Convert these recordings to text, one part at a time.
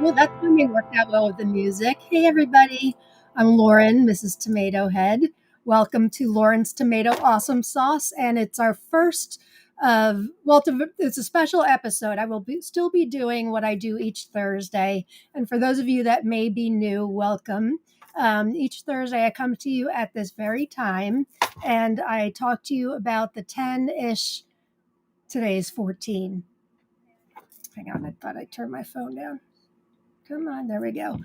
Well, that timing worked out well with the music. Hey, everybody. I'm Lauren, Mrs. Tomato Head. Welcome to Lauren's Tomato Awesome Sauce. And it's our first it's a special episode. I will still be doing what I do each Thursday. And for those of you that may be new, welcome. Each Thursday, I come to you at this very time and I talk to you about the 10-ish. Today's 14. Hang on, I thought I turned my phone down. Come on, there we go.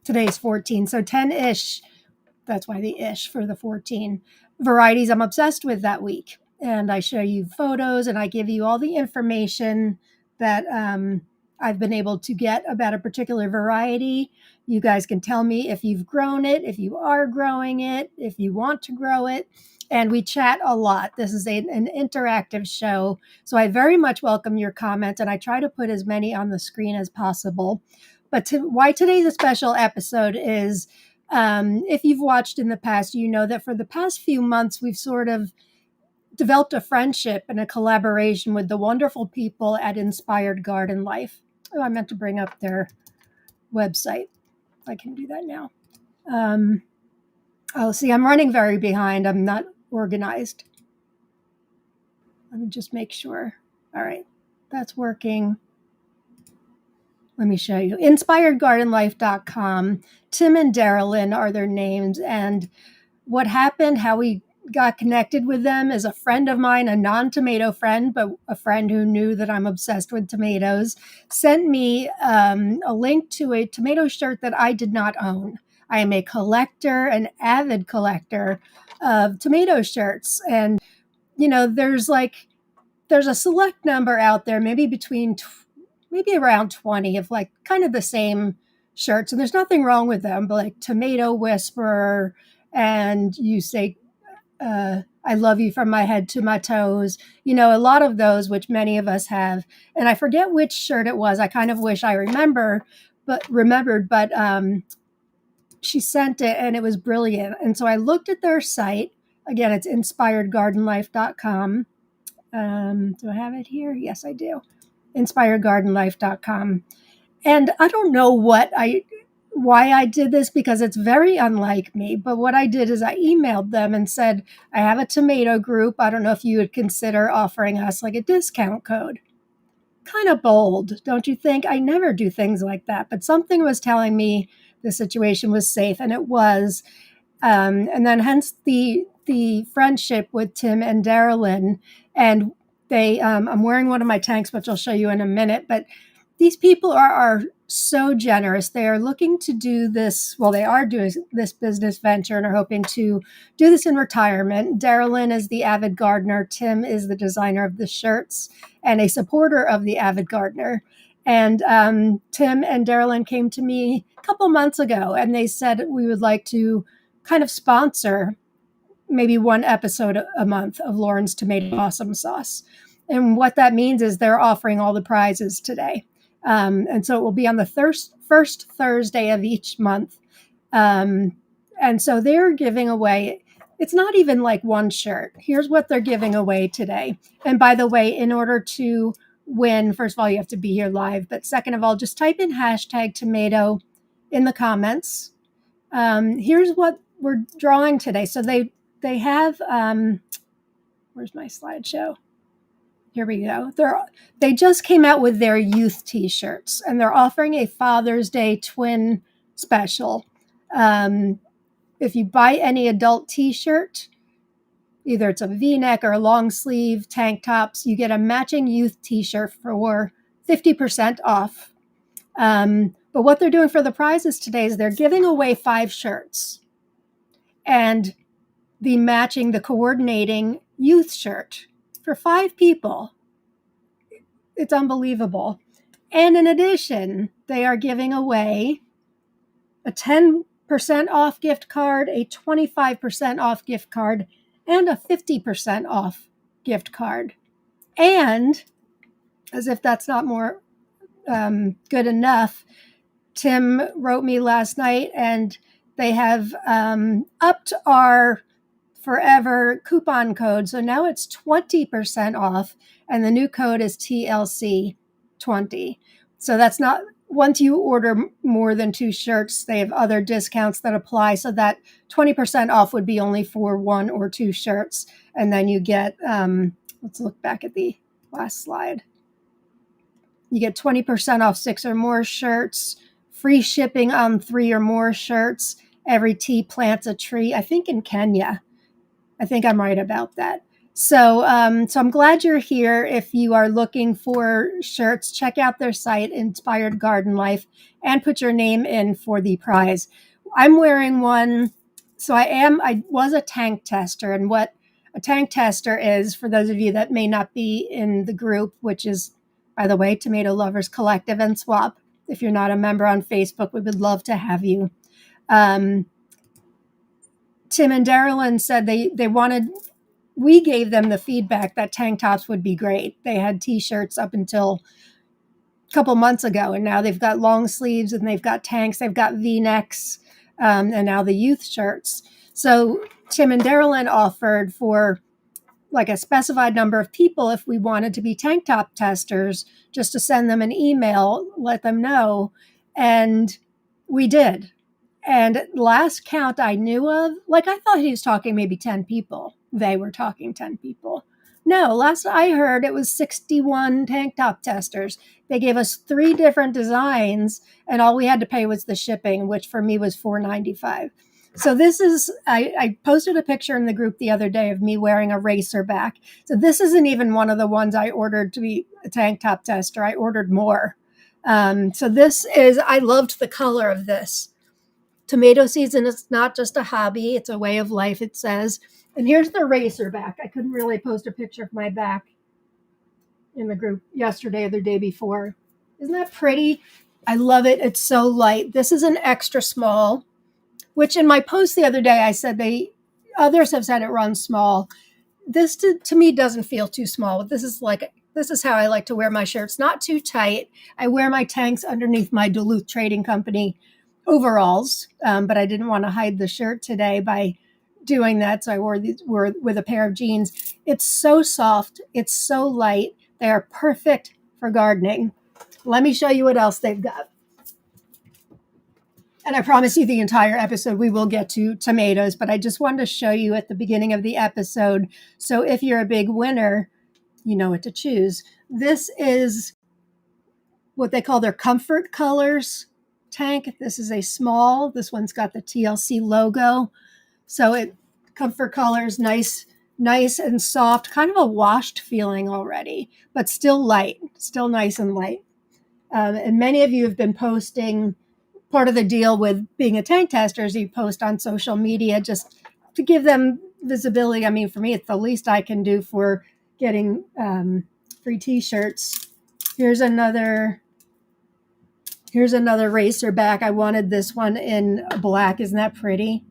Today's 14, so 10-ish. That's why the ish for the 14 varieties I'm obsessed with that week. And I show you photos and I give you all the information that I've been able to get about a particular variety. You guys can tell me if you've grown it, if you are growing it, if you want to grow it. And we chat a lot. This is an interactive show. So I very much welcome your comments and I try to put as many on the screen as possible. But why today's a special episode is if you've watched in the past, you know that for the past few months, we've sort of developed a friendship and a collaboration with the wonderful people at Inspired Garden Life. Oh, I meant to bring up their website. I can do that now. See, I'm running very behind. I'm not organized. Let me just make sure. All right, that's working. Let me show you. InspiredGardenLife.com. Tim and Darylyn are their names. And what happened, how we got connected with them is a friend of mine, a non-tomato friend, but a friend who knew that I'm obsessed with tomatoes, sent me a link to a tomato shirt that I did not own. I am a collector, an avid collector of tomato shirts. And, you know, there's a select number out there, maybe around 20 of like kind of the same shirts. And there's nothing wrong with them, but like Tomato Whisperer, and you say, I love you from my head to my toes. You know, a lot of those, which many of us have. And I forget which shirt it was. I kind of wish I remembered, but she sent it and it was brilliant. And so I looked at their site. Again, it's inspiredgardenlife.com. Do I have it here? Yes, I do. InspiredGardenLife.com. And I don't know why I did this because it's very unlike me. But what I did is I emailed them and said, I have a tomato group. I don't know if you would consider offering us like a discount code. Kind of bold, don't you think? I never do things like that. But something was telling me the situation was safe, and it was. And then hence the friendship with Tim and Darylyn. And I'm wearing one of my tanks, which I'll show you in a minute. But these people are so generous. They are looking to do this. Well, they are doing this business venture and are hoping to do this in retirement. Darylyn is the avid gardener. Tim is the designer of the shirts and a supporter of the avid gardener. And Tim and Darylyn came to me a couple months ago, and they said we would like to kind of sponsor maybe one episode a month of Lauren's Tomato Awesome Sauce. And what that means is they're offering all the prizes today. And so it will be on the first Thursday of each month. And so they're giving away, it's not even like one shirt. Here's what they're giving away today. And by the way, in order to win, first of all, you have to be here live. But second of all, just type in #tomato in the comments. Here's what we're drawing today. So they have, where's my slideshow? Here we go. They just came out with their youth t-shirts, and they're offering a Father's Day twin special. If you buy any adult t-shirt, either it's a V-neck or a long sleeve tank tops, you get a matching youth t-shirt for 50% off. But what they're doing for the prizes today is they're giving away 5 shirts and the coordinating youth shirt for 5 people. It's unbelievable. And in addition, they are giving away a 10% off gift card, a 25% off gift card, and a 50% off gift card. And as if that's not more good enough, Tim wrote me last night and they have upped our forever coupon code. So now it's 20% off, and the new code is TLC20. So that's not once you order more than 2 shirts, they have other discounts that apply. So that 20% off would be only for 1 or 2 shirts. And then you get, let's look back at the last slide. You get 20% off 6 or more shirts, free shipping on 3 or more shirts. Every tea plants a tree, I think in Kenya. I think I'm right about that. So I'm glad you're here. If you are looking for shirts, check out their site, Inspired Garden Life, and put your name in for the prize. I'm wearing one. So I was a tank tester, and what a tank tester is, for those of you that may not be in the group, which is, by the way, Tomato Lovers Collective and Swap. If you're not a member on Facebook, we would love to have you. Tim and Darylyn said they wanted, we gave them the feedback that tank tops would be great. They had t-shirts up until a couple months ago, and now they've got long sleeves and they've got tanks, they've got V-necks, and now the youth shirts. So Tim and Darylyn offered for like a specified number of people, if we wanted to be tank top testers, just to send them an email, let them know. And we did. And last count I knew of, like I thought he was talking maybe 10 people. They were talking 10 people. No, last I heard it was 61 tank top testers. They gave us 3 different designs, and all we had to pay was the shipping, which for me was $4.95. So this is, I posted a picture in the group the other day of me wearing a racerback. So this isn't even one of the ones I ordered to be a tank top tester. I ordered more. So this is, I loved the color of this. Tomato season is not just a hobby, it's a way of life, it says. And here's the racerback. I couldn't really post a picture of my back in the group yesterday or the day before. Isn't that pretty? I love it. It's so light. This is an extra small, which in my post the other day, I said others have said it runs small. This to me doesn't feel too small. This is how I like to wear my shirts. Not too tight. I wear my tanks underneath my Duluth Trading Company overalls, but I didn't want to hide the shirt today by doing that, so I wore with a pair of jeans. It's so soft. It's so light. They are perfect for gardening. Let me show you what else they've got. And I promise you the entire episode we will get to tomatoes, but I just wanted to show you at the beginning of the episode, so if you're a big winner, you know what to choose. This is what they call their comfort colors tank. This is a small. This one's got the TLC logo. So comfort colors, nice and soft, kind of a washed feeling already, but still light, still nice and light. And many of you have been posting. Part of the deal with being a tank tester is you post on social media just to give them visibility. I mean, for me, it's the least I can do for getting free t-shirts. Here's another racerback. I wanted this one in black. Isn't that pretty?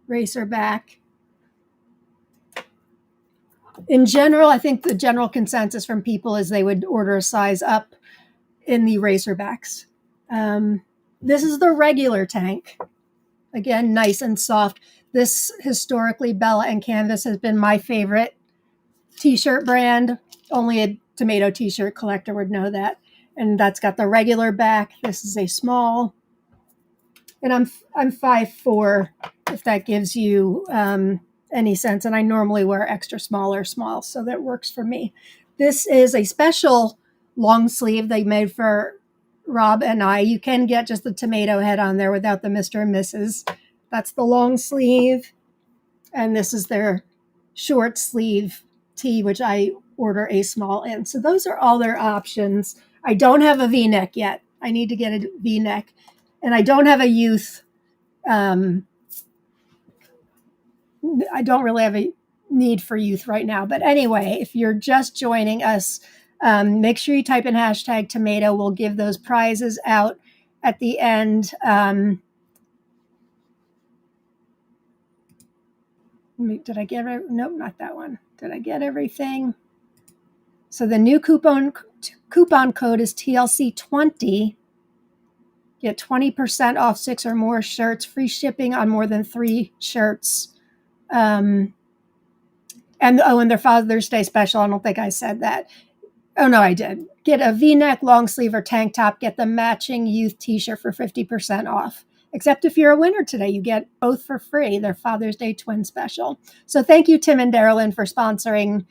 Racerback. In general, I think the general consensus from people is they would order a size up in the racerbacks. This is the regular tank. Again, nice and soft. This historically, Bella and Canvas has been my favorite t-shirt brand. Only a tomato t-shirt collector would know that. And that's got the regular back. This is a small. And I'm 5'4", if that gives you any sense. And I normally wear extra small or small, so that works for me. This is a special long sleeve they made for Rob and I. You can get just the tomato head on there without the Mr. and Mrs. That's the long sleeve. And this is their short sleeve tee, which I order a small in. So those are all their options. I don't have a V-neck yet. I need to get a V-neck. And I don't have a youth. I don't really have a need for youth right now. But anyway, if you're just joining us, make sure you type in hashtag tomato. We'll give those prizes out at the end. Did I get it? Nope, not that one. Did I get everything? So the new coupon code is TLC20. Get 20% off 6 or more shirts, free shipping on more than 3 shirts. And their Father's Day special. I don't think I said that. Oh, no, I did. Get a V-neck, long sleeve, or tank top. Get the matching youth t-shirt for 50% off. Except if you're a winner today, you get both for free. Their Father's Day twin special. So thank you, Tim and Darylyn, for sponsoring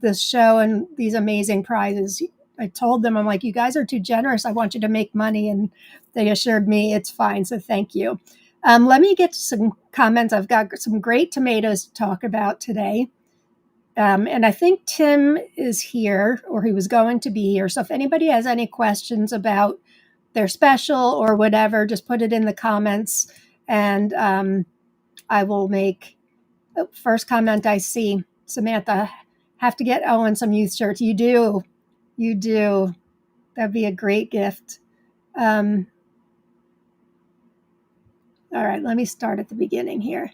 this show and these amazing prizes. I told them, I'm like, you guys are too generous. I want you to make money. And they assured me it's fine. So thank you. Let me get to some comments. I've got some great tomatoes to talk about today. And I think Tim is here, or he was going to be here. So if anybody has any questions about their special or whatever, just put it in the comments, and I will make. First comment I see, Samantha, have to get Owen some youth shirts. You do. That'd be a great gift. All right, let me start at the beginning here.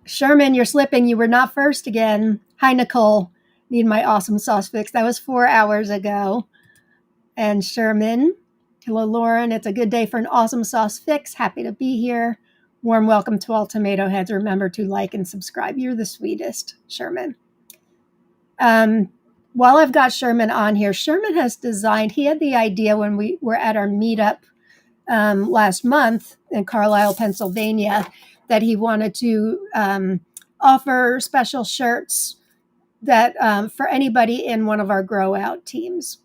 Sherman, you're slipping. You were not first again. Hi, Nicole. Need my awesome sauce fix. That was 4 hours ago. And Sherman, hello, Lauren. It's a good day for an awesome sauce fix. Happy to be here. Warm welcome to all tomato heads. Remember to like and subscribe. You're the sweetest, Sherman. While I've got Sherman on here, Sherman has designed, he had the idea when we were at our meetup last month in Carlisle, Pennsylvania, that he wanted to offer special shirts that for anybody in one of our grow out teams,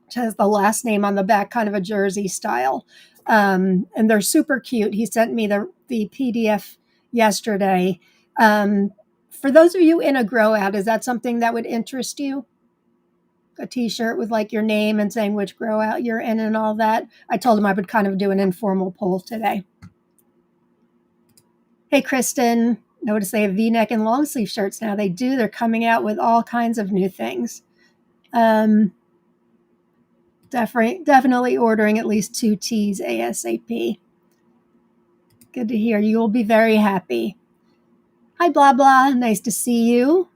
which has the last name on the back, kind of a jersey style. And they're super cute. He sent me the PDF yesterday. For those of you in a grow out, is that something that would interest you? A t-shirt with like your name and saying which grow out you're in and all that. I told him I would kind of do an informal poll today. Hey, Kristen, notice they have V-neck and long sleeve shirts now. They do. They're coming out with all kinds of new things. Definitely ordering at least 2 tees ASAP. Good to hear. You will be very happy. Hi, blah, blah. Nice to see you.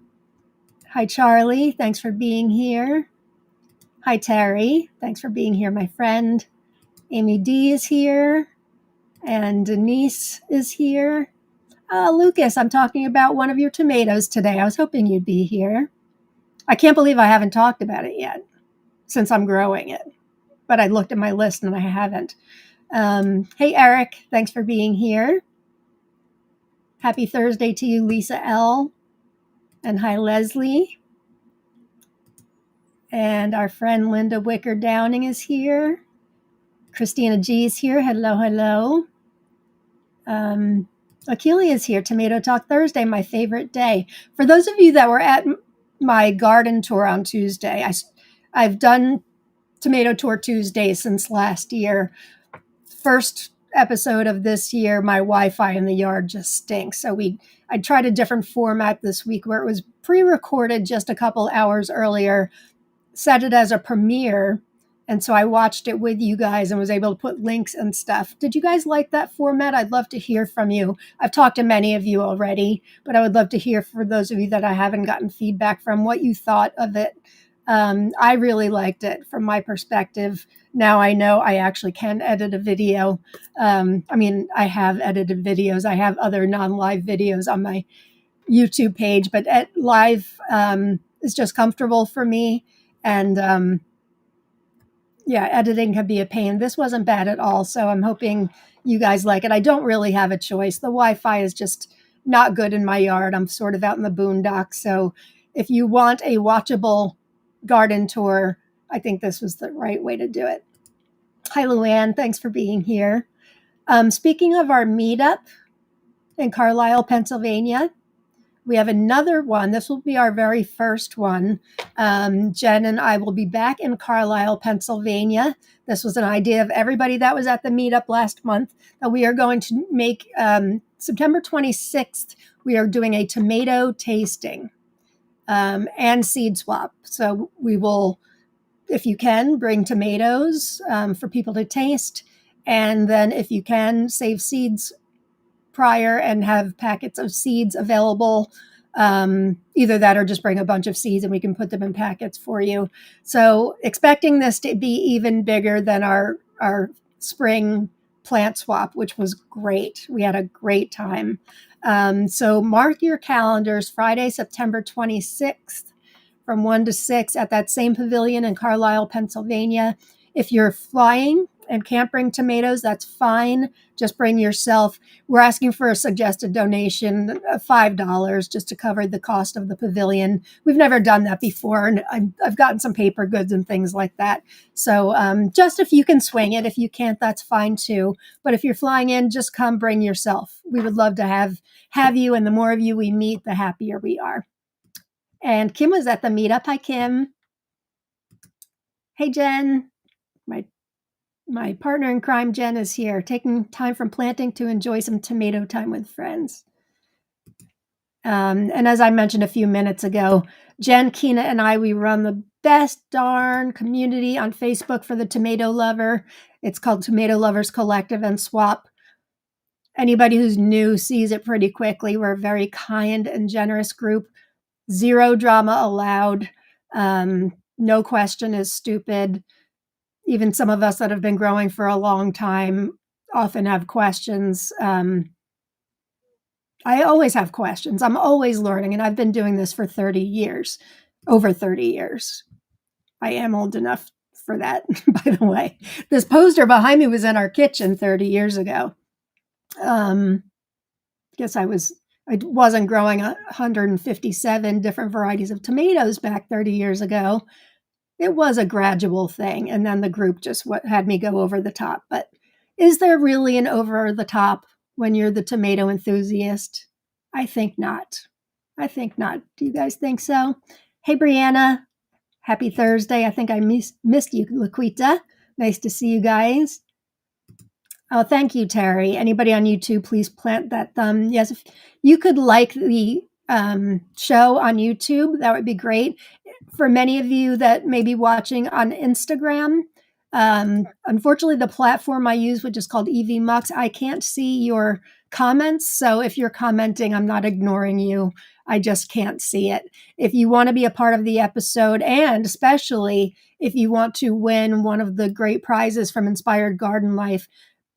Hi, Charlie. Thanks for being here. Hi, Terry. Thanks for being here, my friend. Amy D is here. And Denise is here. Lucas, I'm talking about one of your tomatoes today. I was hoping you'd be here. I can't believe I haven't talked about it yet since I'm growing it. But I looked at my list and I haven't. Hey, Eric. Thanks for being here. Happy Thursday to you, Lisa L. And hi, Leslie. And our friend Linda Wicker Downing is here. Christina G is here. Hello, hello. Akelia is here. Tomato Talk Thursday, my favorite day. For those of you that were at my garden tour on Tuesday, I've done Tomato Tour Tuesday since last year. First episode of this year, my Wi-Fi in the yard just stinks. So I tried a different format this week where it was pre-recorded just a couple hours earlier, set it as a premiere, and so I watched it with you guys and was able to put links and stuff. Did you guys like that format? I'd love to hear from you. I've talked to many of you already, but I would love to hear for those of you that I haven't gotten feedback from what you thought of it. I really liked it from my perspective. Now I know I actually can edit a video. I have edited videos. I have other non-live videos on my YouTube page, but live is just comfortable for me. And editing can be a pain. This wasn't bad at all, so I'm hoping you guys like it. I don't really have a choice. The Wi-Fi is just not good in my yard. I'm sort of out in the boondocks, so if you want a watchable garden tour, I think this was the right way to do it. Hi, Luann. Thanks for being here. Speaking of our meetup in Carlisle, Pennsylvania, we have another one. This will be our very first one. Jen and I will be back in Carlisle, Pennsylvania. This was an idea of everybody that was at the meetup last month that we are going to make September 26th. We are doing a tomato tasting and seed swap. So we will, if you can, bring tomatoes for people to taste. And then if you can, save seeds prior and have packets of seeds available. Either that or just bring a bunch of seeds and we can put them in packets for you. So expecting this to be even bigger than our spring plant swap, which was great. We had a great time. So mark your calendars, Friday, September 26th from 1 to 6 at that same pavilion in Carlisle, Pennsylvania. If you're flying and can't bring tomatoes, that's fine. Just bring yourself. We're asking for a suggested donation of $5 just to cover the cost of the pavilion. We've never done that before, and I've gotten some paper goods and things like that. So just if you can swing it. If you can't, that's fine too. But if you're flying in, just come bring yourself. We would love to have you, and the more of you we meet, the happier we are. And Kim was at the meetup. Hi, Kim. Hey, Jen. My partner in crime, Jen, is here, taking time from planting to enjoy some tomato time with friends. And as I mentioned a few minutes ago, Jen, Keena, and we run the best darn community on Facebook for the tomato lover. It's called Tomato Lovers Collective and Swap. Anybody who's new sees it pretty quickly. We're a very kind and generous group. Zero drama allowed. No question is stupid. Even some of us that have been growing for a long time often have questions. I always have questions. I'm always learning, and I've been doing this for 30 years, over 30 years. I am old enough for that, by the way. This poster behind me was in our kitchen 30 years ago. Guess I wasn't growing 157 different varieties of tomatoes back 30 years ago. It was a gradual thing, and then the group just had me go over the top. But is there really an over the top when you're the tomato enthusiast? I think not. I think not. Do you guys think so? Hey, Brianna. Happy Thursday. I think I missed you, Laquita. Nice to see you guys. Oh, thank you, Terry. Anybody on YouTube, please plant that thumb. Yes, if you could like the show on YouTube, that would be great. For many of you that may be watching on Instagram, unfortunately, the platform I use, which is called EV Mux, I can't see your comments. So if you're commenting, I'm not ignoring you. I just can't see it. If you want to be a part of the episode, and especially if you want to win one of the great prizes from Inspired Garden Life,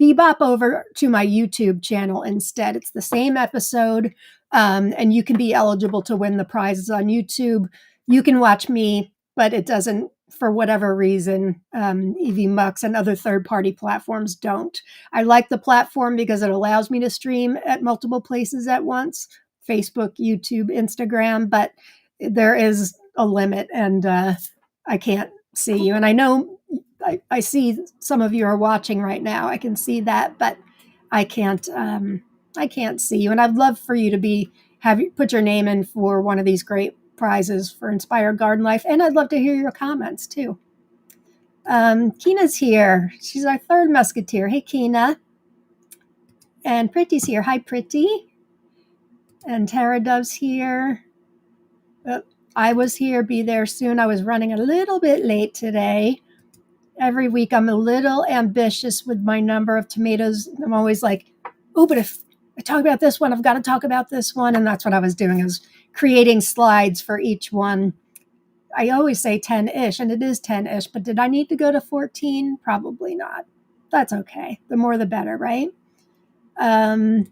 bebop over to my YouTube channel instead. It's the same episode, and you can be eligible to win the prizes on YouTube. You can watch me, but it doesn't, for whatever reason, EV Mux and other third-party platforms don't. I like the platform because it allows me to stream at multiple places at once, Facebook, YouTube, Instagram, but there is a limit, and I can't see you. And I know I see some of you are watching right now. I can see that, but I can't see you. And I'd love for you to put your name in for one of these great prizes for Inspired Garden Life. And I'd love to hear your comments too. Keena's here. She's our third musketeer. Hey, Keena. And Pretty's here. Hi, Pretty. And Tara Dove's here. I was here. Be there soon. I was running a little bit late today. Every week I'm a little ambitious with my number of tomatoes. I'm always like, oh, but if I talk about this one, I've got to talk about this one. And that's what I was doing. I was creating slides for each one. I always say 10-ish, and it is 10-ish, but did I need to go to 14? Probably not. That's okay. The more the better, right?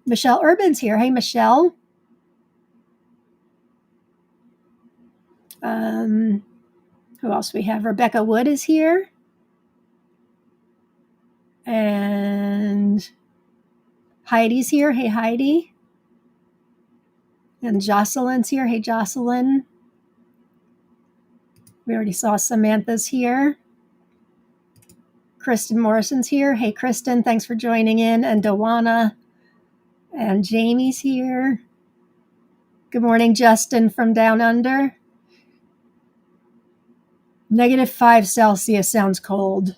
Michelle Urban's here. Hey, Michelle. Who else we have? Rebecca Wood is here. And Heidi's here. Hey, Heidi. And Jocelyn's here. Hey, Jocelyn. We already saw Samantha's here. Kristen Morrison's here. Hey, Kristen, thanks for joining in. And Dawana. And Jamie's here. Good morning, Justin from Down Under. -5 Celsius sounds cold.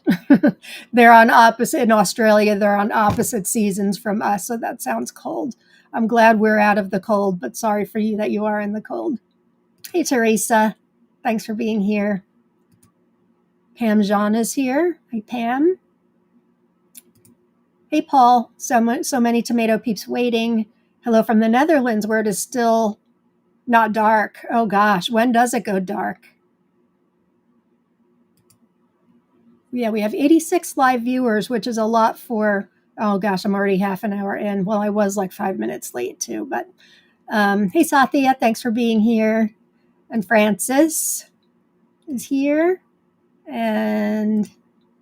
They're on opposite, in Australia, they're on opposite seasons from us, so that sounds cold. I'm glad we're out of the cold, but sorry for you that you are in the cold. Hey, Teresa. Thanks for being here. Pam Jean is here. Hey, Pam. Hey, Paul. So many tomato peeps waiting. Hello from the Netherlands, where it is still not dark. Oh, gosh. When does it go dark? Yeah, we have 86 live viewers, which is a lot for, oh gosh, I'm already half an hour in. Well, I was like 5 minutes late too, but hey, Sathya, thanks for being here. And Francis. is here. And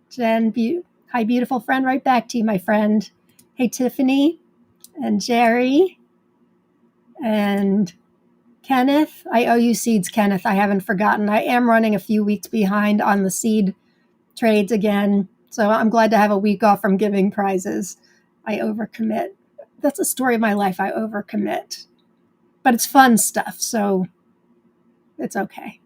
Jen, hi, beautiful friend. Right back to you, my friend. Hey, Tiffany and Jerry and Kenneth. I owe you seeds, Kenneth. I haven't forgotten. I am running a few weeks behind on the seed trades again. So I'm glad to have a week off from giving prizes. I overcommit. That's the story of my life. I overcommit. But it's fun stuff, so it's okay.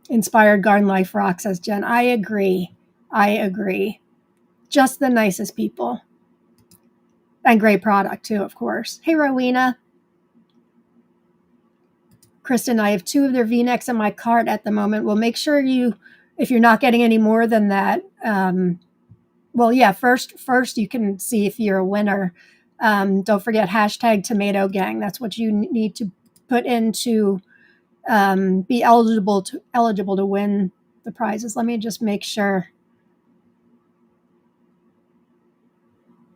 Inspired Garden Life Rock, says Jen. I agree. Just the nicest people. And great product, too, of course. Hey, Rowena. Kristen, I have 2 of their V-necks in my cart at the moment. Well, make sure if you're not getting any more than that, first you can see if you're a winner. Don't forget #TomatoGang. That's what you need to put in to be eligible to win the prizes. Let me just make sure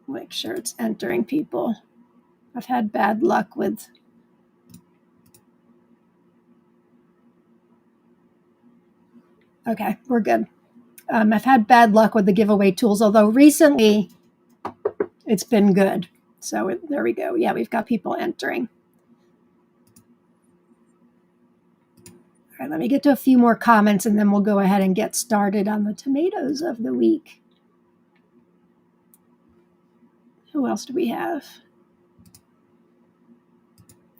it's entering people. I've had bad luck with. Okay, we're good. I've had bad luck with the giveaway tools, although recently it's been good. So there we go. Yeah, we've got people entering. All right, let me get to a few more comments and then we'll go ahead and get started on the tomatoes of the week. Who else do we have?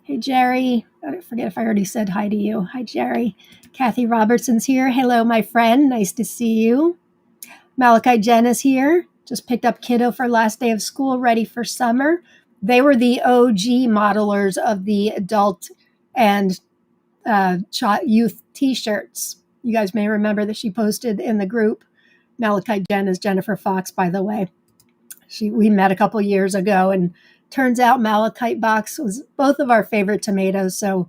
Hey, Jerry. I forget if I already said hi to you. Hi, Jerry. Kathy Robertson's here. Hello, my friend. Nice to see you. Malachi Jen is here. Just picked up kiddo for last day of school, ready for summer. They were the OG modelers of the adult and youth t-shirts. You guys may remember that she posted in the group. Malachi Jen is Jennifer Fox, by the way. We met a couple years ago, and turns out Malachite Box was both of our favorite tomatoes. So,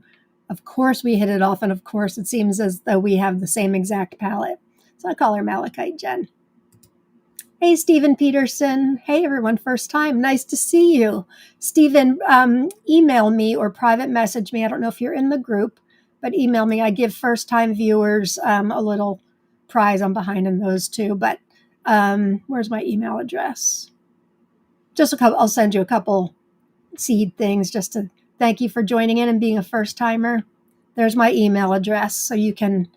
of course, we hit it off, and of course, it seems as though we have the same exact palette. So I call her Malachite Jen. Hey, Stephen Peterson. Hey, everyone. First time. Nice to see you. Stephen, email me or private message me. I don't know if you're in the group, but email me. I give first-time viewers a little prize. I'm behind in those too. But where's my email address? Just a couple. I'll send you a couple seed things just to thank you for joining in and being a first-timer. There's my email address, so you can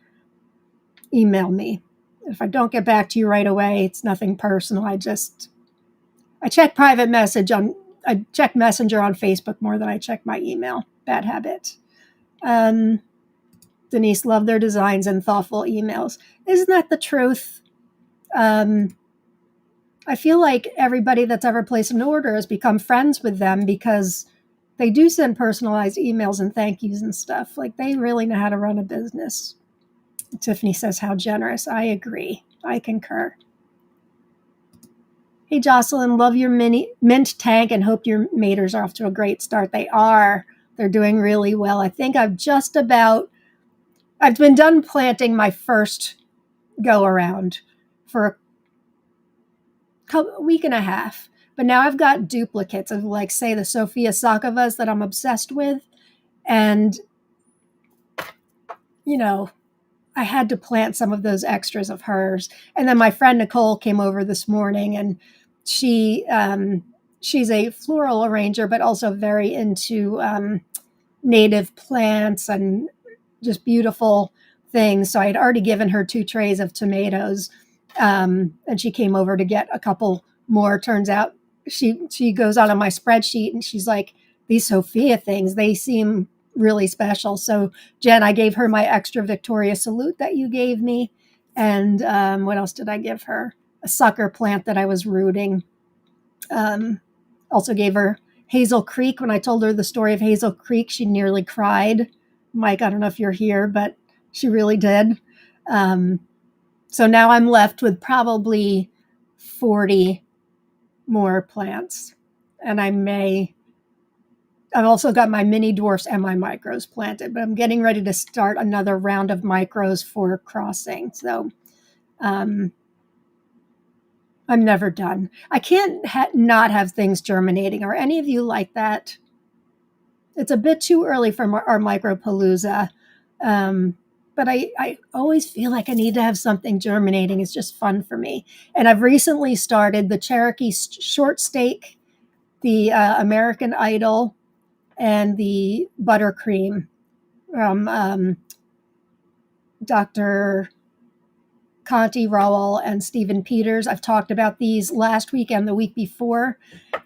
email me. If I don't get back to you right away, it's nothing personal. I check private message I check Messenger on Facebook more than I check my email. Bad habit. Denise, love their designs and thoughtful emails. Isn't that the truth? I feel like everybody that's ever placed an order has become friends with them because they do send personalized emails and thank yous and stuff. Like, they really know how to run a business. Tiffany says, how generous. I agree. I concur. Hey, Jocelyn, love your mint tank and hope your maters are off to a great start. They are. They're doing really well. I think I've been done planting my first go around for a week and a half. But now I've got duplicates of, like, say, the Sophia Sakavas that I'm obsessed with. And, I had to plant some of those extras of hers. And then my friend Nicole came over this morning, and she's a floral arranger, but also very into native plants and just beautiful things. So I had already given her 2 trays of tomatoes, and she came over to get a couple more. Turns out she goes on my spreadsheet and she's like, these Sophia things, they seem really special. So Jen, I gave her my extra Victoria Salute that you gave me. And what else did I give her? A sucker plant that I was rooting. Also gave her Hazel Creek. When I told her the story of Hazel Creek, she nearly cried. Mike, I don't know if you're here, but she really did. So now I'm left with probably 40 more plants. And I've also got my mini dwarfs and my micros planted, but I'm getting ready to start another round of micros for crossing. So I'm never done. I can't not have things germinating. Are any of you like that? It's a bit too early for our micropalooza. But I always feel like I need to have something germinating. It's just fun for me. And I've recently started the Cherokee short steak, the American Idol, and the buttercream from Dr. Conti Rowell and Stephen Peters. I've talked about these last week and the week before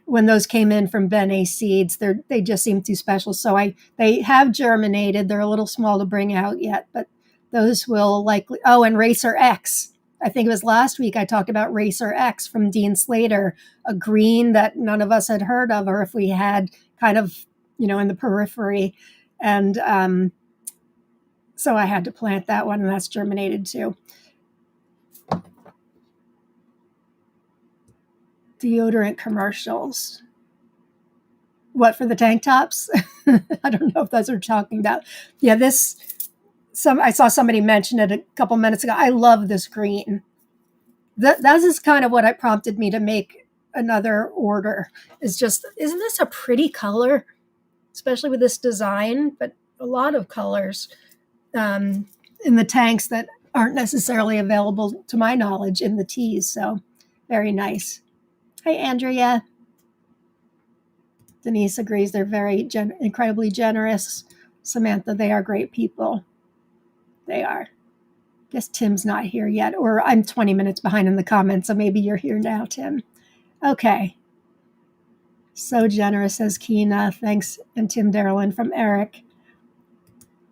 when those came in from Bene Seeds. They just seem too special. So they have germinated. They're a little small to bring out yet, but those will likely. Oh, and Racer X. I think it was last week I talked about Racer X from Dean Slater, a green that none of us had heard of, or if we had kind of, in the periphery. And so I had to plant that one, and that's germinated too. Deodorant commercials. What, for the tank tops? I don't know if those are talking about. Yeah, I saw somebody mention it a couple minutes ago. I love this green. That is kind of what prompted me to make another order. Isn't this a pretty color, especially with this design? But a lot of colors in the tanks that aren't necessarily available, to my knowledge, in the teas. So very nice. Hi, Andrea. Denise agrees they're very incredibly generous. Samantha, they are great people. They are. Guess Tim's not here yet, or I'm 20 minutes behind in the comments, so maybe you're here now, Tim. Okay. So generous, says Keena. Thanks. And Tim Darrellin from Eric.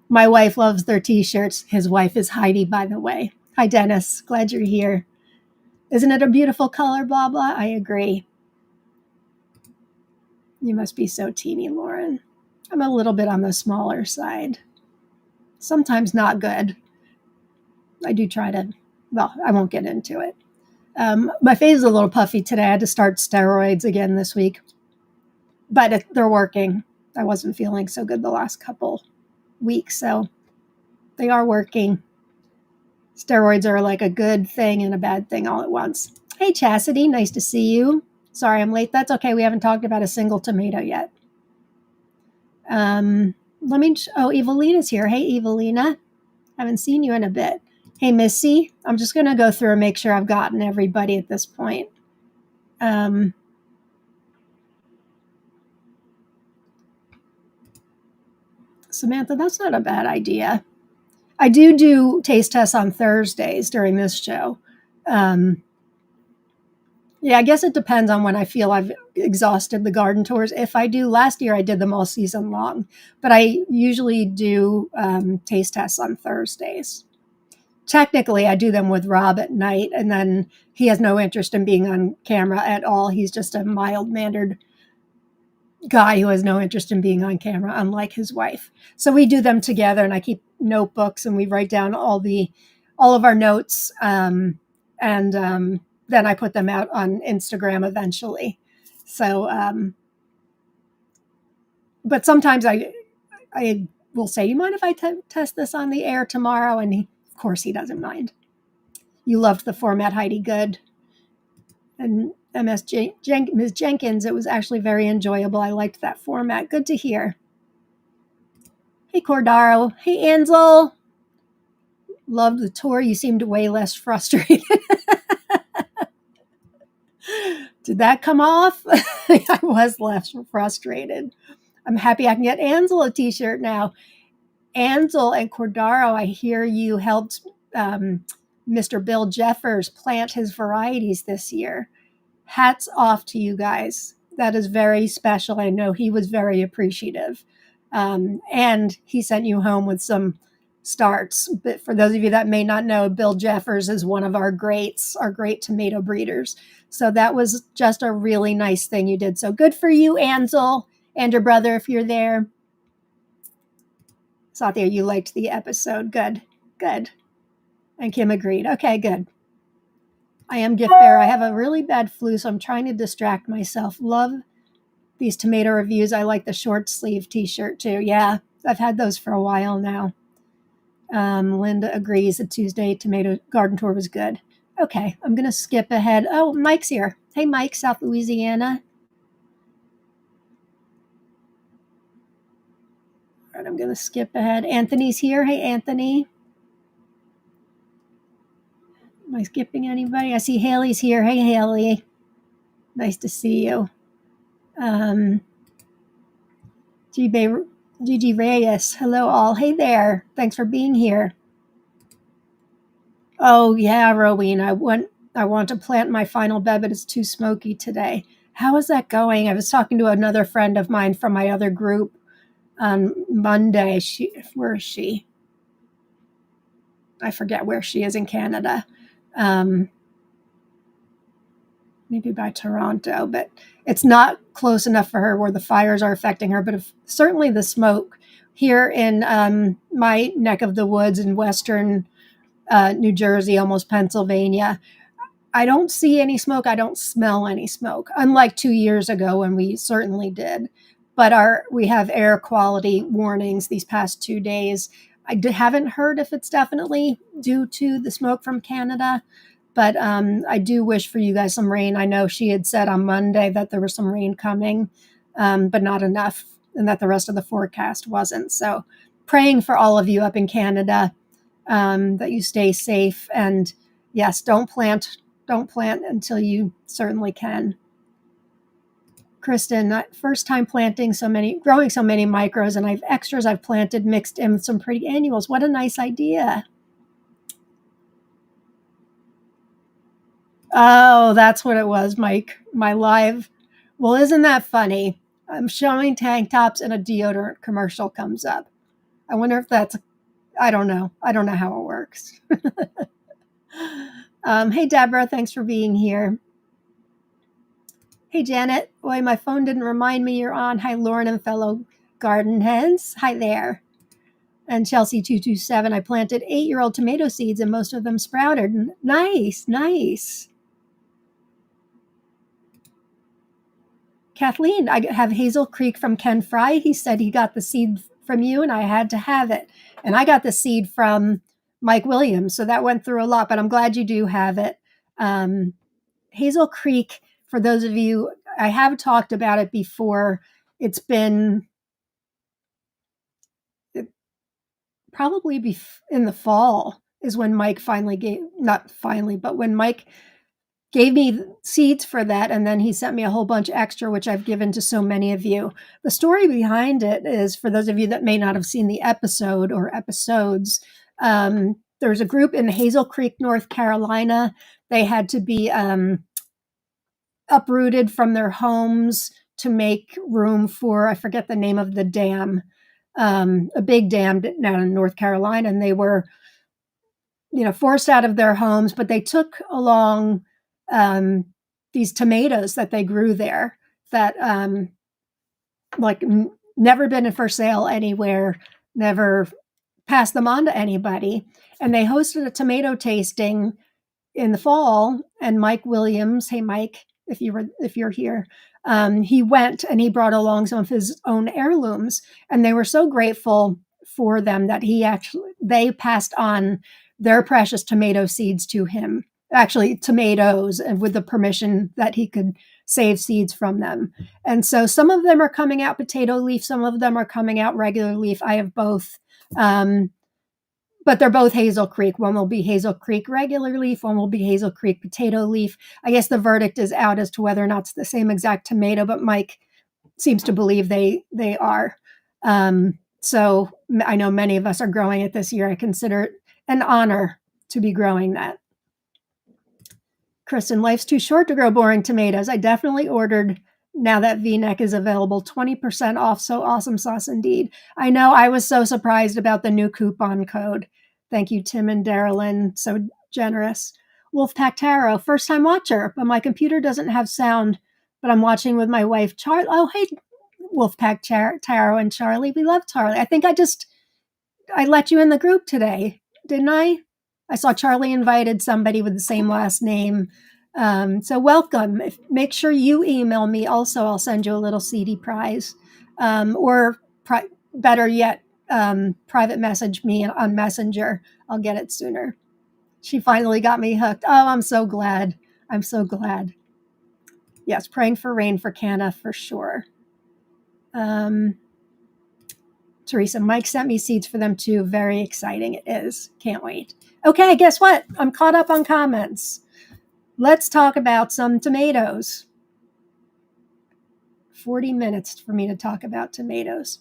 My wife loves their t-shirts. His wife is Heidi, by the way. Hi, Dennis. Glad you're here. Isn't it a beautiful color, blah, blah? I agree. You must be so teeny, Lauren. I'm a little bit on the smaller side. Sometimes not good. I do try to, I won't get into it. My face is a little puffy today. I had to start steroids again this week, but they're working. I wasn't feeling so good the last couple weeks, so they are working. Steroids are like a good thing and a bad thing all at once. Hey, Chastity, nice to see you. Sorry I'm late. That's okay. We haven't talked about a single tomato yet. Evelina's here. Hey, Evelina. Haven't seen you in a bit. Hey, Missy. I'm just going to go through and make sure I've gotten everybody at this point. Samantha, that's not a bad idea. I do taste tests on Thursdays during this show. Yeah, I guess it depends on when I feel I've exhausted the garden tours. If I do, last year I did them all season long, but I usually do taste tests on Thursdays. Technically, I do them with Rob at night, and then he has no interest in being on camera at all. He's just a mild-mannered guy who has no interest in being on camera, unlike his wife. So we do them together, and I keep notebooks, and we write down all of our notes, and then I put them out on Instagram eventually. So, but sometimes I will say, you mind if I test this on the air tomorrow? And of course he doesn't mind. You loved the format, Heidi. Good. And Ms. Jenkins, it was actually very enjoyable. I liked that format. Good to hear. Hey, Cordaro. Hey, Ansel. Loved the tour. You seemed way less frustrated. Did that come off? I was less frustrated. I'm happy I can get Ansel a t-shirt now. Ansel and Cordaro, I hear you helped Mr. Bill Jeffers plant his varieties this year. Hats off to you guys. That is very special. I know he was very appreciative. And he sent you home with some starts. But for those of you that may not know, Bill Jeffers is one of our greats, our great tomato breeders. So that was just a really nice thing you did. So good for you, Ansel, and your brother, if you're there. Satya, you liked the episode. Good. And Kim agreed. Okay, good. I am gift bearer. I have a really bad flu, so I'm trying to distract myself. Love these tomato reviews. I like the short sleeve t-shirt too. Yeah, I've had those for a while now. Linda agrees the Tuesday tomato garden tour was good. Okay, I'm going to skip ahead. Oh, Mike's here. Hey, Mike, South Louisiana. right, I'm going to skip ahead. Anthony's here. Hey, Anthony. Am I skipping anybody? I see Haley's here. Hey, Haley. Nice to see you. Gigi Reyes. Hello, all. Hey there. Thanks for being here. Oh, yeah, Rowena. I want to plant my final bed, but it's too smoky today. How is that going? I was talking to another friend of mine from my other group on Monday. Where is she? I forget where she is in Canada. Maybe by Toronto, but it's not close enough for her where the fires are affecting her. But certainly the smoke here in my neck of the woods in western New Jersey, almost Pennsylvania, I don't see any smoke. I don't smell any smoke, unlike 2 years ago when we certainly did. But we have air quality warnings these past 2 days. Haven't heard if it's definitely due to the smoke from Canada, but I do wish for you guys some rain. I know she had said on Monday that there was some rain coming, but not enough, and that the rest of the forecast wasn't. So praying for all of you up in Canada, that you stay safe. And yes, don't plant until you certainly can. Kristen, first time growing so many micros, and I've extras I've planted mixed in with some pretty annuals. What a nice idea. Oh, that's what it was, Mike. My live. Well, isn't that funny? I'm showing tank tops and a deodorant commercial comes up. I wonder if I don't know. I don't know how it works. Hey, Deborah, thanks for being here. Hey, Janet. Boy, my phone didn't remind me you're on. Hi, Lauren and fellow garden hens. Hi there. And Chelsea227, I planted 8-year-old tomato seeds and most of them sprouted. Nice, nice. Kathleen, I have Hazel Creek from Ken Fry. He said he got the seed from you and I had to have it. And I got the seed from Mike Williams. So that went through a lot, but I'm glad you do have it. Hazel Creek, for those of you, I have talked about it before. It's been probably in the fall is when Mike when Mike gave me seeds for that, and then he sent me a whole bunch extra, which I've given to so many of you. The story behind it is, for those of you that may not have seen the episode or episodes, there's a group in Hazel Creek, North Carolina. They had to be uprooted from their homes to make room for, I forget the name of the dam, a big dam down in North Carolina, and they were, forced out of their homes, but they took along these tomatoes that they grew there that never been for sale anywhere, never passed them on to anybody. And they hosted a tomato tasting in the fall, and Mike Williams, hey Mike, if you're here, he went and he brought along some of his own heirlooms, and they were so grateful for them that they passed on their precious tomato seeds to him, actually tomatoes, and with the permission that he could save seeds from them. And so some of them are coming out potato leaf, some of them are coming out regular leaf. I have both. But they're both Hazel Creek. One will be Hazel Creek regular leaf. One will be Hazel Creek potato leaf. I guess the verdict is out as to whether or not it's the same exact tomato, but Mike seems to believe they are. So I know many of us are growing it this year. I consider it an honor to be growing that. Kristen, life's too short to grow boring tomatoes. I definitely ordered, now that V-neck is available, 20% off. So awesome sauce indeed. I know, I was so surprised about the new coupon code. Thank you, Tim and Darylyn. So generous. Wolfpack Tarot, first time watcher, but my computer doesn't have sound, but I'm watching with my wife, Charlie. Oh, hey, Wolfpack Tarot and Charlie. We love Charlie. I think I let you in the group today, didn't I? I saw Charlie invited somebody with the same last name. So welcome. Make sure you email me also. I'll send you a little CD prize. Or better yet, private message me on Messenger. I'll get it sooner. She finally got me hooked. Oh, I'm so glad. I'm so glad. Yes, praying for rain for Canna for sure. Teresa, Mike sent me seeds for them too. Very exciting it is. Can't wait. Okay, guess what? I'm caught up on comments. Let's talk about some tomatoes. 40 minutes for me to talk about tomatoes.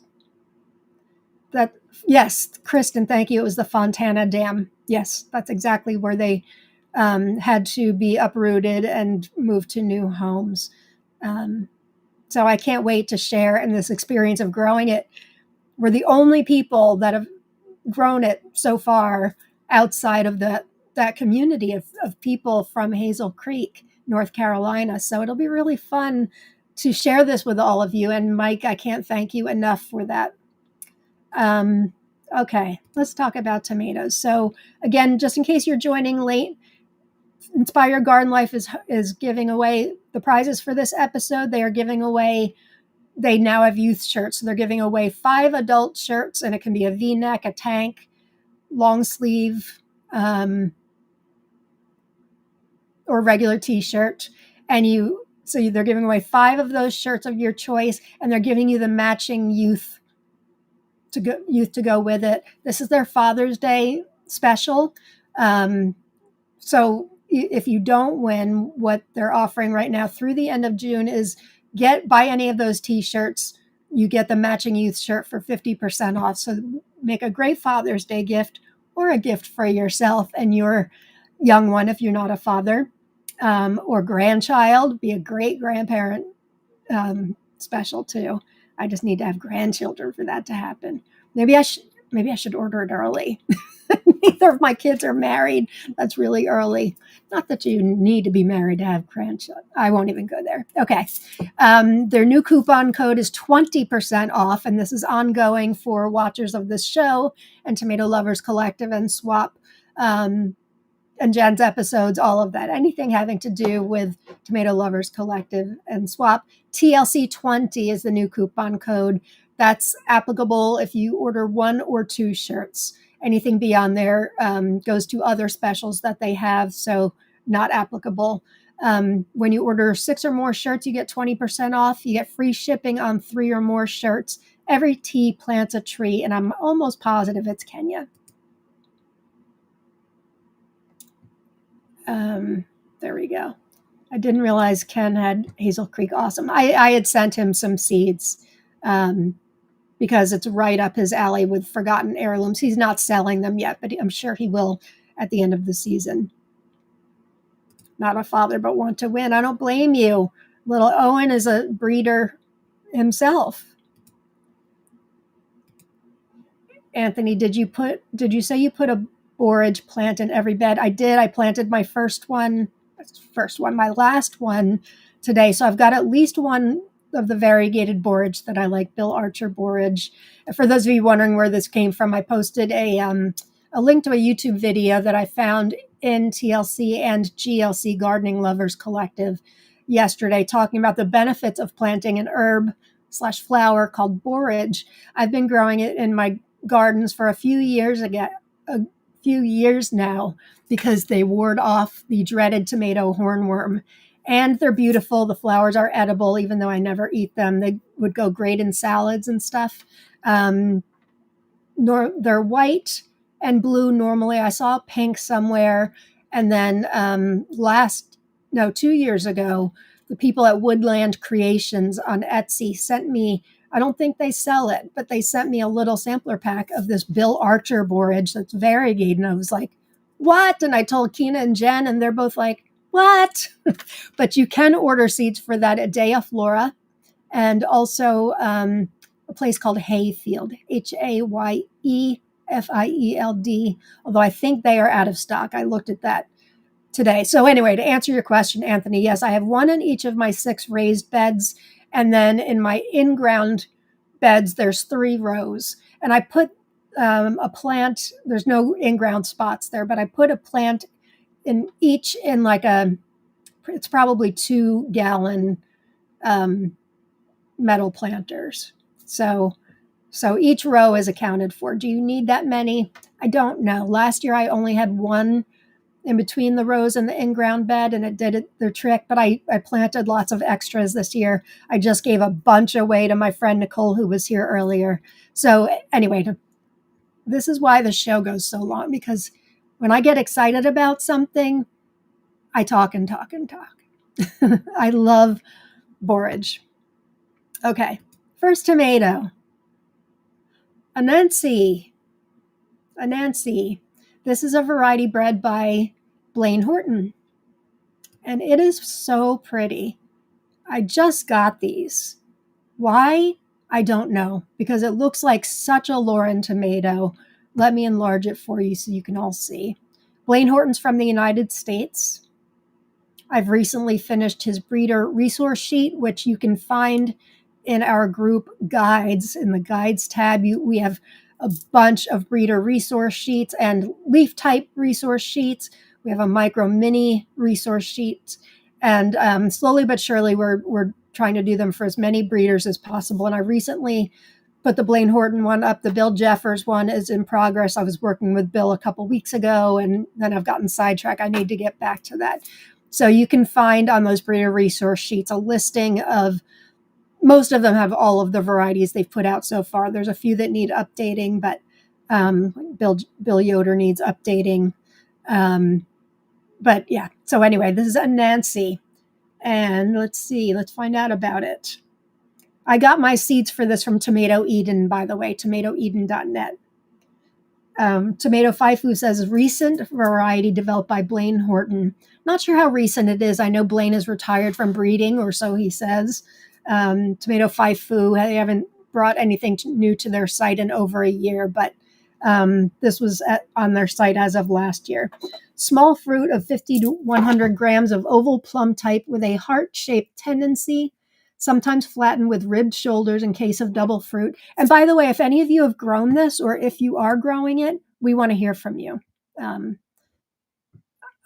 Yes, Kristen, thank you. It was the Fontana Dam. Yes, that's exactly where they had to be uprooted and moved to new homes. So I can't wait to share in this experience of growing it. We're the only people that have grown it so far outside of that community of people from Hazel Creek, North Carolina. So it'll be really fun to share this with all of you. And Mike, I can't thank you enough for that. Okay, let's talk about tomatoes. So again, just in case you're joining late, Inspire Garden Life is giving away the prizes for this episode. They are giving away, they now have youth shirts. So they're giving away 5 adult shirts, and it can be a V-neck, a tank, long sleeve, or regular t-shirt. So they're giving away 5 of those shirts of your choice, and they're giving you the matching youth to go with it. This is their Father's Day special. So if you don't win, what they're offering right now through the end of June is buy any of those t-shirts. You get the matching youth shirt for 50% off. So make a great Father's Day gift, or a gift for yourself and your young one if you're not a father, or grandchild. Be a great grandparent special too. I just need to have grandchildren for that to happen. Maybe I should order it early. Neither of my kids are married. That's really early. Not that you need to be married to have grandchildren. I won't even go there. Okay. Their new coupon code is 20% off, and this is ongoing for watchers of this show and Tomato Lovers Collective and Swap and Jen's episodes, all of that. Anything having to do with Tomato Lovers Collective and Swap. TLC20 is the new coupon code. That's applicable if you order 1 or 2 shirts. Anything beyond there goes to other specials that they have, so not applicable. When you order 6 or more shirts, you get 20% off. You get free shipping on 3 or more shirts. Every tea plants a tree, and I'm almost positive it's Kenya. There we go. I didn't realize Ken had Hazel Creek Awesome. I had sent him some seeds because it's right up his alley with forgotten heirlooms. He's not selling them yet, but I'm sure he will at the end of the season. Not a father, but want to win. I don't blame you. Little Owen is a breeder himself. Anthony, did you say you put a borage plant in every bed? I did. I planted my my last one today. So I've got at least one of the variegated borage that I like, Bill Archer borage. For those of you wondering where this came from, I posted a link to a YouTube video that I found in TLC and GLC Gardening Lovers Collective yesterday, talking about the benefits of planting an herb/flower called borage. I've been growing it in my gardens for a few years now, because they ward off the dreaded tomato hornworm, and they're beautiful. The flowers are edible, even though I never eat them. They would go great in salads and stuff. They're white and blue normally. I saw pink somewhere, and then 2 years ago, the people at Woodland Creations on Etsy sent me, I don't think they sell it, but they sent me a little sampler pack of this Bill Archer borage that's variegated. And I was like, what? And I told Kina and Jen, and they're both like, what? But you can order seeds for that at Dea Flora, and also a place called Hayfield, Hayfield, although I think they are out of stock. I looked at that today. So anyway, to answer your question, Anthony, yes, I have one in each of my 6 raised beds. And then in my in-ground beds, there's 3 rows. And I put a plant, there's no in-ground spots there, but I put a plant in each in it's probably 2-gallon metal planters. So each row is accounted for. Do you need that many? I don't know. Last year I only had one in between the rows in the in-ground bed, and it did their trick. But I planted lots of extras this year. I just gave a bunch away to my friend Nicole, who was here earlier. So anyway, this is why the show goes so long, because when I get excited about something, I talk and talk and talk. I love borage. Okay, first tomato. Anansi. This is a variety bred by Blaine Horton, and it is so pretty. I just got these. Why? I don't know, because it looks like such a Lauren tomato. Let me enlarge it for you so you can all see. Blaine Horton's from the United States. I've recently finished his breeder resource sheet, which you can find in our group guides. In the guides tab, we have a bunch of breeder resource sheets and leaf type resource sheets. We have a micro mini resource sheet. And slowly but surely, we're trying to do them for as many breeders as possible. And I recently put the Blaine Horton one up. The Bill Jeffers one is in progress. I was working with Bill a couple weeks ago, and then I've gotten sidetracked. I need to get back to that. So you can find on those breeder resource sheets a listing of, most of them have all of the varieties they've put out so far. There's a few that need updating, but Bill Yoder needs updating. But yeah, so anyway, this is a Nancy. And let's find out about it. I got my seeds for this from Tomato Eden, by the way, tomatoeden.net. Tomato Faifu says recent variety developed by Blaine Horton. Not sure how recent it is. I know Blaine is retired from breeding, or so he says. Tomato Faifu, they haven't brought anything new to their site in over a year, but this was on their site as of last year. Small fruit of 50 to 100 grams of oval plum type with a heart-shaped tendency, sometimes flattened with ribbed shoulders in case of double fruit. And by the way, if any of you have grown this, or if you are growing it, we want to hear from you. On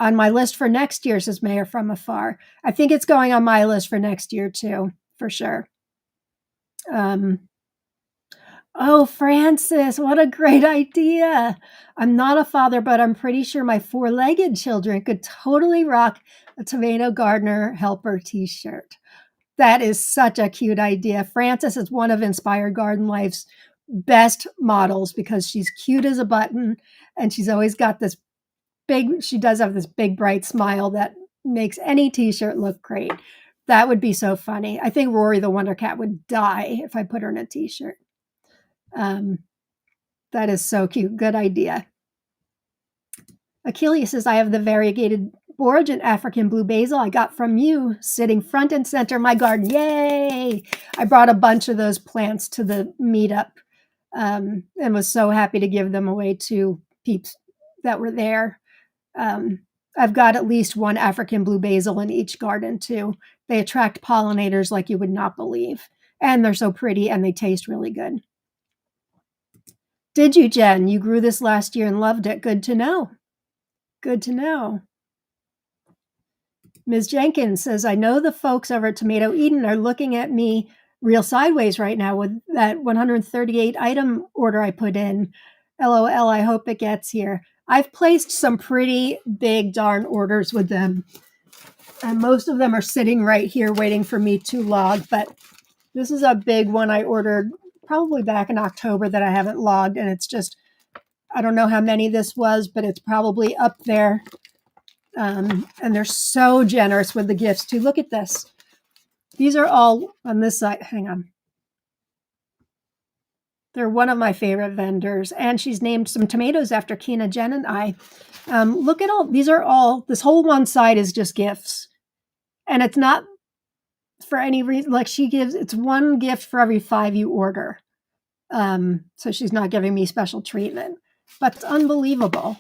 my list for next year, says Mayor from Afar. I think it's going on my list for next year too, for sure. Oh, Francis, what a great idea. I'm not a father, but I'm pretty sure my four-legged children could totally rock a Tomato Gardener Helper t-shirt. That is such a cute idea. Frances is one of Inspired Garden Life's best models because she's cute as a button, and she's always got this she does have this big, bright smile that makes any t-shirt look great. That would be so funny. I think Rory the Wonder Cat would die if I put her in a t-shirt. That is so cute. Good idea. Achilles says, I have the variegated borage and African blue basil I got from you sitting front and center in my garden. Yay! I brought a bunch of those plants to the meetup and was so happy to give them away to peeps that were there. I've got at least one African blue basil in each garden too. They attract pollinators like you would not believe. And they're so pretty and they taste really good. Did you, Jen? You grew this last year and loved it. Good to know. Good to know. Ms. Jenkins says, I know the folks over at Tomato Eden are looking at me real sideways right now with that 138 item order I put in. LOL, I hope it gets here. I've placed some pretty big darn orders with them. And most of them are sitting right here waiting for me to log. But this is a big one I ordered probably back in October that I haven't logged. And it's just, I don't know how many this was, but it's probably up there. And they're so generous with the gifts too. Look at this. These are all on this side. Hang on. They're one of my favorite vendors. And she's named some tomatoes after Kina, Jen, and I. Look at all, these are all, this whole one side is just gifts. And it's not for any reason, like she gives, it's one gift for every 5 you order. So she's not giving me special treatment. But it's unbelievable.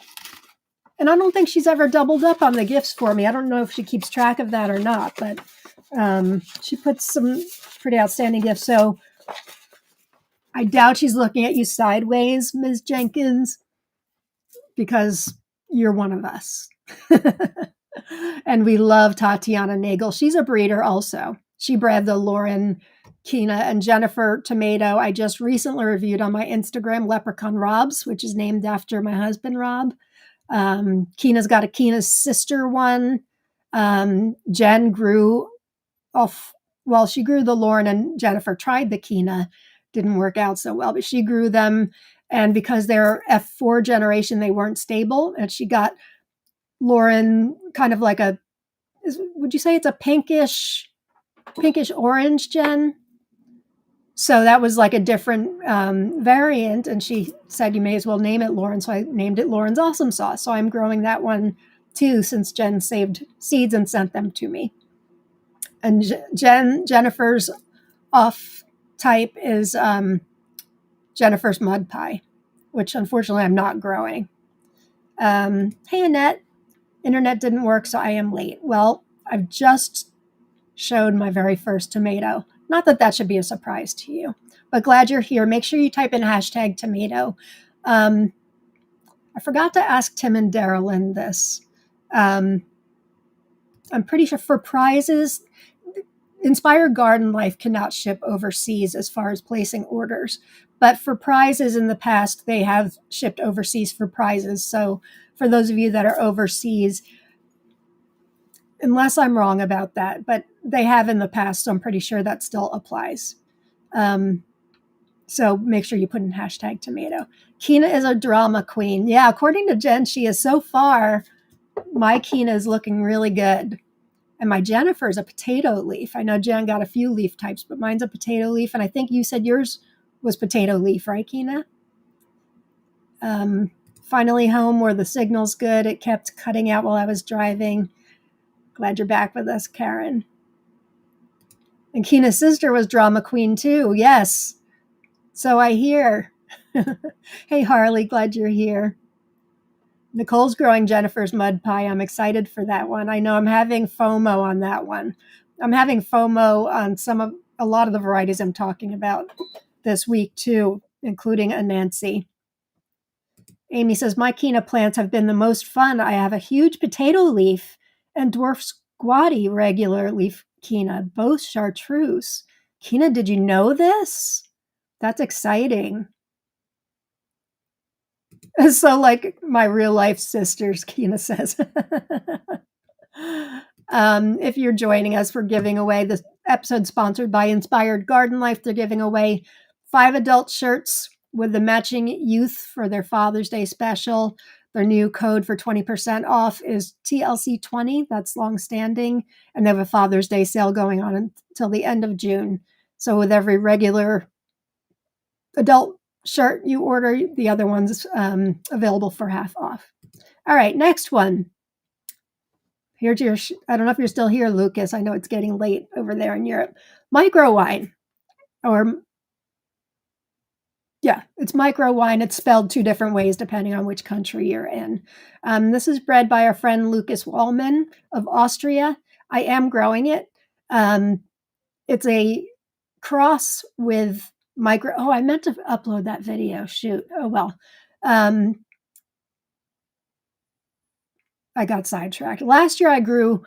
And I don't think she's ever doubled up on the gifts for me. I don't know if she keeps track of that or not, but she puts some pretty outstanding gifts. So I doubt she's looking at you sideways, Ms. Jenkins, because you're one of us. And we love Tatiana Nagel. She's a breeder also. She bred the Lauren, Kina, and Jennifer tomato I just recently reviewed on my Instagram, Leprechaun Robs, which is named after my husband, Rob. Kina's got a Kina's sister one. Jen grew off, well, she grew the Lauren, and Jennifer tried the Kina. Didn't work out so well, but she grew them. And because they're F4 generation, they weren't stable. And she got Lauren kind of like would you say it's a pinkish orange, Jen? So that was like a different variant. And she said, you may as well name it Lauren. So I named it Lauren's Awesome Sauce. So I'm growing that one too, since Jen saved seeds and sent them to me. And Jennifer's off type is Jennifer's Mud Pie, which unfortunately I'm not growing. Hey, Annette, internet didn't work, so I am late. Well, I've just showed my very first tomato. Not that that should be a surprise to you, but glad you're here. Make sure you type in hashtag tomato. I forgot to ask Tim and Darylyn this. I'm pretty sure for prizes, Inspired Garden Life cannot ship overseas as far as placing orders. But for prizes in the past, they have shipped overseas for prizes. So for those of you that are overseas, unless I'm wrong about that, but they have in the past, so I'm pretty sure that still applies. So make sure you put in hashtag tomato. Kina is a drama queen. Yeah, according to Jen, she is. So far, my Kina is looking really good. And my Jennifer is a potato leaf. I know Jen got a few leaf types, but mine's a potato leaf. And I think you said yours was potato leaf, right, Kina? Finally home where the signal's good. It kept cutting out while I was driving. Glad you're back with us, Karen. And Kina's sister was drama queen too. Yes. So I hear. Hey, Harley, glad you're here. Nicole's growing Jennifer's Mud Pie. I'm excited for that one. I know I'm having FOMO on that one. I'm having FOMO on a lot of the varieties I'm talking about this week too, including a Nancy. Amy says, my Kina plants have been the most fun. I have a huge potato leaf and dwarf squatty regular leaf Kina, both chartreuse. Kina, did you know this? That's exciting. So like my real life sisters, Kina says. If you're joining us, we're giving away this episode sponsored by Inspired Garden Life. They're giving away 5 adult shirts with the matching youth for their Father's Day special. Their new code for 20% off is TLC20. That's longstanding. And they have a Father's Day sale going on until the end of June. So with every regular adult shirt you order, the other one's available for half off. All right, next one. Here's your, I don't know if you're still here, Lucas. I know it's getting late over there in Europe. Micro wine, it's micro wine. It's spelled 2 different ways depending on which country you're in. This is bred by our friend Lucas Wallman of Austria. I am growing it. It's a cross with micro. Oh, I meant to upload that video. Shoot. Oh, well. I got sidetracked. Last year I grew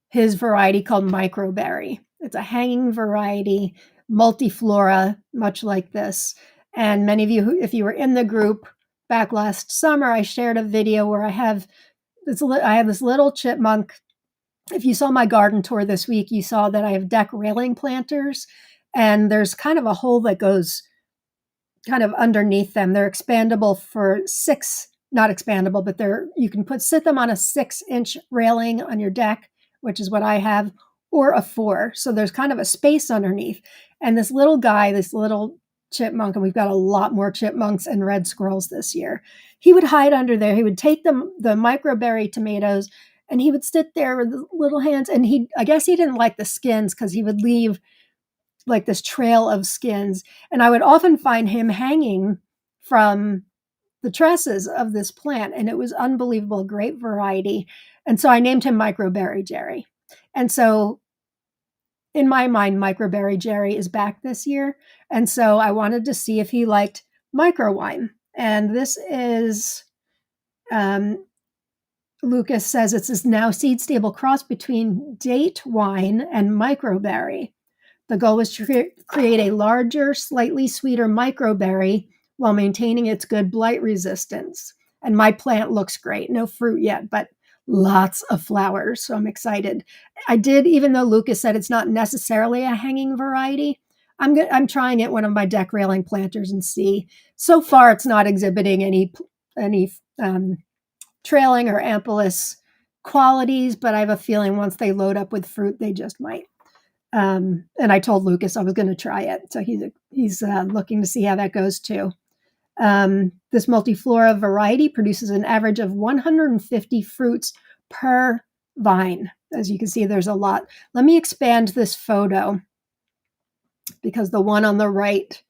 his variety called Microberry. It's a hanging variety, multiflora, much like this. And many of you, if you were in the group back last summer, I shared a video where I have this little chipmunk. If you saw my garden tour this week, you saw that I have deck railing planters, and there's kind of a hole that goes kind of underneath them. They're expandable for 6, not expandable, but you can sit them on a 6-inch railing on your deck, which is what I have, or a 4. So there's kind of a space underneath. And this little guy, this little chipmunk, and we've got a lot more chipmunks and red squirrels this year, he would hide under there. He would take the microberry tomatoes and he would sit there with the little hands. And I guess he didn't like the skins because he would leave like this trail of skins. And I would often find him hanging from the tresses of this plant. And it was unbelievable, great variety. And so I named him Microberry Jerry. And so in my mind, Microberry Jerry is back this year. And so I wanted to see if he liked micro wine. And this is, Lucas says it's this now seed stable cross between date wine and microberry. The goal was to create a larger, slightly sweeter microberry while maintaining its good blight resistance. And my plant looks great. No fruit yet, but lots of flowers. So I'm excited. I did, even though Lucas said it's not necessarily a hanging variety, I'm trying it one of my deck railing planters and see. So far, it's not exhibiting any trailing or ampullus qualities, but I have a feeling once they load up with fruit, they just might. And I told Lucas I was going to try it, so he's looking to see how that goes too. This multiflora variety produces an average of 150 fruits per vine. As you can see, there's a lot. Let me expand this photo because the one on the right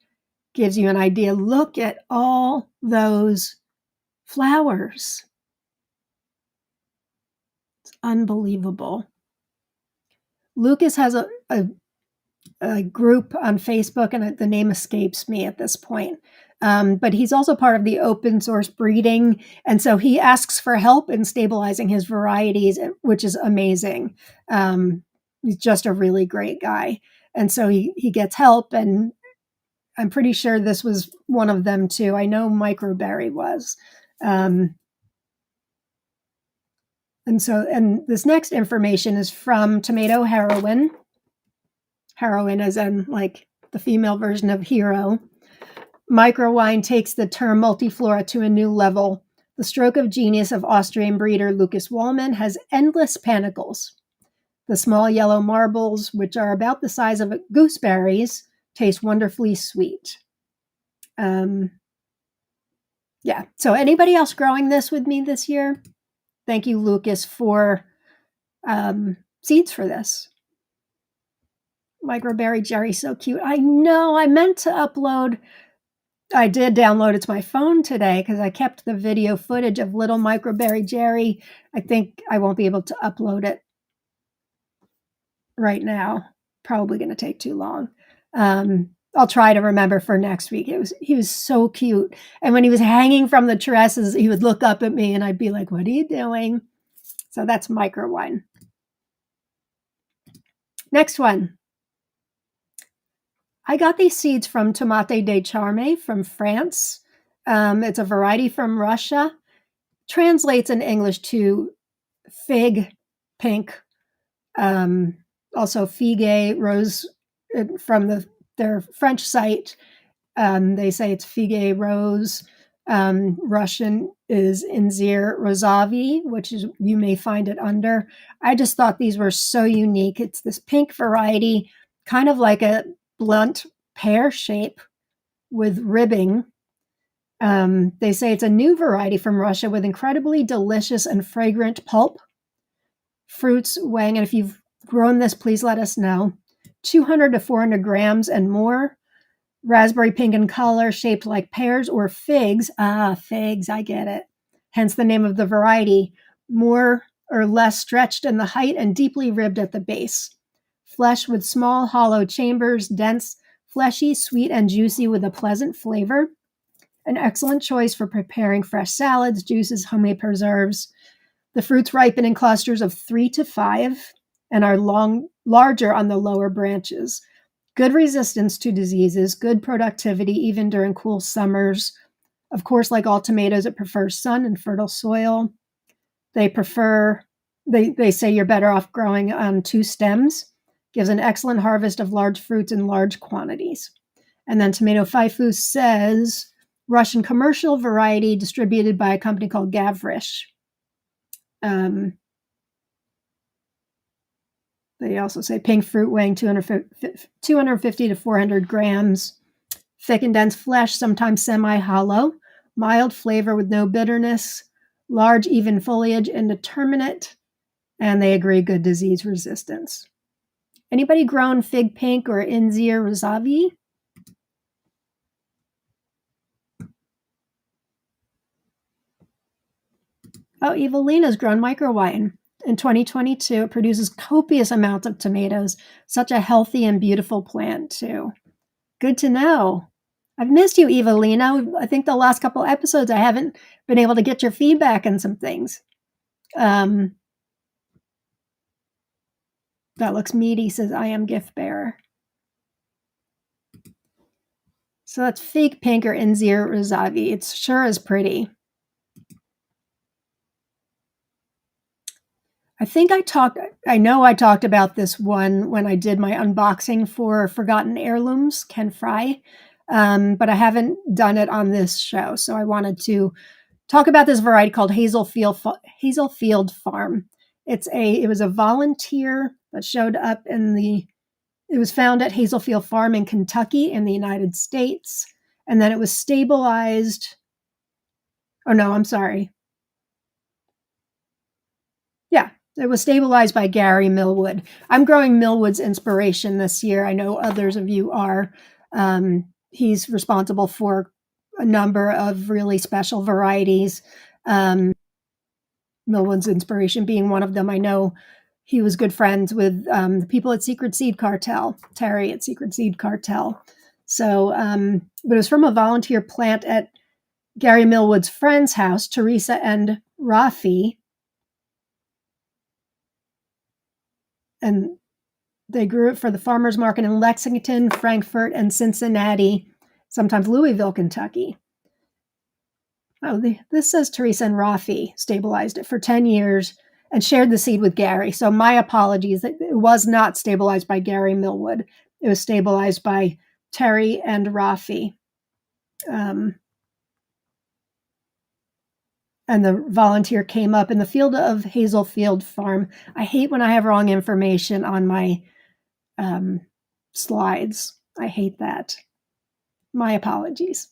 gives you an idea. Look at all those flowers. It's unbelievable. Lucas has a group on Facebook, and the name escapes me at this point. But he's also part of the open source breeding. And so he asks for help in stabilizing his varieties, which is amazing. He's just a really great guy. And so he gets help, and I'm pretty sure this was one of them too. I know microberry was. And this next information is from Tomato Heroine. Heroine as in like the female version of hero. Microwine takes the term multiflora to a new level. The stroke of genius of Austrian breeder Lucas Wallman has endless panicles. The small yellow marbles, which are about the size of gooseberries, taste wonderfully sweet. Yeah. So anybody else growing this with me this year? Thank you, Lucas, for seeds for this. Microberry Jerry, so cute. I know. I meant to upload. I did download it to my phone today because I kept the video footage of little microberry Jerry. I think I won't be able to upload it right now. Probably going to take too long. I'll try to remember for next week. He was so cute. And when he was hanging from the trusses, he would look up at me and I'd be like, what are you doing? So that's microwine. Next one. I got these seeds from Tomate de Charme from France. It's a variety from Russia. Translates in English to fig pink. Also figue rose from their French site. They say it's figue rose. Russian is Inzir Rosavi, which is, you may find it under. I just thought these were so unique. It's this pink variety, kind of like a blunt pear shape with ribbing. They say it's a new variety from Russia with incredibly delicious and fragrant pulp. Fruits weighing, and if you've grown this, please let us know, 200 to 400 grams and more. Raspberry pink in color, shaped like pears or figs. Ah, figs, I get it. Hence the name of the variety. More or less stretched in the height and deeply ribbed at the base. Flesh with small hollow chambers, dense, fleshy, sweet, and juicy with a pleasant flavor. An excellent choice for preparing fresh salads, juices, homemade preserves. The fruits ripen in clusters of 3 to 5 and are larger on the lower branches. Good resistance to diseases, good productivity even during cool summers. Of course, like all tomatoes, it prefers sun and fertile soil. They say you're better off growing on 2 stems. Gives an excellent harvest of large fruits in large quantities. And then Tomato Faifu says, Russian commercial variety distributed by a company called Gavrish. They also say pink fruit weighing 250 to 400 grams. Thick and dense flesh, sometimes semi-hollow. Mild flavor with no bitterness. Large, even foliage, indeterminate. And they agree, good disease resistance. Anybody grown fig pink or Inzir Rosavi? Oh, Evelina's grown microwine. In 2022, it produces copious amounts of tomatoes. Such a healthy and beautiful plant, too. Good to know. I've missed you, Evelina. I think the last couple episodes I haven't been able to get your feedback on some things. That looks meaty, says I am gift bearer. So that's fig pink or Inzir Rosavi. It sure is pretty. I know I talked about this one when I did my unboxing for Forgotten Heirlooms, Ken Fry, but I haven't done it on this show. So I wanted to talk about this variety called Hazelfield Farm. It was a volunteer that showed up it was found at Hazelfield Farm in Kentucky in the United States. And then it was stabilized. Oh, no, I'm sorry. Yeah, it was stabilized by Gary Millwood. I'm growing Millwood's inspiration this year. I know others of you are. He's responsible for a number of really special varieties. Millwood's inspiration being one of them. I know he was good friends with the people at Secret Seed Cartel, Terry at Secret Seed Cartel. So, but it was from a volunteer plant at Gary Millwood's friend's house, Teresa and Rafi. And they grew it for the farmers market in Lexington, Frankfort, and Cincinnati, sometimes Louisville, Kentucky. Oh, this says Teresa and Rafi stabilized it for 10 years and shared the seed with Gary. So my apologies. It was not stabilized by Gary Millwood. It was stabilized by Terry and Rafi. And the volunteer came up in the field of Hazelfield Farm. I hate when I have wrong information on my slides. I hate that. My apologies.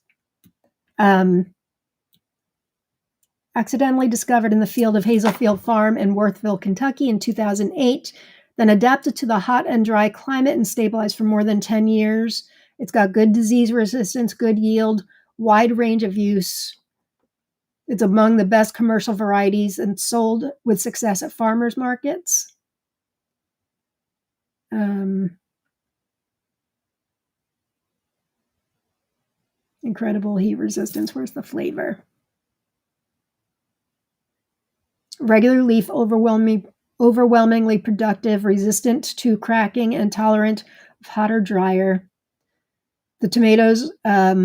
Accidentally discovered in the field of Hazelfield Farm in Worthville, Kentucky in 2008, then adapted to the hot and dry climate and stabilized for more than 10 years. It's got good disease resistance, good yield, wide range of use. It's among the best commercial varieties and sold with success at farmers markets. Incredible heat resistance. Where's the flavor? Regular leaf, overwhelmingly productive, resistant to cracking, and tolerant of hot or drier. The tomatoes are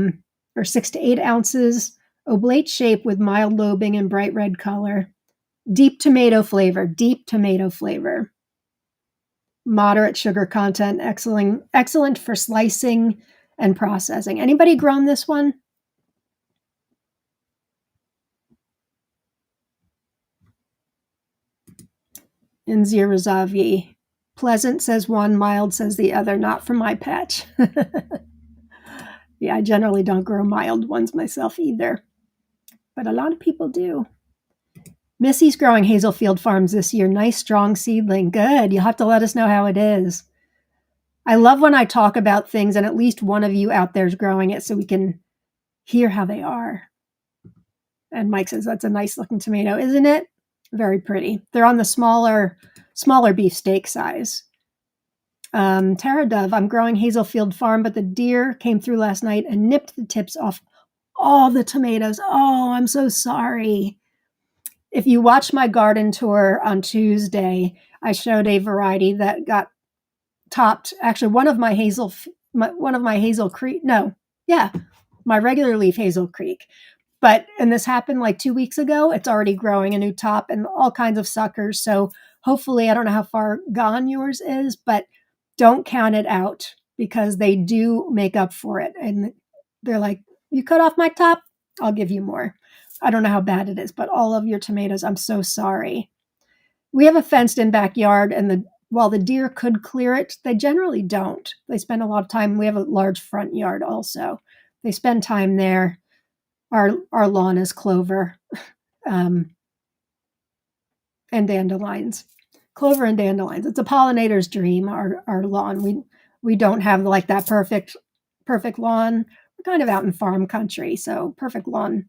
6 to 8 ounces, oblate shape with mild lobing and bright red color. Deep tomato flavor. Moderate sugar content, excellent for slicing and processing. Anybody grown this one? In Zirazavi. Pleasant says one, mild says the other. Not from my patch. Yeah, I generally don't grow mild ones myself either, but a lot of people do. Missy's growing Hazelfield Farms this year. Nice, strong seedling. Good. You'll have to let us know how it is. I love when I talk about things and at least one of you out there is growing it so we can hear how they are. And Mike says, that's a nice looking tomato, isn't it? Very pretty. They're on the smaller beefsteak size. Tara Dove, I'm growing Hazelfield Farm, but the deer came through last night and nipped the tips off all the tomatoes. Oh, I'm so sorry. If you watched my garden tour on Tuesday, I showed a variety that got topped. Actually, my regular leaf Hazel Creek. And this happened like 2 weeks ago. It's already growing a new top and all kinds of suckers. So hopefully, I don't know how far gone yours is, but don't count it out because they do make up for it. And they're like, you cut off my top, I'll give you more. I don't know how bad it is, but all of your tomatoes, I'm so sorry. We have a fenced in backyard, and while the deer could clear it, they generally don't. They spend a lot of time. We have a large front yard also. They spend time there. Our lawn is clover and dandelions. Clover and dandelions. It's a pollinator's dream, our lawn. We don't have like that perfect lawn. We're kind of out in farm country, so perfect lawn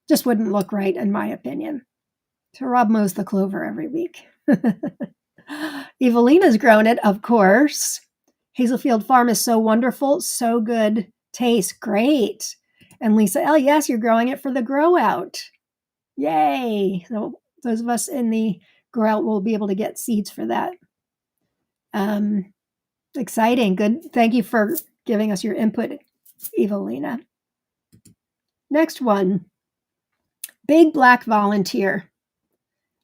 just wouldn't look right in my opinion. So Rob mows the clover every week. Evelina's grown it, of course. Hazelfield Farm is so wonderful, so good. Tastes great. And Lisa L, yes, you're growing it for the grow out. Yay. So those of us in the grow out will be able to get seeds for that. Exciting. Good. Thank you for giving us your input, Evelina. Next one. Big Black Volunteer.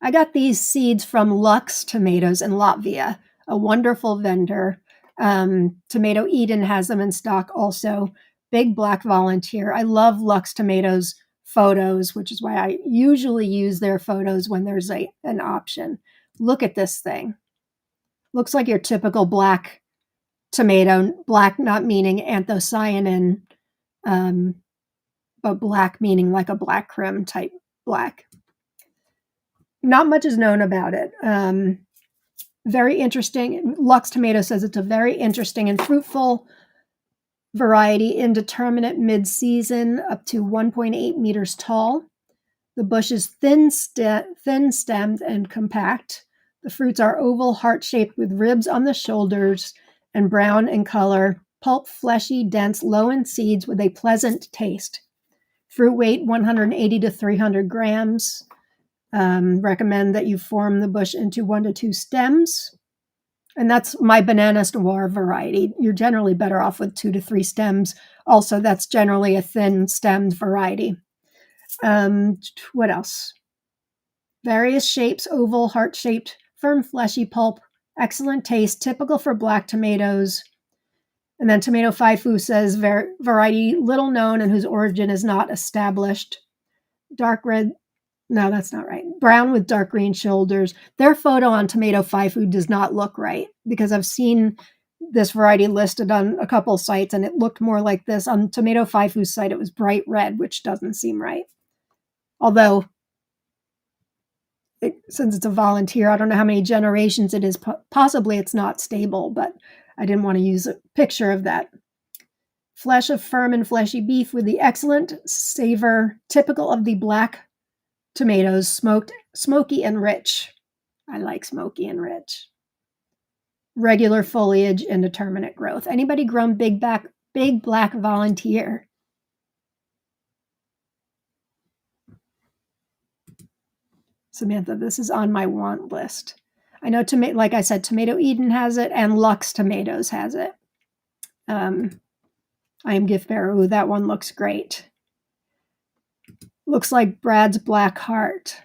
I got these seeds from Lux Tomatoes in Latvia, a wonderful vendor. Tomato Eden has them in stock also. Big Black Volunteer. I love Lux Tomatoes photos, which is why I usually use their photos when there's an option. Look at this thing. Looks like your typical black tomato, black not meaning anthocyanin, but black meaning like a black creme type black. Not much is known about it. Very interesting. Lux Tomato says it's a very interesting and fruitful variety, indeterminate mid-season, up to 1.8 meters tall. The bush is thin-stemmed and compact. The fruits are oval, heart-shaped with ribs on the shoulders and brown in color. Pulp fleshy, dense, low in seeds with a pleasant taste. Fruit weight 180 to 300 grams. Recommend that you form the bush into 1 to 2 stems. And that's my Bananas Noir variety. You're generally better off with 2 to 3 stems. Also, that's generally a thin-stemmed variety. What else? Various shapes, oval, heart-shaped, firm, fleshy pulp, excellent taste, typical for black tomatoes. And then Tomato Faifu says variety little known and whose origin is not established. Dark red. No, that's not right. Brown with dark green shoulders. Their photo on Tomato Faifu does not look right because I've seen this variety listed on a couple sites and it looked more like this. On Tomato Faifu's site, it was bright red, which doesn't seem right. Although, since it's a volunteer, I don't know how many generations it is. Possibly it's not stable, but I didn't want to use a picture of that. Flesh of firm and fleshy beef with the excellent savor typical of the black tomatoes, smoky and rich. I like smoky and rich. Regular foliage, indeterminate growth. Anybody grown big black volunteer? Samantha, this is on my want list. I know, like I said, Tomato Eden has it and Lux Tomatoes has it. I am gift bearer. Ooh, that one looks great. Looks like Brad's Black Heart.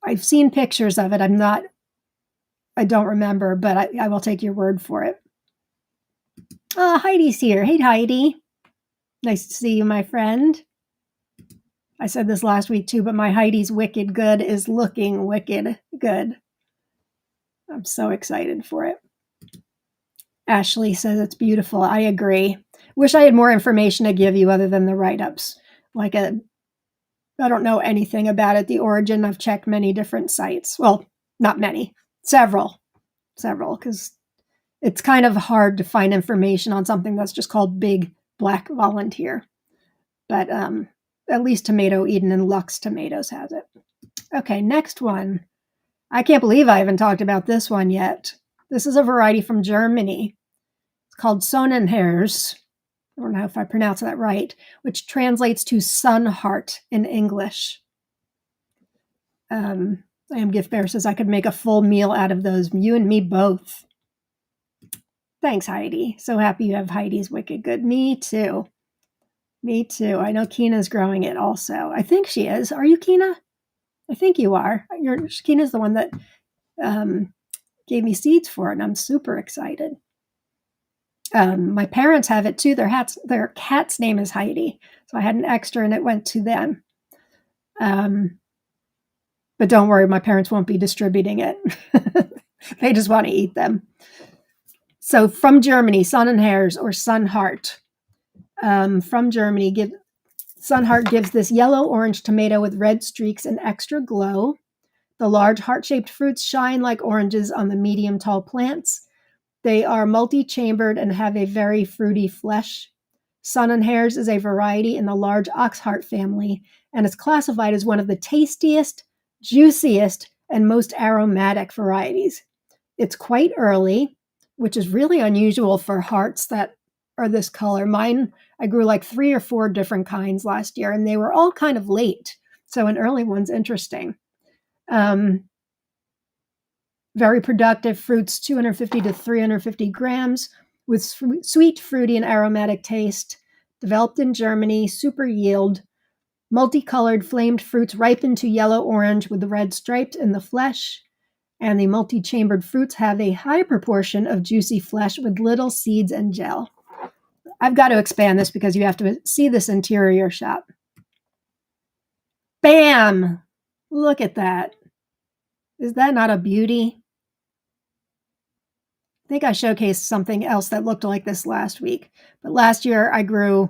I've seen pictures of it. I don't remember, but I will take your word for it. Heidi's here. Hey, Heidi. Nice to see you, my friend. I said this last week too, but my Heidi's Wicked Good is looking wicked good. I'm so excited for it. Ashley says it's beautiful. I agree. Wish I had more information to give you other than the write-ups. I don't know anything about it. The origin, I've checked many different sites. Well, not many. Several, because it's kind of hard to find information on something that's just called Big Black Volunteer. But at least Tomato Eden and Lux Tomatoes has it. Okay, next one. I can't believe I haven't talked about this one yet. This is a variety from Germany. It's called Sonnenherz. I don't know if I pronounce that right, which translates to sun heart in English. I am gift bearer says I could make a full meal out of those. You and me both. Thanks, Heidi. So happy you have Heidi's Wicked Good. Me too. Me too. I know Keena's growing it also. I think she is. Are you, Keena? I think you are. Keena's the one that gave me seeds for it, and I'm super excited. My parents have it too. Their cat's name is Heidi. So I had an extra and it went to them. But don't worry, my parents won't be distributing it. They just want to eat them. So from Germany, Sonnenherz or Sunheart. From Germany, Sunheart gives this yellow-orange tomato with red streaks and extra glow. The large heart-shaped fruits shine like oranges on the medium-tall plants. They are multi-chambered and have a very fruity flesh. Sonnenherz is a variety in the large oxheart family and is classified as one of the tastiest, juiciest, and most aromatic varieties. It's quite early, which is really unusual for hearts that are this color. Mine, I grew like 3 or 4 different kinds last year, and they were all kind of late. So an early one's interesting. Very productive fruits, 250 to 350 grams, with sweet, fruity, and aromatic taste. Developed in Germany, super yield. Multicolored flamed fruits ripen to yellow-orange with the red stripes in the flesh, and the multi-chambered fruits have a high proportion of juicy flesh with little seeds and gel. I've got to expand this because you have to see this interior shot. Bam! Look at that. Is that not a beauty? I think I showcased something else that looked like this last week. But last year I grew,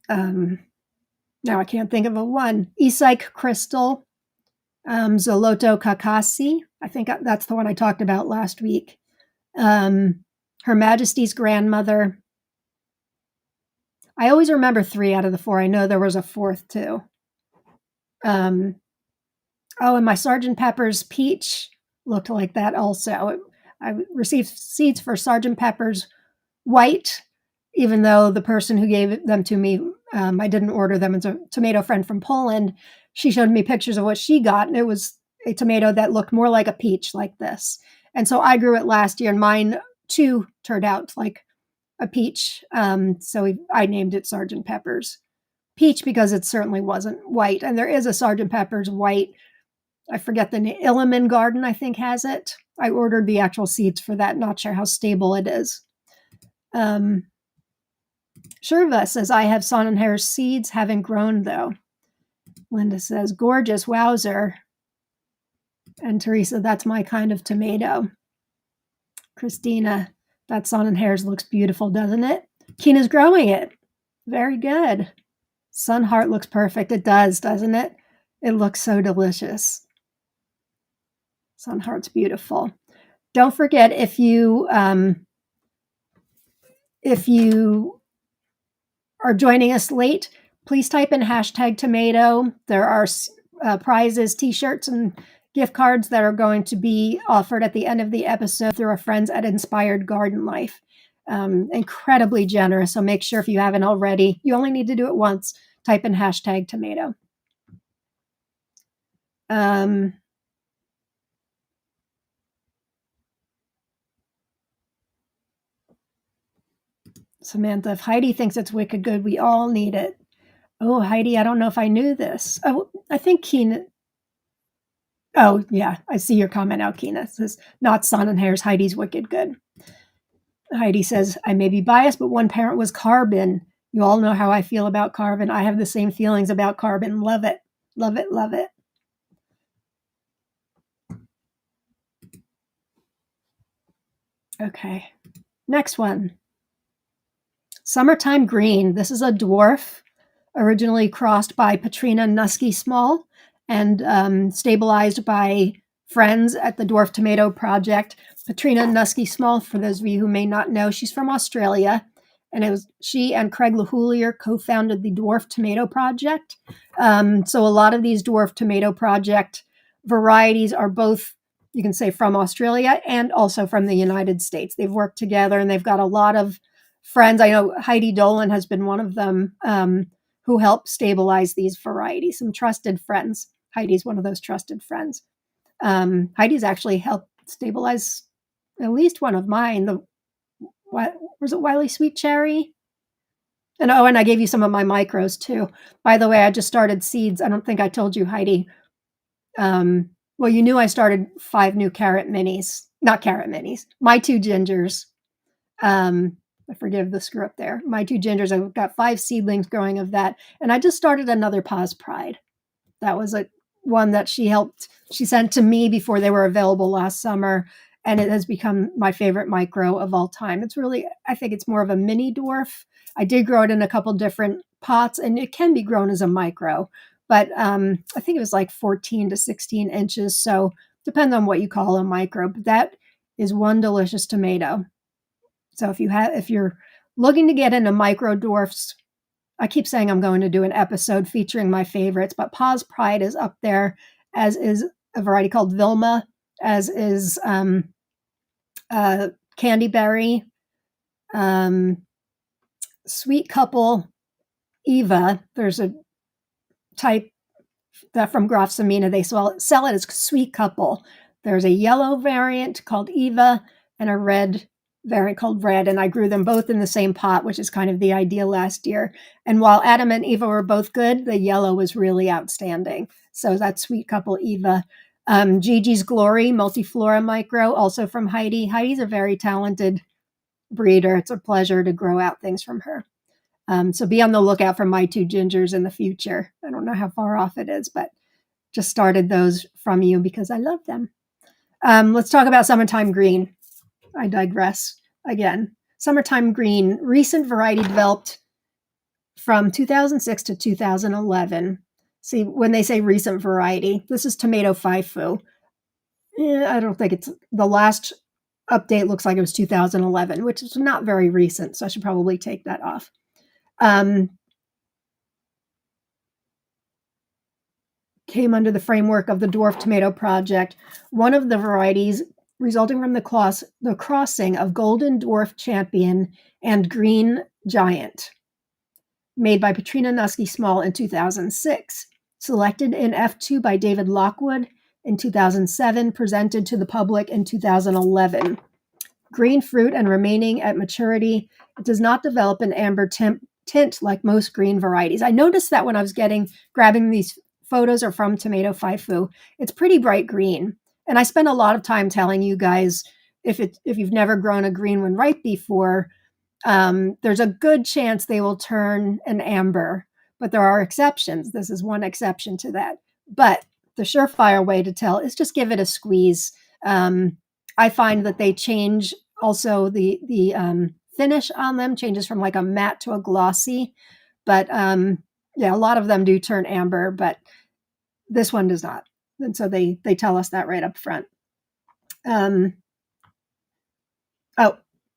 now I can't think of a one, Isike Crystal, Zoloto Kakasi. I think that's the one I talked about last week. Her Majesty's Grandmother. I always remember 3 out of the 4. I know there was a 4th too. And my Sgt. Pepper's Peach looked like that also. I received seeds for Sgt. Pepper's White, even though the person who gave them to me, I didn't order them. It's a tomato friend from Poland. She showed me pictures of what she got, and it was a tomato that looked more like a peach like this. And so I grew it last year, and mine too turned out like a peach. So I named it Sgt. Pepper's Peach because it certainly wasn't white. And there is a Sgt. Pepper's White. I forget the name. Illiman Garden, I think, has it. I ordered the actual seeds for that. Not sure how stable it is. Shurva says, I have Sonnenherr's seeds, haven't grown though. Linda says, gorgeous, wowzer. And Teresa, that's my kind of tomato. Christina, that Sonnenherr's looks beautiful, doesn't it? Keena's growing it. Very good. Sunheart looks perfect. It does, doesn't it? It looks so delicious. Sunheart's beautiful. Don't forget, if you are joining us late, please type in #tomato. There are prizes, t-shirts, and gift cards that are going to be offered at the end of the episode through our friends at Inspired Garden Life. Incredibly generous, so make sure if you haven't already, you only need to do it once, type in #tomato. Samantha, if Heidi thinks it's wicked good, we all need it. Oh, Heidi, I don't know if I knew this. Oh, I think Keena. Oh, yeah, I see your comment now, Keena. It says, not Sonnenherr's, Heidi's wicked good. Heidi says, I may be biased, but one parent was carbon. You all know how I feel about carbon. I have the same feelings about carbon. Love it. Love it. Love it. Okay. Next one. Summertime Green. This is a dwarf, originally crossed by Patrina Nusky Small and stabilized by friends at the Dwarf Tomato Project. Patrina Nusky Small, for those of you who may not know, she's from Australia. And it was she and Craig LaHoulier co-founded the Dwarf Tomato Project. So a lot of these Dwarf Tomato Project varieties are both, you can say, from Australia and also from the United States. They've worked together and they've got a lot of friends. I know Heidi Dolan has been one of them who helped stabilize these varieties, some trusted friends. Heidi's one of those trusted friends. Heidi's actually helped stabilize at least one of mine. Was it Wiley Sweet Cherry? And I gave you some of my micros too. By the way, I just started seeds. I don't think I told you, Heidi. Well, you knew I started 5 new carrot minis. Not carrot minis. My 2 gingers. I forgive the screw up there. My 2 gingers, I've got 5 seedlings growing of that. And I just started another Paz Pride. That was one that she sent to me before they were available last summer. And it has become my favorite micro of all time. It's really, I think it's more of a mini dwarf. I did grow it in a couple different pots, and it can be grown as a micro. But I think it was like 14 to 16 inches. So depends on what you call a micro. But that is one delicious tomato. So if you're looking to get into micro dwarfs, I keep saying I'm going to do an episode featuring my favorites, but Paz Pride is up there, as is a variety called Vilma, as is Candyberry, Sweet Couple, Eva. There's a type that from Graf Samina, they sell it as Sweet Couple. There's a yellow variant called Eva and a red variant called Red, and I grew them both in the same pot, which is kind of the idea last year. And while Adam and Eva were both good, the yellow was really outstanding. So that sweet couple, Eva. Gigi's Glory, Multiflora Micro, also from Heidi. Heidi's a very talented breeder. It's a pleasure to grow out things from her. So be on the lookout for my two gingers in the future. I don't know how far off it is, but just started those from you because I love them. Let's talk about Summertime Green. I digress again. Summertime Green, recent variety developed from 2006 to 2011. See, when they say recent variety, this is tomato faifu. I don't think it's the last update looks like it was 2011, which is not very recent, so I should probably take that off. Came under the framework of the Dwarf Tomato Project. One of the varieties resulting from the crossing of Golden Dwarf Champion and Green Giant, made by Patrina Nusky Small in 2006. Selected in F2 by David Lockwood in 2007, presented to the public in 2011. Green fruit and remaining at maturity. It does not develop an amber tint like most green varieties. I noticed that when I was grabbing these photos are from Tomato Faifu. It's pretty bright green. And I spent a lot of time telling you guys, if you've never grown a green one ripe before, there's a good chance they will turn an amber, but there are exceptions. This is one exception to that. But the surefire way to tell is just give it a squeeze. I find that they change also the finish on them changes from like a matte to a glossy. But yeah, a lot of them do turn amber, but this one does not. And so they tell us that right up front. Oh,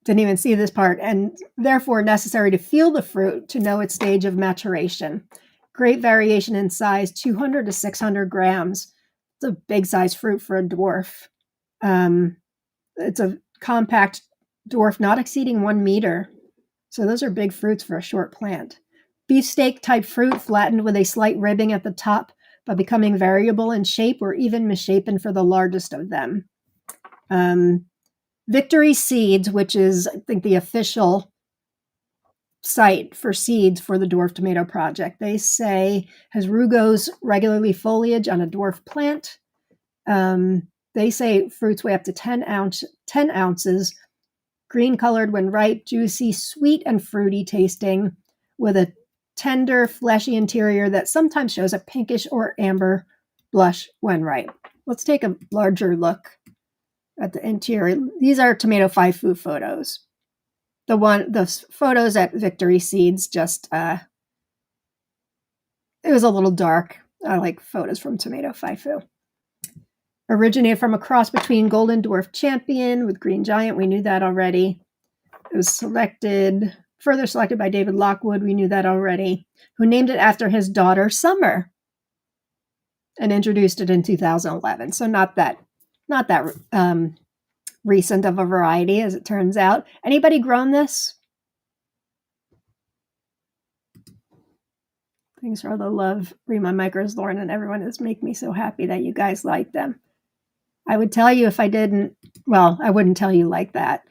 didn't even see this part. And therefore necessary to feel the fruit to know its stage of maturation. Great variation in size, 200 to 600 grams. It's a big size fruit for a dwarf. It's a compact dwarf not exceeding 1 meter. So those are big fruits for a short plant. Beefsteak type fruit flattened with a slight ribbing at the top, but becoming variable in shape or even misshapen for the largest of them. Victory Seeds, which is, I think, the official site for seeds for the Dwarf Tomato Project. They say has rugose regularly foliage on a dwarf plant. They say fruits weigh up to 10 ounces, green colored when ripe, juicy, sweet and fruity tasting, with a tender, fleshy interior that sometimes shows a pinkish or amber blush when ripe. Let's take a larger look at the interior. These are Tomato Faifu photos. The photos at Victory Seeds just it was a little dark. I like photos from Tomato Faifu. Originated from a cross between Golden Dwarf Champion with Green Giant. We knew that already. It was further selected by David Lockwood. We knew that already. Who named it after his daughter, Summer, and introduced it in 2011. So not that recent of a variety, as it turns out. Anybody grown this? Thanks for all the love, Rima, Micros, Lauren, and everyone has made me so happy that you guys like them. I would tell you if I didn't. Well, I wouldn't tell you like that.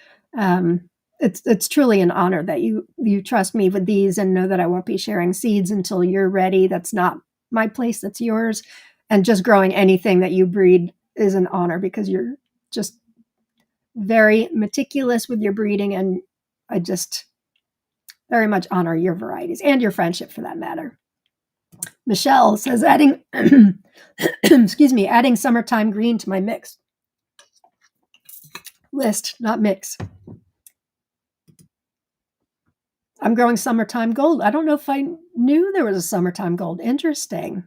It's truly an honor that you trust me with these and know that I won't be sharing seeds until you're ready. That's not my place, that's yours. And just growing anything that you breed is an honor because you're just very meticulous with your breeding, and I just very much honor your varieties and your friendship for that matter. Michelle says adding adding Summertime Green to my mix list, not mix. I'm growing Summertime Gold. I don't know if I knew there was a Summertime Gold. Interesting.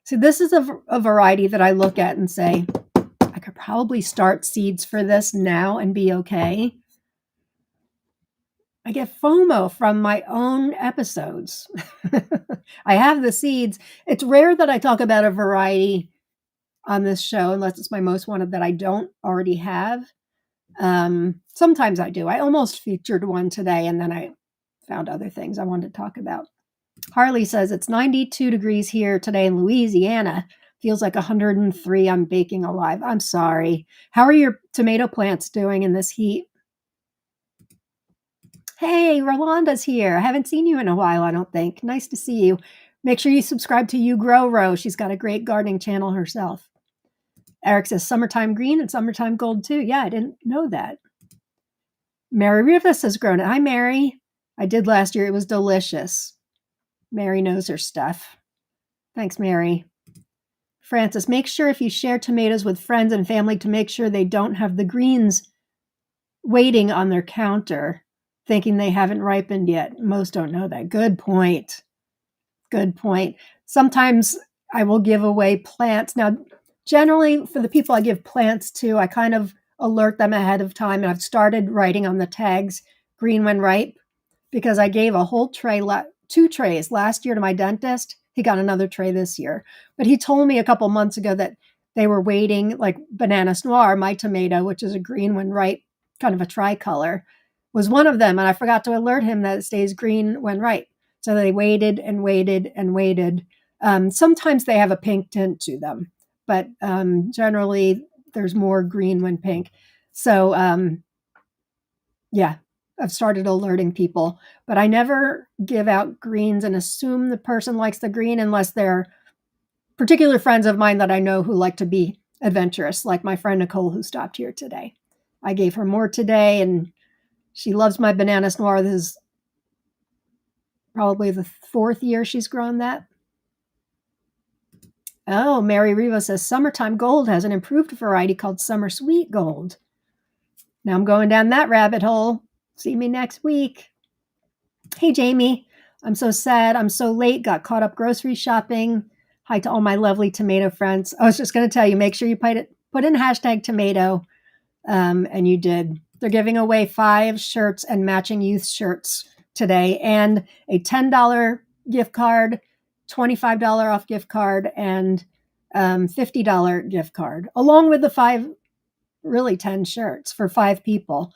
See, this is a variety that I look at and say, I could probably start seeds for this now and be okay. I get FOMO from my own episodes. I have the seeds. It's rare that I talk about a variety on this show, unless it's my most wanted that I don't already have. Sometimes I do. I almost featured one today, and then I found other things I wanted to talk about. Harley says it's 92 degrees here today in Louisiana. Feels like 103. I'm baking alive. I'm sorry. How are your tomato plants doing in this heat? Hey, Rolanda's here. I haven't seen you in a while, I don't think. Nice to see you. Make sure you subscribe to You Grow Row. She's got a great gardening channel herself. Eric says summertime green and summertime gold too. Yeah, I didn't know that. Mary Rivas has grown it. Hi, Mary. I did last year. It was delicious. Mary knows her stuff. Thanks, Mary. Francis, make sure if you share tomatoes with friends and family to make sure they don't have the greens waiting on their counter, thinking they haven't ripened yet. Most don't know that. Good point. Good point. Sometimes I will give away plants. Now, generally, for the people I give plants to, I kind of alert them ahead of time. And I've started writing on the tags green when ripe because I gave a whole tray, 2 trays last year to my dentist. He got another tray this year. But he told me a couple months ago that they were waiting, like Bananas Noir, my tomato, which is a green when ripe, kind of a tricolor, was one of them. And I forgot to alert him that it stays green when ripe. So they waited and waited and waited. Sometimes they have a pink tint to them, but generally there's more green when pink. So yeah, I've started alerting people, but I never give out greens and assume the person likes the green unless they're particular friends of mine that I know who like to be adventurous, like my friend Nicole who stopped here today. I gave her more today, and she loves my Bananas Noir. This is probably the 4th year she's grown that. Oh, Mary Riva says summertime gold has an improved variety called summer sweet gold. Now I'm going down that rabbit hole. See me next week. Hey, Jamie. I'm so sad. I'm so late. Got caught up grocery shopping. Hi to all my lovely tomato friends. I was just going to tell you, make sure you put in hashtag tomato. And you did. They're giving away 5 shirts and matching youth shirts today, and a $10 gift card, $25 off gift card, and $50 gift card, along with the 5, really 10 shirts for 5 people.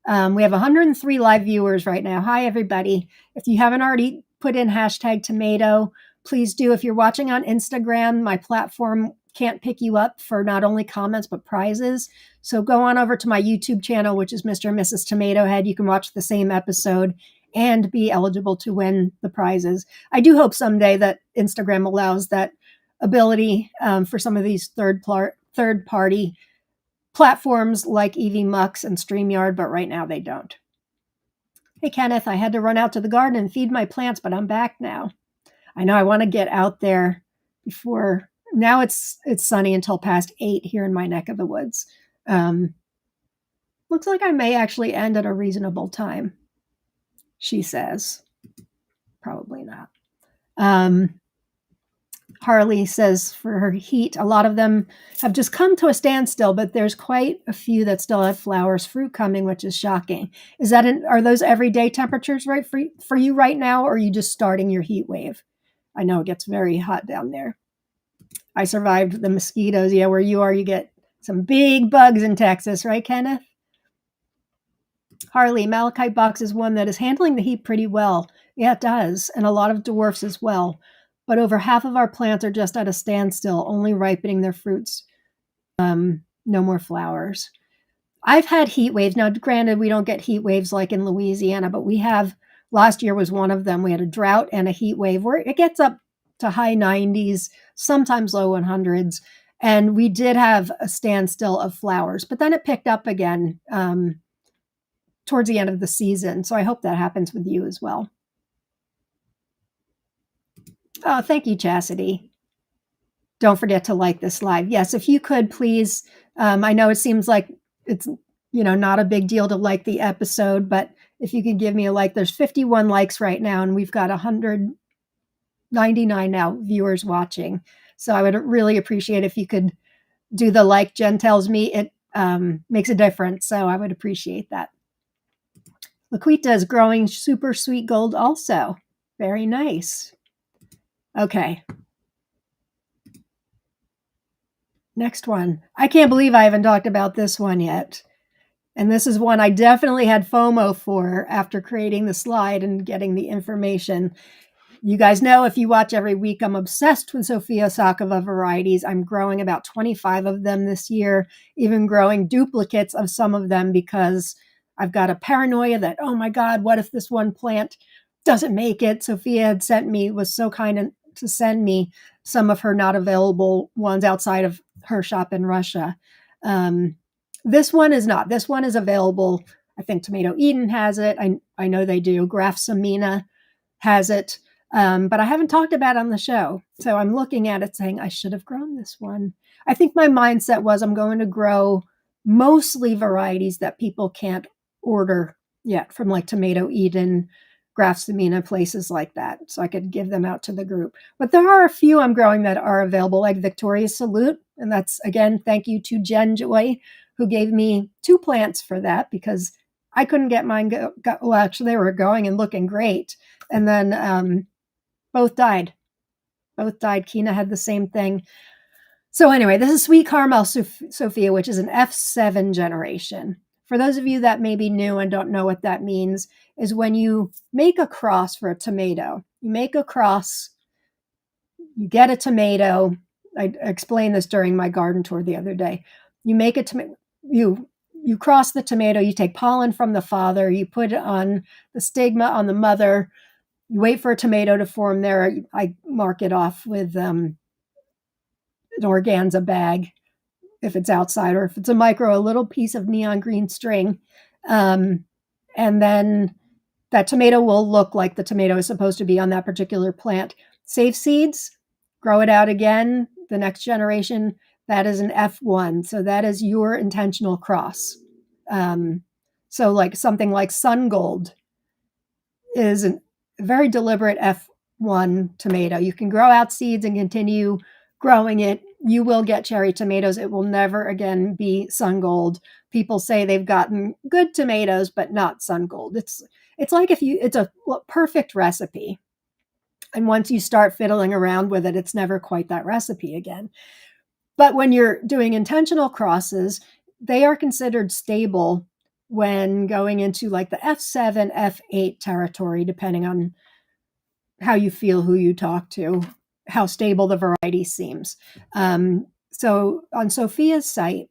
We have 103 live viewers right now. Hi, everybody. If you haven't already put in hashtag tomato, please do. If you're watching on Instagram, my platform can't pick you up for not only comments, but prizes. So go on over to my YouTube channel, which is Mr. and Mrs. Tomato Head. You can watch the same episode and be eligible to win the prizes. I do hope someday that Instagram allows that ability for some of these third-party platforms like EV Mux and StreamYard, but right now they don't. Hey, Kenneth, I had to run out to the garden and feed my plants, but I'm back now. I know I want to get out there before. Now it's sunny until past 8 here in my neck of the woods. Looks like I may actually end at a reasonable time, she says. Probably not. Harley says for her heat, a lot of them have just come to a standstill, but there's quite a few that still have flowers, fruit coming, which is shocking. Are those everyday temperatures right for you right now, or are you just starting your heat wave? I know it gets very hot down there. I survived the mosquitoes. Yeah, where you are, you get some big bugs in Texas, right, Kenneth? Harley, Malachite box is one that is handling the heat pretty well. Yeah, it does, and a lot of dwarfs as well. But over half of our plants are just at a standstill, only ripening their fruits. No more flowers. I've had heat waves. Now, granted, we don't get heat waves like in Louisiana, but we have. Last year was one of them. We had a drought and a heat wave where it gets up to high 90s, sometimes low 100s. And we did have a standstill of flowers, but then it picked up again towards the end of the season. So I hope that happens with you as well. Oh, thank you, Chastity. Don't forget to like this live. Yes, if you could, please. I know it seems like it's, not a big deal to like the episode, but if you could give me a like, there's 51 likes right now, and we've got 199 now viewers watching. So I would really appreciate if you could do the like. Jen tells me it makes a difference, so I would appreciate that. Laquita is growing super sweet gold also. Very nice. Okay. Next one. I can't believe I haven't talked about this one yet. And this is one I definitely had FOMO for after creating the slide and getting the information. You guys know, if you watch every week, I'm obsessed with Sophia Sakova varieties. I'm growing about 25 of them this year, even growing duplicates of some of them because I've got a paranoia that, oh my God, what if this one plant doesn't make it? Sophia was so kind to send me some of her not available ones outside of her shop in Russia. This one is not. This one is available. I think Tomato Eden has it. I know they do. Graf Samina has it. But I haven't talked about it on the show. So I'm looking at it saying, I should have grown this one. I think my mindset was I'm going to grow mostly varieties that people can't order yet from like Tomato Eden, Graf Samina, places like that. So I could give them out to the group. But there are a few I'm growing that are available, like Victoria's Salute. And that's, again, thank you to Jen Joy, who gave me 2 plants for that because I couldn't get mine well, actually, they were going and looking great. And then both died. Kina had the same thing. So anyway, this is Sweet Caramel Sophia, which is an F7 generation. For those of you that may be new and don't know what that means, is when you make a cross for a tomato. You make a cross, you get a tomato. I explained this during my garden tour the other day. You make a tomato, you cross the tomato, you take pollen from the father, you put it on the stigma on the mother, you wait for a tomato to form there. I mark it off with an organza bag if it's outside, or if it's a micro, a little piece of neon green string. And then that tomato will look like the tomato is supposed to be on that particular plant. Save seeds, grow it out again. The next generation, that is an F1. So that is your intentional cross. So like something like Sun Gold is a very deliberate F1 tomato. You can grow out seeds and continue growing it. You will get cherry tomatoes. It will never again be Sun Gold. People say they've gotten good tomatoes, but not Sun Gold. It's like it's a perfect recipe. And once you start fiddling around with it, it's never quite that recipe again. But when you're doing intentional crosses, they are considered stable when going into like the F7, F8 territory, depending on how you feel, who you talk to, how stable the variety seems. So on Sophia's site,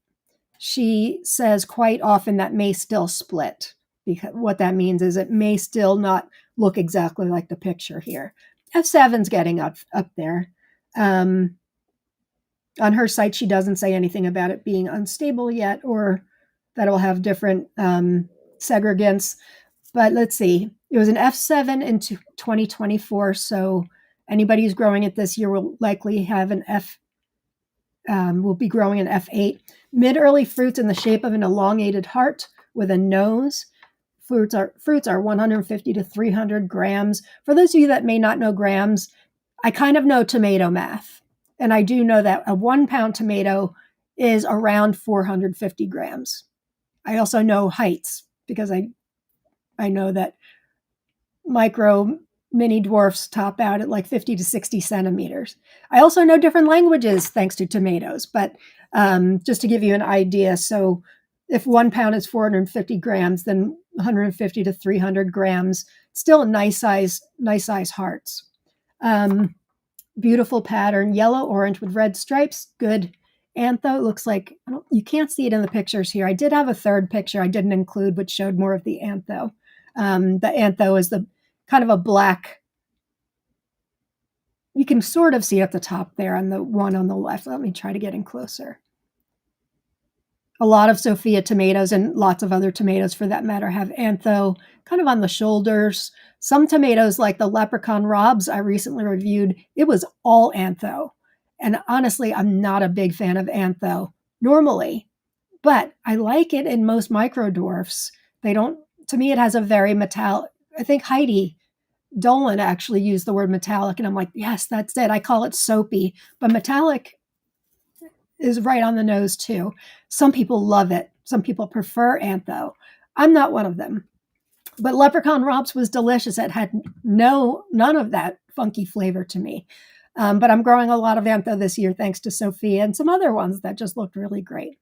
she says quite often that may still split. Because what that means is it may still not look exactly like the picture here. F7's getting up there. On her site, she doesn't say anything about it being unstable yet, or that it'll have different segregants. But let's see. It was an F7 in 2024, so anybody who's growing it this year will likely have an will be growing an F8. Mid-early fruits in the shape of an elongated heart with a nose. Fruits are 150 to 300 grams. For those of you that may not know grams, I kind of know tomato math. And I do know that a 1 pound tomato is around 450 grams. I also know heights because I know that micro mini dwarfs top out at like 50 to 60 centimeters. I also know different languages thanks to tomatoes, but just to give you an idea. So if 1 pound is 450 grams, then 150 to 300 grams, still nice size hearts. Beautiful pattern, yellow-orange with red stripes, good antho. It looks like, you can't see it in the pictures here. I did have a third picture I didn't include, which showed more of the antho. The antho is the kind of a black, you can sort of see at the top there on the one on the left. Let me try to get in closer. A lot of Sophia tomatoes and lots of other tomatoes for that matter have antho kind of on the shoulders. Some tomatoes like the Leprechaun Robs I recently reviewed, it was all antho. And honestly, I'm not a big fan of antho normally, but I like it in most micro dwarfs. To me, it has a very metallic, I think Heidi Dolan actually used the word metallic, and I'm like, yes, that's it. I call it soapy, but metallic is right on the nose too. Some people love it. Some people prefer antho. I'm not one of them. But Leprechaun Robs was delicious. It had none of that funky flavor to me. But I'm growing a lot of antho this year thanks to Sophia and some other ones that just looked really great.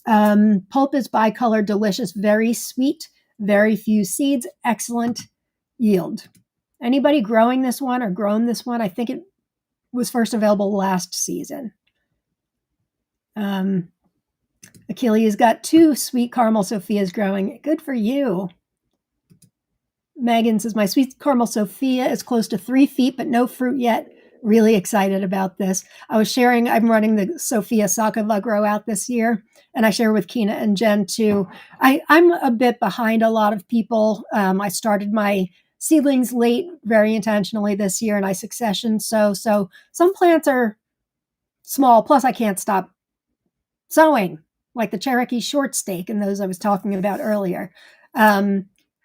Pulp is bicolor, delicious, very sweet, very few seeds, excellent yield. Anybody growing this one or grown this one? I think it was first available last season. Achilles got 2 sweet caramel Sophias growing. Good for you. Megan says, my sweet caramel Sophia is close to 3 feet, but no fruit yet. Really excited about this. I was sharing, I'm running the Sophia Sakava grow out this year, and I share with Kina and Jen too. I'm a bit behind a lot of people. I started my seedlings late, very intentionally this year, and I succession sow. So some plants are small, plus I can't stop sowing, like the Cherokee short steak and those I was talking about earlier.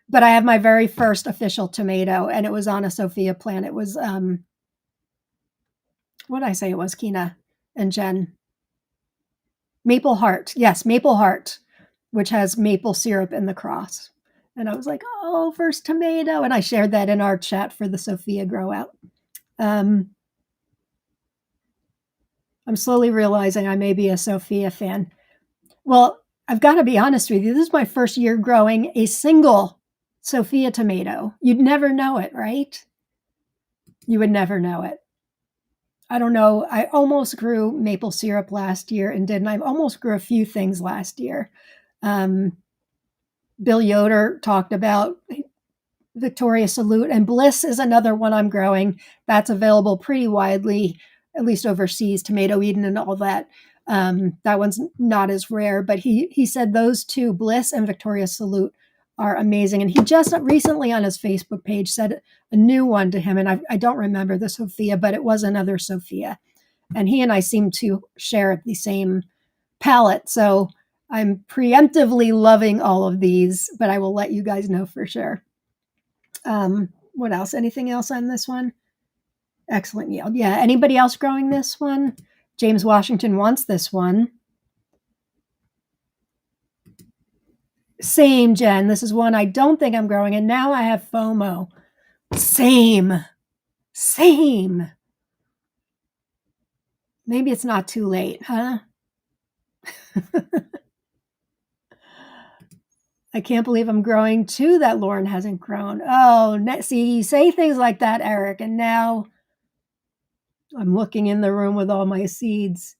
But I have my very first official tomato, and it was on a Sophia plant. It was, what did I say it was, Kina and Jen? Maple Heart. Yes, Maple Heart, which has maple syrup in the cross. And I was like, oh, first tomato. And I shared that in our chat for the Sophia grow out. I'm slowly realizing I may be a Sophia fan. Well, I've got to be honest with you. This is my first year growing a single Sophia tomato. You'd never know it, right? You would never know it. I don't know. I almost grew maple syrup last year and didn't. I almost grew a few things last year. Bill Yoder talked about Victoria Salute, and Bliss is another one I'm growing. That's available pretty widely, at least overseas, Tomato Eden and all that. That one's not as rare, but he said those two, Bliss and Victoria Salute, are amazing. And he just recently on his Facebook page said a new one to him, and I don't remember the Sophia, but it was another Sophia. And he and I seem to share the same palette. So I'm preemptively loving all of these, but I will let you guys know for sure. What else? Anything else on this one? Excellent yield. Yeah. Anybody else growing this one? James Washington wants this one. Same, Jen. This is one I don't think I'm growing, and now I have FOMO. Same. Maybe it's not too late, huh? I can't believe I'm growing two that Lauren hasn't grown. Oh, see, you say things like that, Eric, and now I'm looking in the room with all my seeds.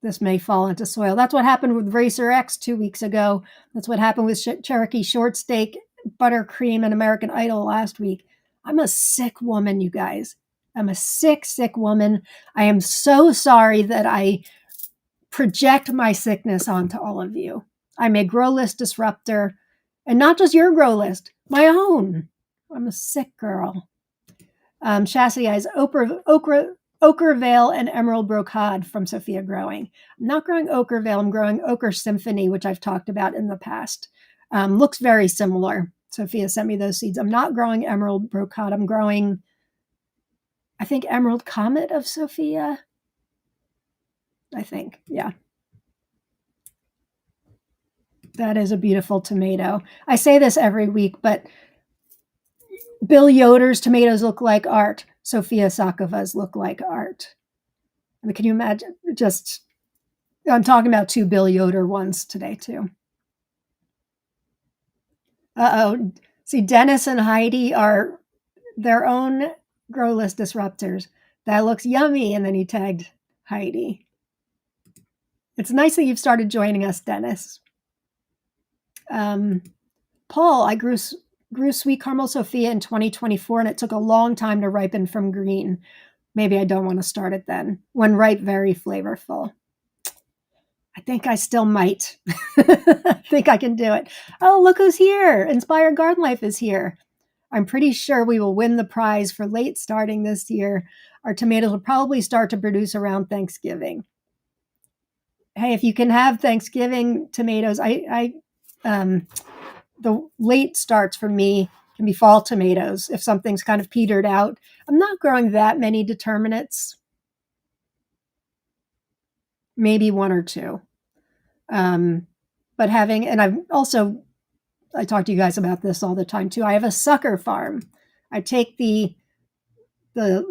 This may fall into soil. That's what happened with Racer X 2 weeks ago. That's what happened with Cherokee Short Steak, Buttercream, and American Idol last week. I'm a sick woman, you guys. I'm a sick woman. I am so sorry that I project my sickness onto all of you. I'm a grow list disruptor, and not just your grow list, my own. I'm a sick girl. Chastity has Ochre Veil and Emerald Brocade from Sophia growing. I'm not growing Ochre Veil. I'm growing Ochre Symphony, which I've talked about in the past. Looks very similar. Sophia sent me those seeds. I'm not growing Emerald Brocade. I'm growing, I think, Emerald Comet of Sophia. I think, yeah. That is a beautiful tomato. I say this every week, but Bill Yoder's tomatoes look like art. Sophia Sakava's look like art. I mean, can you imagine? I'm talking about two Bill Yoder ones today, too. Uh-oh. See, Dennis and Heidi are their own grow list disruptors. That looks yummy. And then he tagged Heidi. It's nice that you've started joining us, Dennis. Paul, I grew Sweet Caramel Sophia in 2024, and it took a long time to ripen from green. Maybe I don't want to start it then. When ripe, very flavorful. I think I still might. I think I can do it. Oh, look who's here. Inspired Garden Life is here. I'm pretty sure we will win the prize for late starting this year. Our tomatoes will probably start to produce around Thanksgiving. Hey, if you can have Thanksgiving tomatoes, the late starts for me can be fall tomatoes if something's kind of petered out. I'm not growing that many determinates. Maybe one or two. But and I talk to you guys about this all the time too. I have a sucker farm. I take the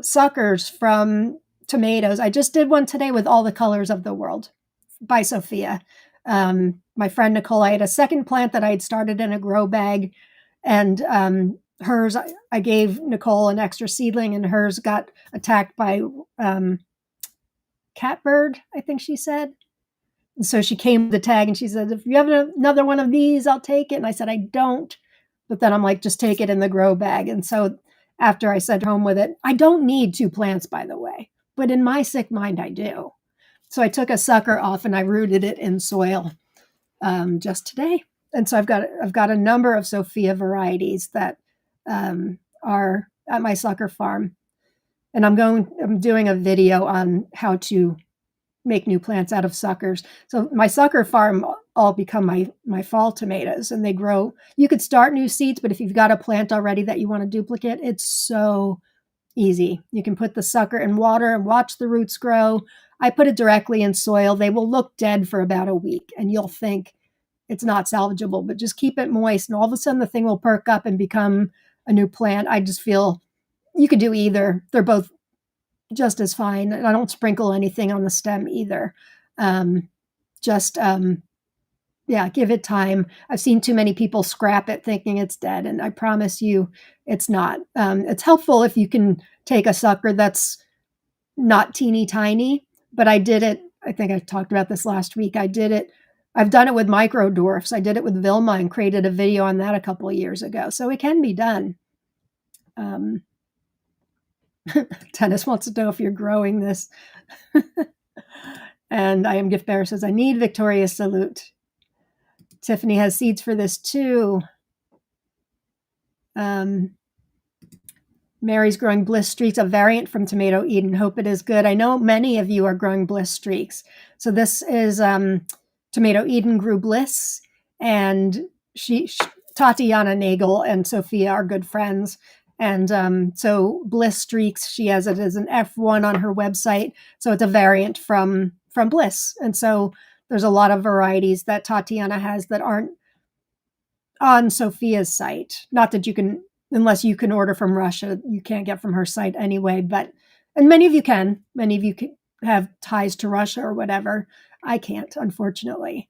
suckers from tomatoes. I just did one today with all the colors of the world by Sophia. My friend Nicole, I had a second plant that I had started in a grow bag, and hers, I gave Nicole an extra seedling, and hers got attacked by catbird, I think she said. So she came with the tag and she said, if you have another one of these, I'll take it. And I said, I don't. But then I'm like, just take it in the grow bag. And so after I sent her home with it, I don't need 2 plants, by the way. But in my sick mind, I do. So I took a sucker off and I rooted it in soil just today. And so I've got a number of Sophia varieties that are at my sucker farm. And I'm doing a video on how to make new plants out of suckers. So my sucker farm all become my fall tomatoes, and they grow. You could start new seeds, but if you've got a plant already that you want to duplicate, it's so easy. You can put the sucker in water and watch the roots grow. I put it directly in soil. They will look dead for about a week, and you'll think it's not salvageable, but just keep it moist, and all of a sudden the thing will perk up and become a new plant. I just feel you could do either. They're both just as fine. And I don't sprinkle anything on the stem either. Just yeah, give it time. I've seen too many people scrap it thinking it's dead, and I promise you it's not. It's helpful if you can take a sucker that's not teeny tiny, but I did it. I think I talked about this last week. I've done it with micro dwarfs. I did it with Vilma and created a video on that a couple of years ago. So it can be done. Dennis wants to know if you're growing this. And I am Gift Bearer says, I need Victoria's Salute. Tiffany has seeds for this too. Mary's growing Bliss Streaks, a variant from Tomato Eden. Hope it is good. I know many of you are growing Bliss Streaks. So this is Tomato Eden grew Bliss, and Tatiana Nagel and Sophia are good friends. And so Bliss Streaks, she has it as an F1 on her website. So it's a variant from Bliss. And so there's a lot of varieties that Tatiana has that aren't on Sophia's site. Not that you can, unless you can order from Russia, you can't get from her site anyway. And many of you can. Many of you can have ties to Russia or whatever. I can't, unfortunately.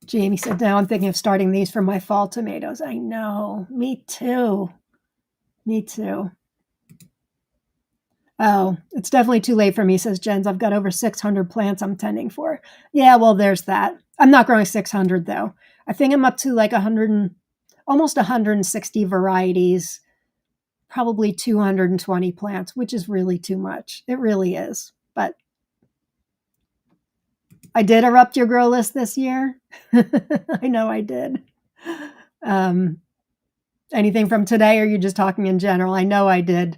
Jamie said, now I'm thinking of starting these for my fall tomatoes. I know. Me too. Me too. Oh, it's definitely too late for me, says Jens. I've got over 600 plants I'm tending for. Yeah, well, there's that. I'm not growing 600, though. I think I'm up to like almost 160 varieties, probably 220 plants, which is really too much. It really is. But I did erupt your grow list this year. I know I did. Anything from today, or are you just talking in general? I know I did.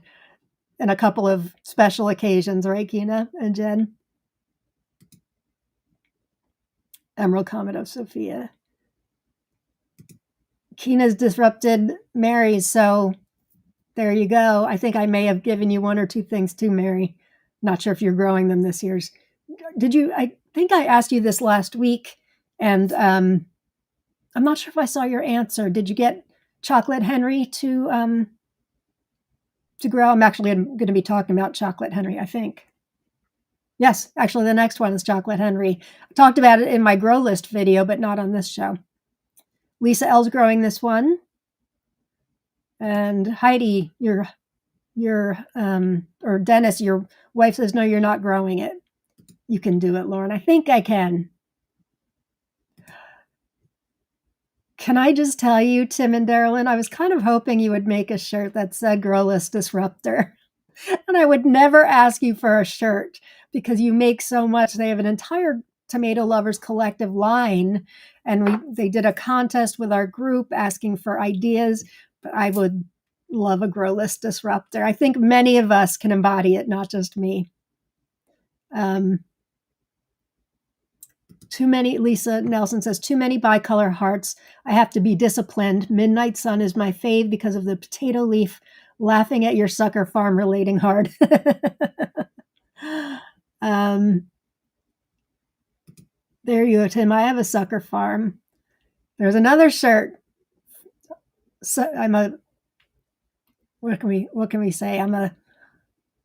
And a couple of special occasions, right, Kina and Jen? Emerald Comet of Sophia. Kina's disrupted Mary's, so there you go. I think I may have given you 1 or 2 things too, Mary. Not sure if you're growing them this year. I think I asked you this last week, and I'm not sure if I saw your answer. Did you get Chocolate Henry to grow? I'm going to be talking about Chocolate Henry, I think. Yes, actually, the next one is Chocolate Henry. I talked about it in my grow list video, but not on this show. Lisa L's growing this one. And Heidi, or Dennis, your wife says, no, you're not growing it. You can do it, Lauren. I think I can. Can I just tell you, Tim and Darylyn, I was kind of hoping you would make a shirt that said Grow List Disruptor. And I would never ask you for a shirt because you make so much. They have an entire Tomato Lovers Collective line, and they did a contest with our group asking for ideas. But I would love a Grow List Disruptor. I think many of us can embody it, not just me. Too many, Lisa Nelson says, too many bicolor hearts. I have to be disciplined. Midnight Sun is my fave because of the potato leaf. Laughing at your sucker farm relating hard. There you go, Tim. I have a sucker farm. There's another shirt. So what can we say? I'm a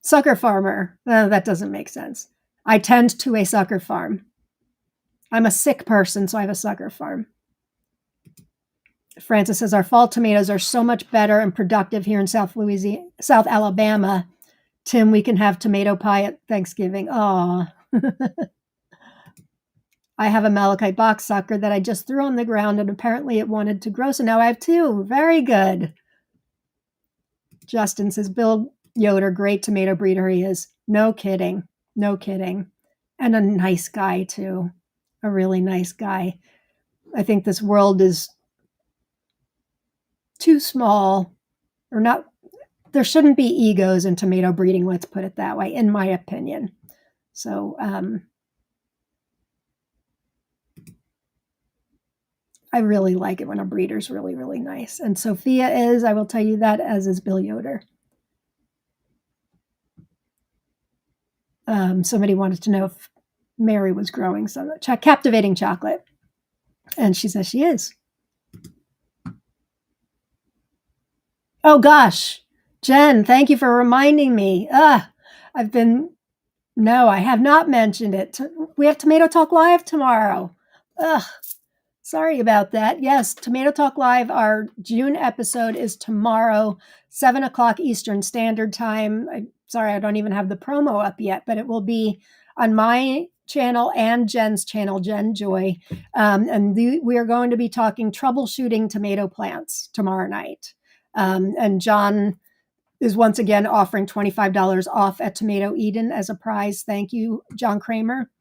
sucker farmer. That doesn't make sense. I tend to a sucker farm. I'm a sick person, so I have a sucker farm. Francis says, our fall tomatoes are so much better and productive here in South Alabama. Tim, we can have tomato pie at Thanksgiving. Oh, I have a malachite box sucker that I just threw on the ground and apparently it wanted to grow. So now I have two. Very good. Justin says, Bill Yoder, great tomato breeder he is. No kidding. No kidding. And a nice guy, too. A really nice guy. I think this world is too small, or not. There shouldn't be egos in tomato breeding, let's put it that way, in my opinion. So I really like it when a breeder's really, really nice. And Sophia is, I will tell you that, as is Bill Yoder. Somebody wanted to know if Mary was growing some captivating chocolate. And she says she is. Oh, gosh. Jen, thank you for reminding me. No, I have not mentioned it. We have Tomato Talk Live tomorrow. Sorry about that. Yes, Tomato Talk Live, our June episode is tomorrow, 7 o'clock Eastern Standard Time. Sorry, I don't even have the promo up yet, but it will be on my channel and Jen's channel, Jen Joy. We are going to be talking troubleshooting tomato plants tomorrow night. And John is once again offering $25 off at Tomato Eden as a prize. Thank you, John Kramer.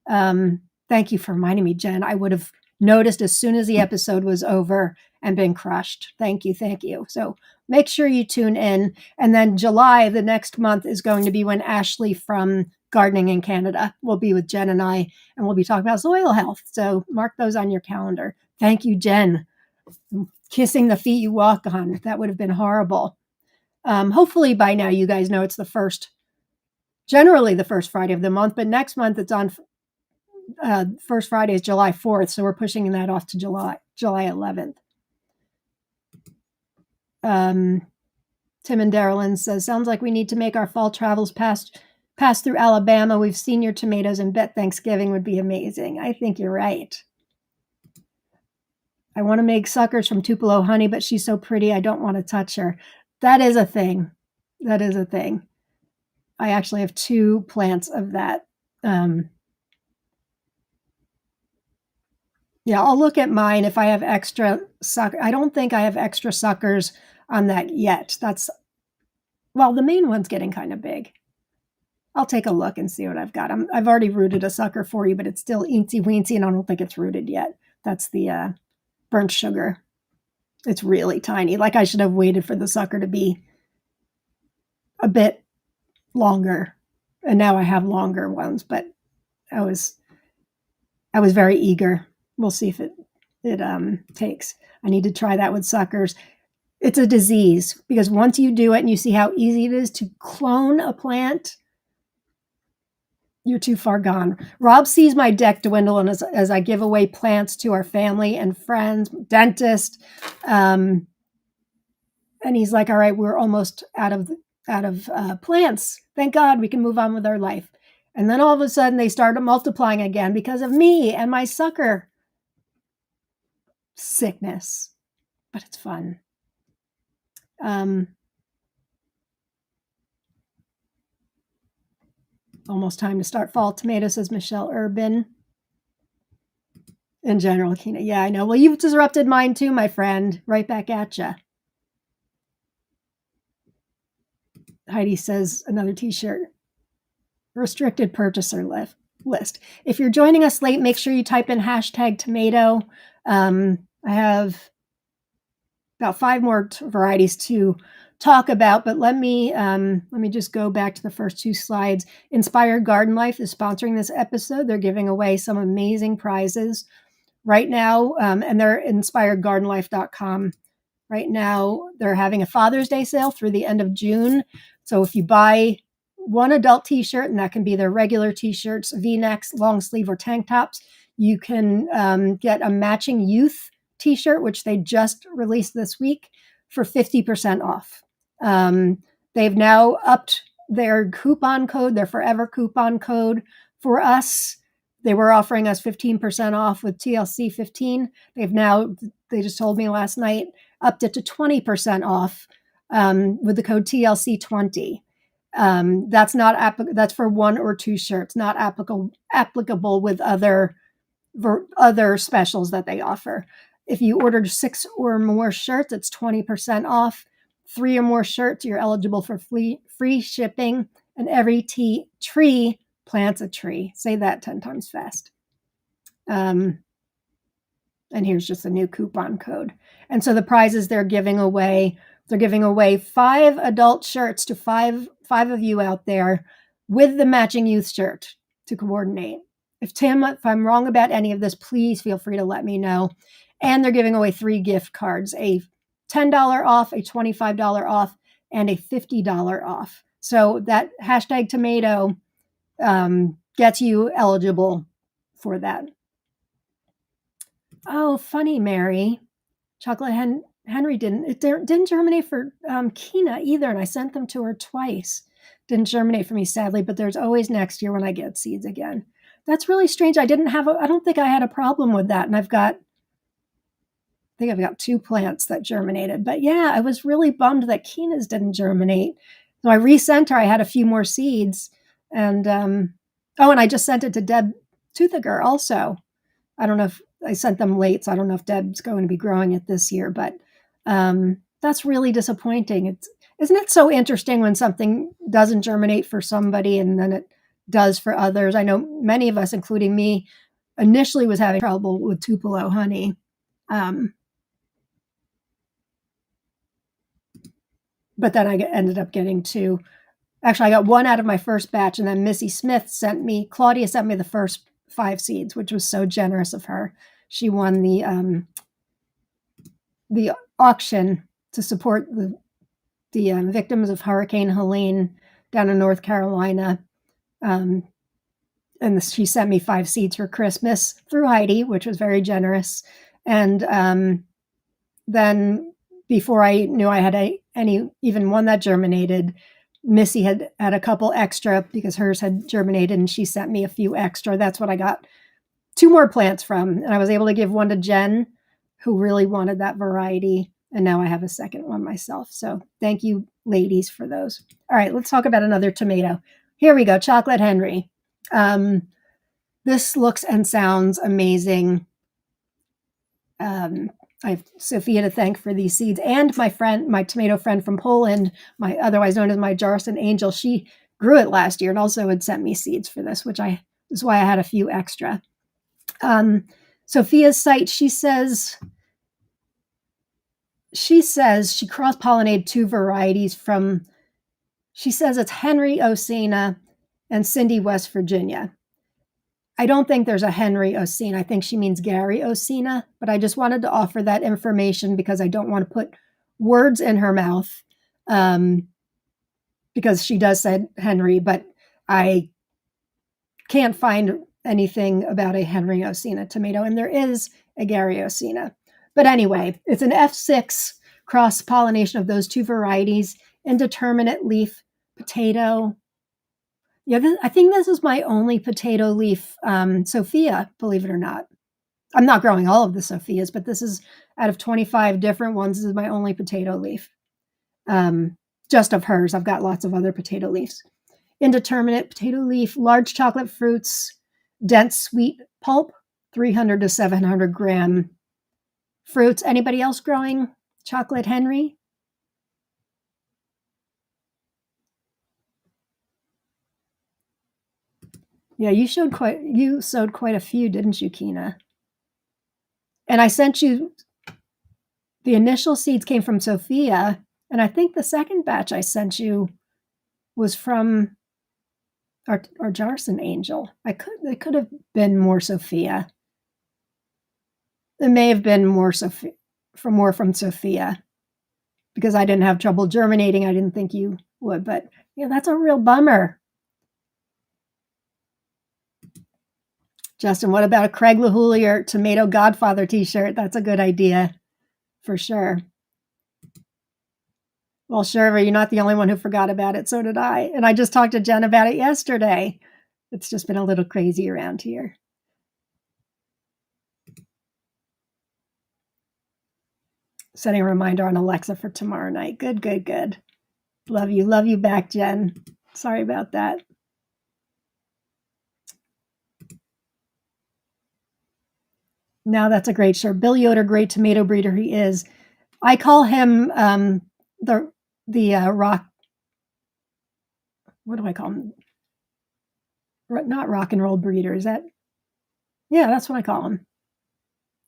Thank you for reminding me, Jen. I would have noticed as soon as the episode was over and been crushed. Thank you. Thank you. So make sure you tune in. And then July, the next month, is going to be when Ashley from Gardening in Canada will be with Jen and I, and we'll be talking about soil health. So mark those on your calendar. Thank you, Jen. Kissing the feet you walk on. That would have been horrible. Hopefully by now you guys know it's generally the first Friday of the month, but next month it's on first Friday is July 4th, so we're pushing that off to July 11th. Tim and Darylyn says, sounds like we need to make our fall travels pass through Alabama. We've seen your tomatoes and bet Thanksgiving would be amazing. I think you're right. I want to make suckers from Tupelo honey, but she's so pretty, I don't want to touch her. That is a thing. That is a thing. I actually have 2 plants of that. Yeah, I'll look at mine if I have extra sucker. I don't think I have extra suckers on that yet. The main one's getting kind of big. I'll take a look and see what I've got. I've already rooted a sucker for you, but it's still eensy weensy, and I don't think it's rooted yet. That's the burnt sugar. It's really tiny. Like I should have waited for the sucker to be a bit longer, and now I have longer ones. But I was very eager. We'll see if it takes. I need to try that with suckers. It's a disease because once you do it and you see how easy it is to clone a plant, you're too far gone. Rob sees my deck dwindle and as I give away plants to our family and friends, dentist, and he's like, all right, we're almost out of plants. Thank God we can move on with our life. And then all of a sudden they started multiplying again because of me and my sucker sickness. But it's fun. Almost time to start fall tomatoes, says Michelle Urban. In general, Kina. Yeah, I know. Well, you've disrupted mine too, my friend. Right back at ya. Heidi says another t-shirt. Restricted purchaser list. If you're joining us late, make sure you type in #tomato. I have about 5 more varieties to talk about, but let me just go back to the first 2 slides. Inspired Garden Life is sponsoring this episode. They're giving away some amazing prizes right now, and they're inspiredgardenlife.com. Right now, they're having a Father's Day sale through the end of June. So if you buy 1 adult t-shirt, and that can be their regular t-shirts, V-necks, long sleeve, or tank tops, you can get a matching youth t-shirt, which they just released this week, for 50% off. They've now upped their coupon code, their forever coupon code for us. They were offering us 15% off with TLC 15. They've now they just told me last night, upped it to 20% off with the code TLC20. That's for 1 or 2 shirts, not applicable with other specials that they offer. If you ordered 6 or more shirts, it's 20% off. 3 or more shirts, you're eligible for free shipping. And every tree plants a tree. Say that 10 times fast. And here's just a new coupon code. And so the prizes they're giving away 5 adult shirts to five of you out there with the matching youth shirt to coordinate. If I'm wrong about any of this, please feel free to let me know. And they're giving away 3 gift cards, a $10 off, a $25 off, and a $50 off. So that hashtag tomato gets you eligible for that. Oh, funny, Mary. Chocolate Henry didn't germinate for Kina either, and I sent them to her twice. Didn't germinate for me, sadly, but there's always next year when I get seeds again. That's really strange. I don't think I had a problem with that, and I think I've got 2 plants that germinated. But yeah, I was really bummed that Kina's didn't germinate. So I resent her. I had a few more seeds, and and I just sent it to Deb Toothager also. I don't know if I sent them late, so I don't know if Deb's going to be growing it this year, but that's really disappointing. Isn't it so interesting when something doesn't germinate for somebody and then it does for others? I know many of us, including me, initially was having trouble with Tupelo honey. But then I ended up getting 2. Actually, I got 1 out of my first batch, and then Claudia sent me the first 5 seeds, which was so generous of her. She won the auction to support the victims of Hurricane Helene down in North Carolina. And she sent me 5 seeds for Christmas through Heidi, which was very generous. And then before I knew I had even one that germinated, Missy had a couple extra because hers had germinated, and she sent me a few extra. That's what I got 2 more plants from. And I was able to give one to Jen, who really wanted that variety. And now I have a second one myself. So thank you, ladies, for those. All right, let's talk about another tomato. Here we go, Chocolate Henry. This looks and sounds amazing. I have Sophia to thank for these seeds, and my tomato friend from Poland, otherwise known as my Jarson Angel. She grew it last year and also had sent me seeds for this, is why I had a few extra. Sophia's site, she says she cross-pollinated 2 varieties from, she says it's Henry Osena and Cindy, West Virginia. I don't think there's a Henry Osena. I think she means Gary Osena, but I just wanted to offer that information because I don't want to put words in her mouth because she does say Henry, but I can't find anything about a Henry Osena tomato, and there is a Gary Osena. But anyway, it's an F6 cross-pollination of those 2 varieties, indeterminate leaf potato. Yeah, I think this is my only potato leaf Sophia, believe it or not. I'm not growing all of the Sophias, but this is out of 25 different ones. This is my only potato leaf. Just of hers. I've got lots of other potato leaves. Indeterminate potato leaf, large chocolate fruits, dense sweet pulp, 300 to 700 gram fruits. Anybody else growing Chocolate Henry? Yeah, you sowed quite a few, didn't you, Kina? And I sent you, the initial seeds came from Sophia, and I think the second batch I sent you was from our Jarson Angel. It could have been more Sophia. It may have been more from Sophia because I didn't have trouble germinating. I didn't think you would, but yeah, that's a real bummer. Justin, what about a Craig LaHoulier Tomato Godfather t-shirt? That's a good idea, for sure. Well, sure, you're not the only one who forgot about it. So did I. And I just talked to Jen about it yesterday. It's just been a little crazy around here. Setting a reminder on Alexa for tomorrow night. Good, good, good. Love you. Love you back, Jen. Sorry about that. Now that's a great shirt. Bill Yoder, great tomato breeder he is. I call him the rock. What do I call him? Not rock and roll breeder. Is that? Yeah, that's what I call him.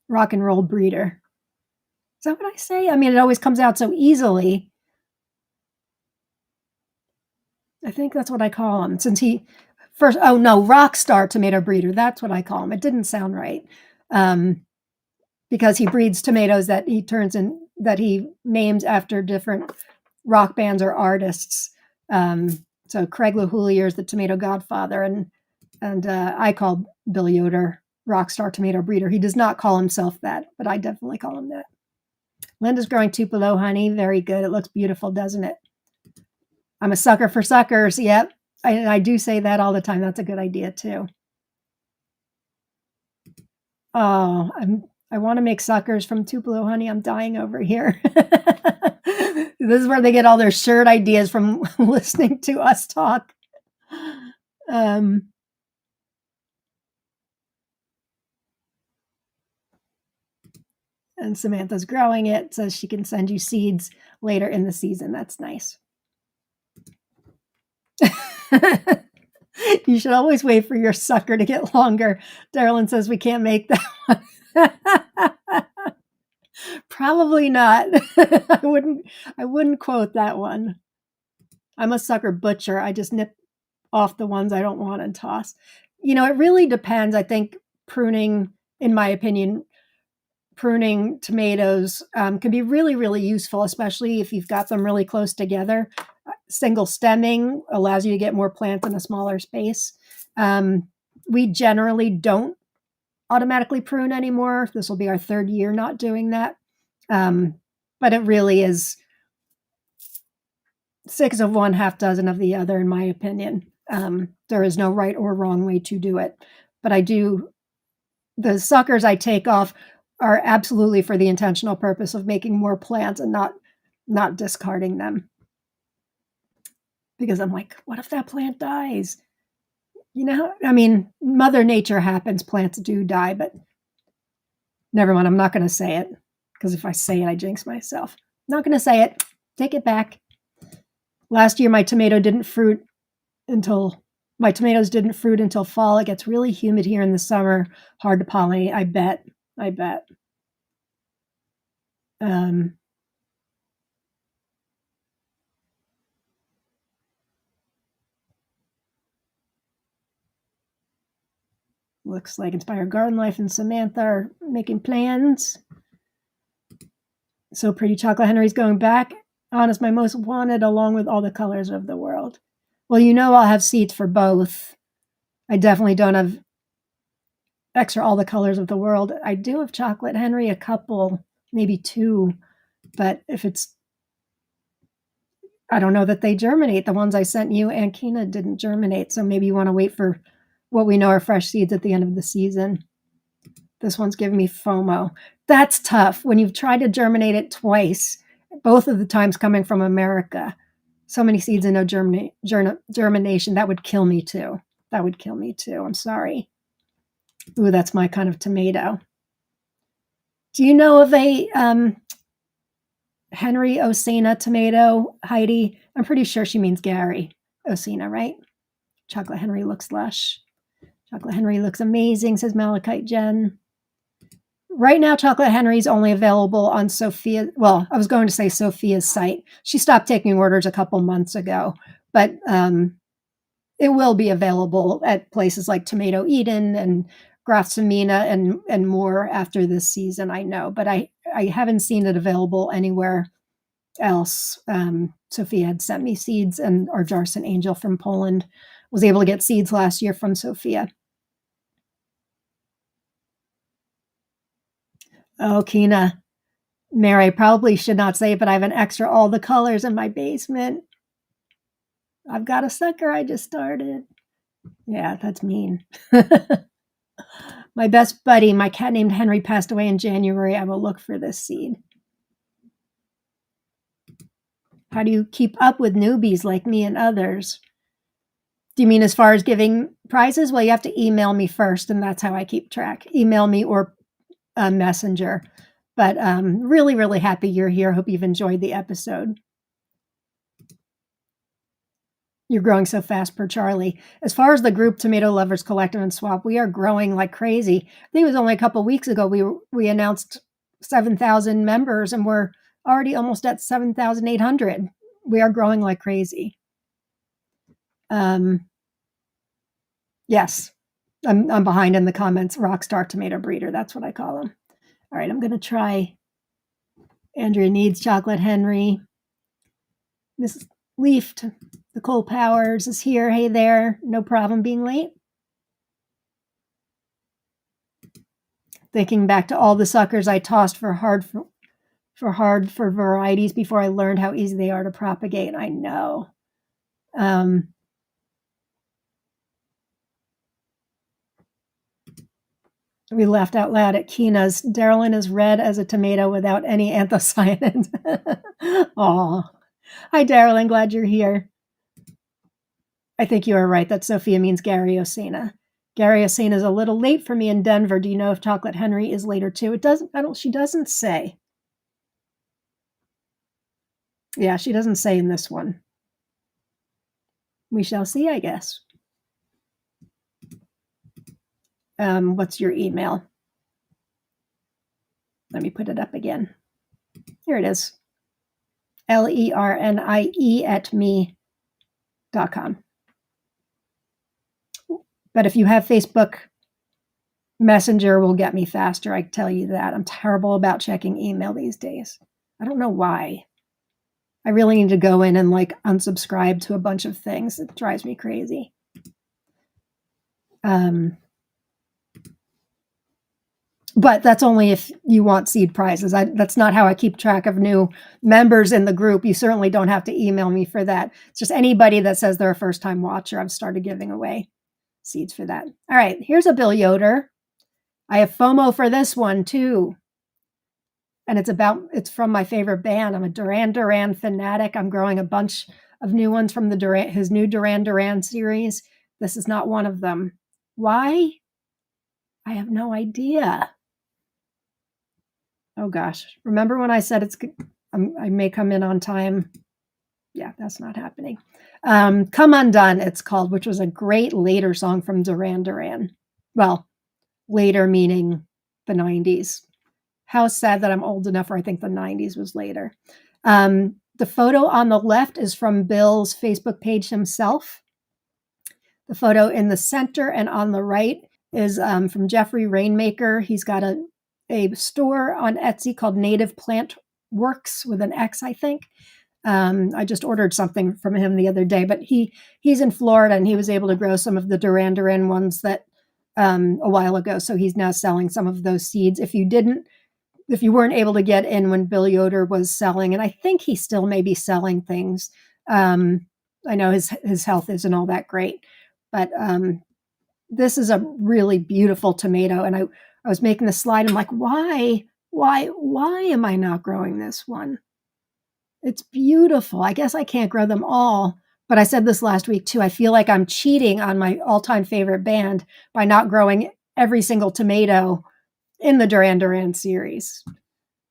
Rock and roll breeder. Is that what I say? I mean, it always comes out so easily. I think that's what I call him. Since he first, oh no, rock star tomato breeder. That's what I call him. It didn't sound right. Because he breeds tomatoes that he turns in, that he names after different rock bands or artists. So Craig LaHoulier is the tomato godfather, and I call Bill Yoder Rockstar Tomato Breeder. He does not call himself that, but I definitely call him that. Linda's growing Tupelo honey. Very good. It looks beautiful, doesn't it? I'm a sucker for suckers. Yep. I do say that all the time. That's a good idea too. Oh, I want to make suckers from Tupelo honey. I'm dying over here. This is where they get all their shirt ideas from listening to us talk. And Samantha's growing it so she can send you seeds later in the season. That's nice. You should always wait for your sucker to get longer. Darylyn says we can't make that one. Probably not. I wouldn't quote that one. I'm a sucker butcher. I just nip off the ones I don't want and toss. You know, it really depends. I think pruning, in my opinion, pruning tomatoes can be really, really useful, especially if you've got them really close together. Single stemming allows you to get more plants in a smaller space. We generally don't automatically prune anymore. This will be our third year not doing that. But it really is 6 of one, half dozen of the other, in my opinion. There is no right or wrong way to do it. But the suckers I take off are absolutely for the intentional purpose of making more plants and not discarding them. Because I'm like, what if that plant dies? You know, I mean, Mother Nature happens, plants do die, but never mind, I'm not going to say it. Because if I say it, I jinx myself. Not going to say it. Take it back. Last year, my tomatoes didn't fruit until fall. It gets really humid here in the summer. Hard to pollinate. I bet. Looks like Inspired Garden Life and Samantha are making plans. So Pretty Chocolate Henry's going back on as my most wanted, along with All the Colors of the World. Well, you know I'll have seeds for both. I definitely don't have extra All the Colors of the World. I do have Chocolate Henry, a couple, maybe 2, but if it's, I don't know that they germinate. The ones I sent you and Kina didn't germinate, so maybe you want to wait for what we know are fresh seeds at the end of the season. This one's giving me FOMO. That's tough when you've tried to germinate it twice, both of the times coming from America. So many seeds and no germination. That would kill me too. I'm sorry. Ooh, that's my kind of tomato. Do you know of a Henry Osana tomato, Heidi? I'm pretty sure she means Gary Osana, right? Chocolate Henry looks lush. Chocolate Henry looks amazing, says Malachite Jen. Right now, Chocolate Henry's only available on Sophia. Well, I was going to say Sophia's site. She stopped taking orders a couple months ago, but it will be available at places like Tomato Eden and Gratsamina and more after this season, I know. But I haven't seen it available anywhere else. Sophia had sent me seeds, and our Jarson Angel from Poland was able to get seeds last year from Sophia. Oh, Kina. Mary, I probably should not say it, but I have an extra All the Colors in my basement. I've got a sucker I just started. Yeah, that's mean. My best buddy, my cat named Henry, passed away in January. I will look for this seed. How do you keep up with newbies like me and others? Do you mean as far as giving prizes? Well, you have to email me first, and that's how I keep track. Email me or Messenger. But really, really happy you're here. Hope you've enjoyed the episode. You're growing so fast per Charlie. As far as the group Tomato Lovers Collective and Swap, we are growing like crazy. I think it was only a couple of weeks ago we announced 7,000 members, and we're already almost at 7,800. We are growing like crazy. Yes, I'm behind in the comments. Rockstar tomato breeder. That's what I call them. All right, I'm going to try Andrea Needs Chocolate Henry. Mrs. Leaf, Nicole Powers is here. Hey there. No problem being late. Thinking back to all the suckers I tossed for hard varieties before I learned how easy they are to propagate. I know. We laughed out loud at Kina's. Darylyn is red as a tomato without any anthocyanins. Aw. Hi, Darylyn. Glad you're here. I think you are right that Sophia means Gary Osena. Gary Osena is a little late for me in Denver. Do you know if Chocolate Henry is later too? She doesn't say. Yeah, she doesn't say in this one. We shall see, I guess. What's your email? Let me put it up again. Here it is. LERNIE@me.com. But if you have Facebook Messenger, will get me faster. I tell you that. I'm terrible about checking email these days. I don't know why. I really need to go in and like unsubscribe to a bunch of things. It drives me crazy. But that's only if you want seed prizes. That's not how I keep track of new members in the group. You certainly don't have to email me for that. It's just anybody that says they're a first-time watcher, I've started giving away seeds for that. All right, here's a Bill Yoder. I have FOMO for this one too. And it's from my favorite band. I'm a Duran Duran fanatic. I'm growing a bunch of new ones from his new Duran Duran series. This is not one of them. Why? I have no idea. Oh gosh. Remember when I said I may come in on time? Yeah, that's not happening. Come Undone, it's called, which was a great later song from Duran Duran. Well, later meaning the 90s. How sad that I'm old enough where I think the 90s was later. The photo on the left is from Bill's Facebook page himself. The photo in the center and on the right is from Jeffrey Rainmaker. He's got a store on Etsy called Native Plant Works with an X, I think. I just ordered something from him the other day, but he's in Florida and he was able to grow some of the Duran Duran ones that a while ago. So he's now selling some of those seeds. If you weren't able to get in when Bill Yoder was selling, and I think he still may be selling things. I know his health isn't all that great, but this is a really beautiful tomato. And I was making the slide. I'm like, why am I not growing this one? It's beautiful. I guess I can't grow them all. But I said this last week too. I feel like I'm cheating on my all-time favorite band by not growing every single tomato in the Duran Duran series.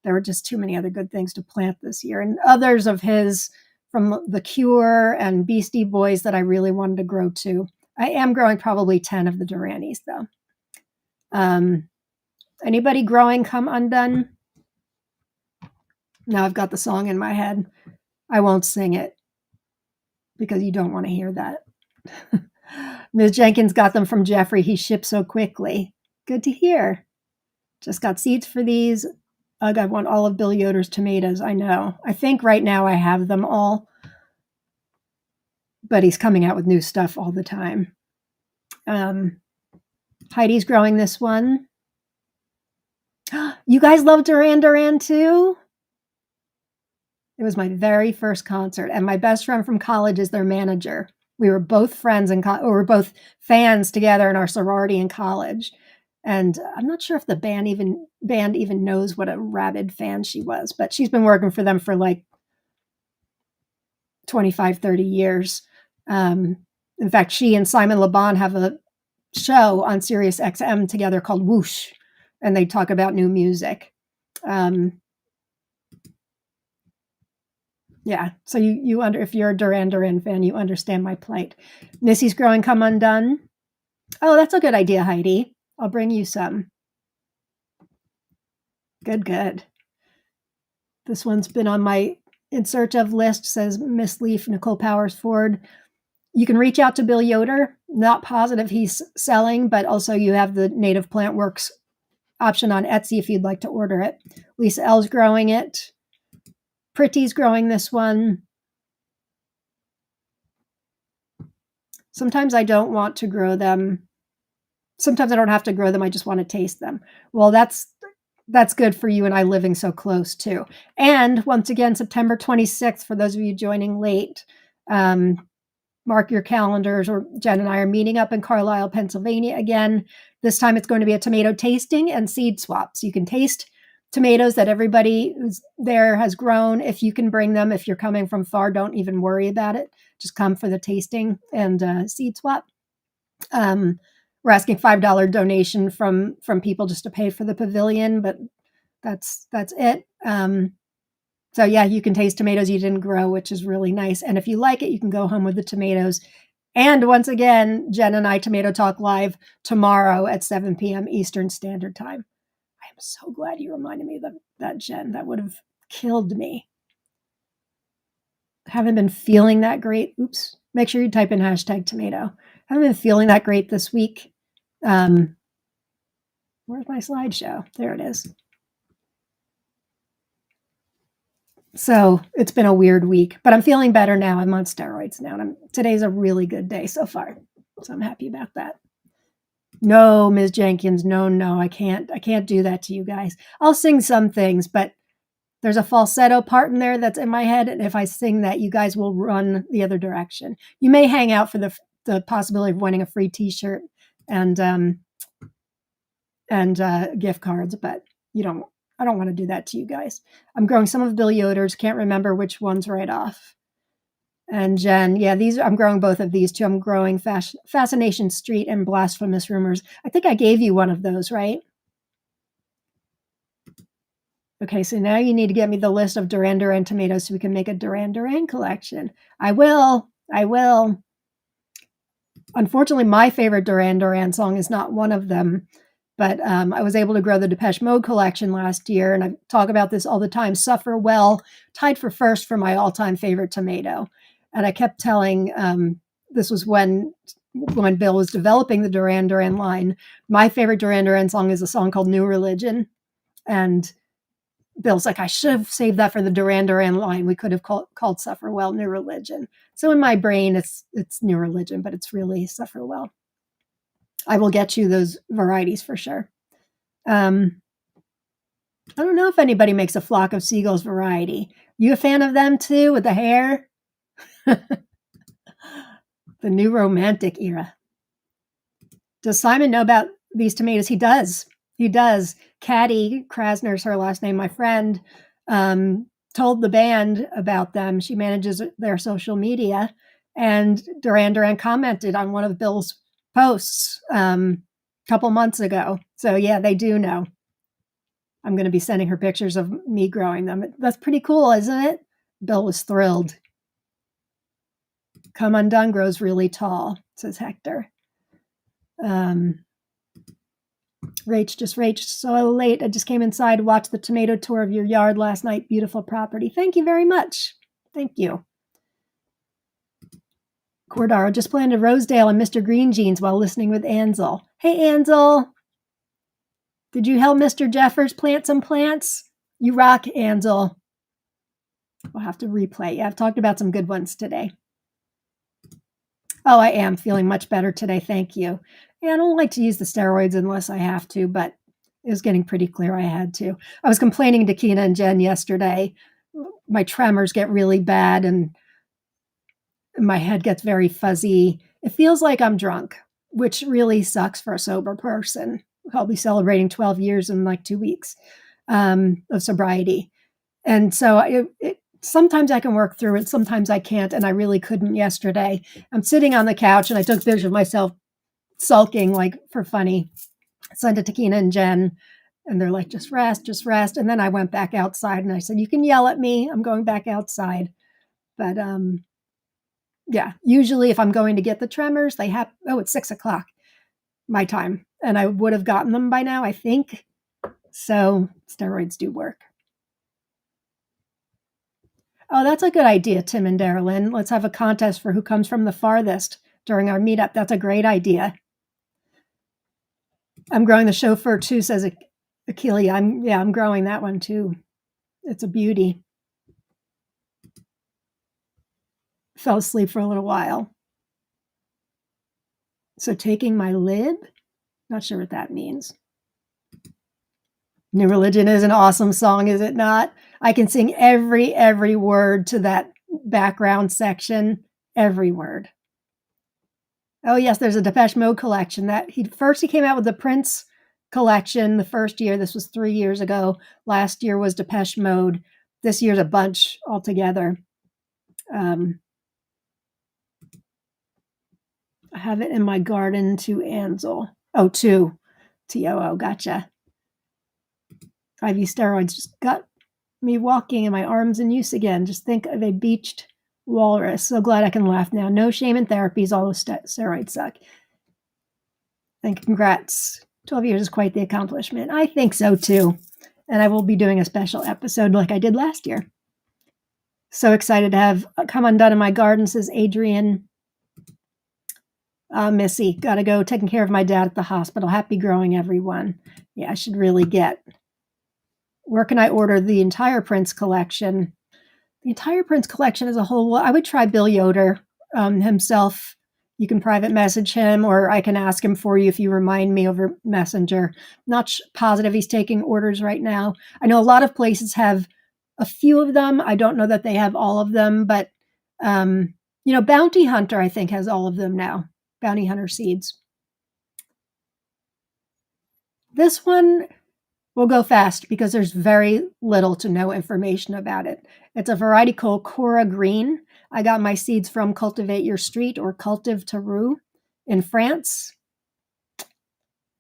There were just too many other good things to plant this year. And others of his from The Cure and Beastie Boys that I really wanted to grow too. I am growing probably 10 of the Duranis though. Anybody growing Come Undone? Now I've got the song in my head. I won't sing it because you don't want to hear that. Ms. Jenkins got them from Jeffrey. He shipped so quickly. Good to hear. Just got seeds for these. Ugh, I want all of Bill Yoder's tomatoes. I know. I think right now I have them all. But he's coming out with new stuff all the time. Heidi's growing this one. You guys love Duran Duran too? It was my very first concert, and my best friend from college is their manager. We were both friends we were both fans together in our sorority in college. And I'm not sure if the band even knows what a rabid fan she was, but she's been working for them for like 25, 30 years. In fact, she and Simon Le Bon have a show on Sirius XM together called Whoosh, and they talk about new music. Yeah, so you if you're a Duran Duran fan, you understand my plight. Missy's growing Come Undone. Oh, that's a good idea, Heidi. I'll bring you some. Good. This one's been on my in search of list, says Miss Leaf, Nicole Powers Ford. You can reach out to Bill Yoder. Not positive he's selling, but also you have the Native Plant Works option on Etsy if you'd like to order it. Lisa L's growing it. Pretty's growing this one. Sometimes I don't want to grow them. Sometimes I don't have to grow them. I just want to taste them. Well, that's good for you and I living so close too. And once again, September 26th, for those of you joining late, mark your calendars, or Jen and I are meeting up in Carlisle, Pennsylvania again. This time it's going to be a tomato tasting and seed swap. So you can taste tomatoes that everybody who's there has grown. If you can bring them, if you're coming from far, don't even worry about it. Just come for the tasting and seed swap. We're asking $5 donation from people just to pay for the pavilion, but that's it. So yeah, you can taste tomatoes you didn't grow, which is really nice. And if you like it, you can go home with the tomatoes. And once again, Jen and I Tomato Talk Live tomorrow at 7 p.m. Eastern Standard Time. I am so glad you reminded me of that, Jen. That would have killed me. Haven't been feeling that great. Oops. Make sure you type in #tomato. Haven't been feeling that great this week. Where's my slideshow? There it is. So it's been a weird week, but I'm feeling better now. I'm on steroids now. And today's a really good day so far. So I'm happy about that. No, Ms. Jenkins, no, I can't do that to you guys. I'll sing some things, but there's a falsetto part in there that's in my head. And if I sing that, you guys will run the other direction. You may hang out for the possibility of winning a free t-shirt and gift cards, but I don't want to do that to you guys. I'm growing some of Bill Yoder's. Can't remember which one's right off. And Jen, yeah, I'm growing both of these too. I'm growing Fascination Street and Blasphemous Rumors. I think I gave you one of those, right? Okay, so now you need to get me the list of Duran Duran tomatoes so we can make a Duran Duran collection. I will. Unfortunately, my favorite Duran Duran song is not one of them. But I was able to grow the Depeche Mode collection last year, and I talk about this all the time. Suffer Well, tied for first for my all-time favorite tomato. And I kept telling, this was when Bill was developing the Duran Duran line. My favorite Duran Duran song is a song called New Religion. And Bill's like, I should have saved that for the Duran Duran line. We could have called Suffer Well New Religion. So in my brain, it's New Religion, but it's really Suffer Well. I will get you those varieties for sure. I don't know if anybody makes a Flock of Seagulls variety. You a fan of them too, with the hair? The new romantic era. Does Simon know about these tomatoes? He does. Caddy Krasner's her last name. My friend told the band about them. She manages their social media. And Duran Duran commented on one of Bill's posts a couple months ago. So yeah, they do know. I'm going to be sending her pictures of me growing them. That's pretty cool, isn't it? Bill was thrilled. Come Undone grows really tall, says Hector. Rach, so late. I just came inside, watched the tomato tour of your yard last night. Beautiful property. Thank you very much. Thank you. Cordaro just planted Rosedale and Mr. Green Jeans while listening with Ansel. Hey, Ansel. Did you help Mr. Jeffers plant some plants? You rock, Ansel. We'll have to replay. Yeah, I've talked about some good ones today. Oh, I am feeling much better today. Thank you. Yeah, I don't like to use the steroids unless I have to, but it was getting pretty clear I had to. I was complaining to Kina and Jen yesterday. My tremors get really bad and my head gets very fuzzy. It feels like I'm drunk, which really sucks for a sober person. I'll be celebrating 12 years in like 2 weeks of sobriety. And so sometimes I can work through it, sometimes I can't, and I really couldn't yesterday. I'm sitting on the couch and I took pictures of myself sulking like for funny. Sent it to Kina and Jen, and they're like, just rest, just rest. And then I went back outside and I said, you can yell at me. I'm going back outside. But yeah, usually if I'm going to get the tremors, they have, it's 6:00 my time. And I would have gotten them by now, I think. So steroids do work. Oh, that's a good idea, Tim and Darylyn. Let's have a contest for who comes from the farthest during our meetup. That's a great idea. I'm growing the chauffeur too, says Akeelia. I'm growing that one too. It's a beauty. Fell asleep for a little while. So taking my lid, not sure what that means. New Religion is an awesome song, is it not? I can sing every word to that background section, every word. Oh yes, there's a Depeche Mode collection that he came out with the Prince collection the first year. This was 3 years ago. Last year was Depeche Mode. This year's a bunch altogether. I have it in my garden to Ansel. Oh, two. TOO, gotcha. IV steroids just got me walking and my arms in use again. Just think of a beached walrus. So glad I can laugh now. No shame in therapies. All the steroids suck. And congrats. 12 years is quite the accomplishment. I think so too. And I will be doing a special episode like I did last year. So excited to have come undone in my garden, says Adrian. Missy, got to go taking care of my dad at the hospital. Happy growing, everyone. Yeah, I should really get. Where can I order the entire Prince collection? The entire Prince collection as a whole. Well, I would try Bill Yoder himself. You can private message him, or I can ask him for you if you remind me over Messenger. Not positive he's taking orders right now. I know a lot of places have a few of them. I don't know that they have all of them, but Bounty Hunter, I think, has all of them now. Bounty Hunter seeds. This one will go fast because there's very little to no information about it. It's a variety called Cora Green. I got my seeds from Cultivate Your Street or Cultive Tarot in France.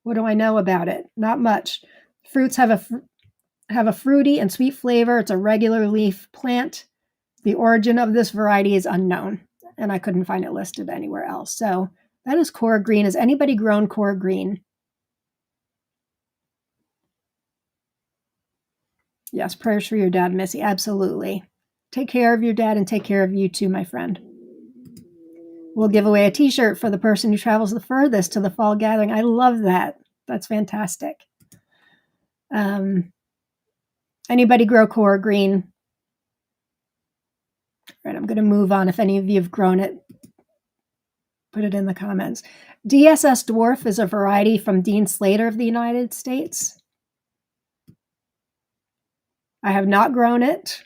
What do I know about it? Not much. Fruits have a fruity and sweet flavor. It's a regular leaf plant. The origin of this variety is unknown, and I couldn't find it listed anywhere else. So that is Cora Green. Has anybody grown Cora Green? Yes, prayers for your dad, Missy. Absolutely. Take care of your dad and take care of you too, my friend. We'll give away a t-shirt for the person who travels the furthest to the fall gathering. I love that. That's fantastic. Anybody grow Cora Green? All right, I'm going to move on. If any of you have grown it, put it in the comments. DSS Dwarf is a variety from Dean Slater of the United States. I have not grown it,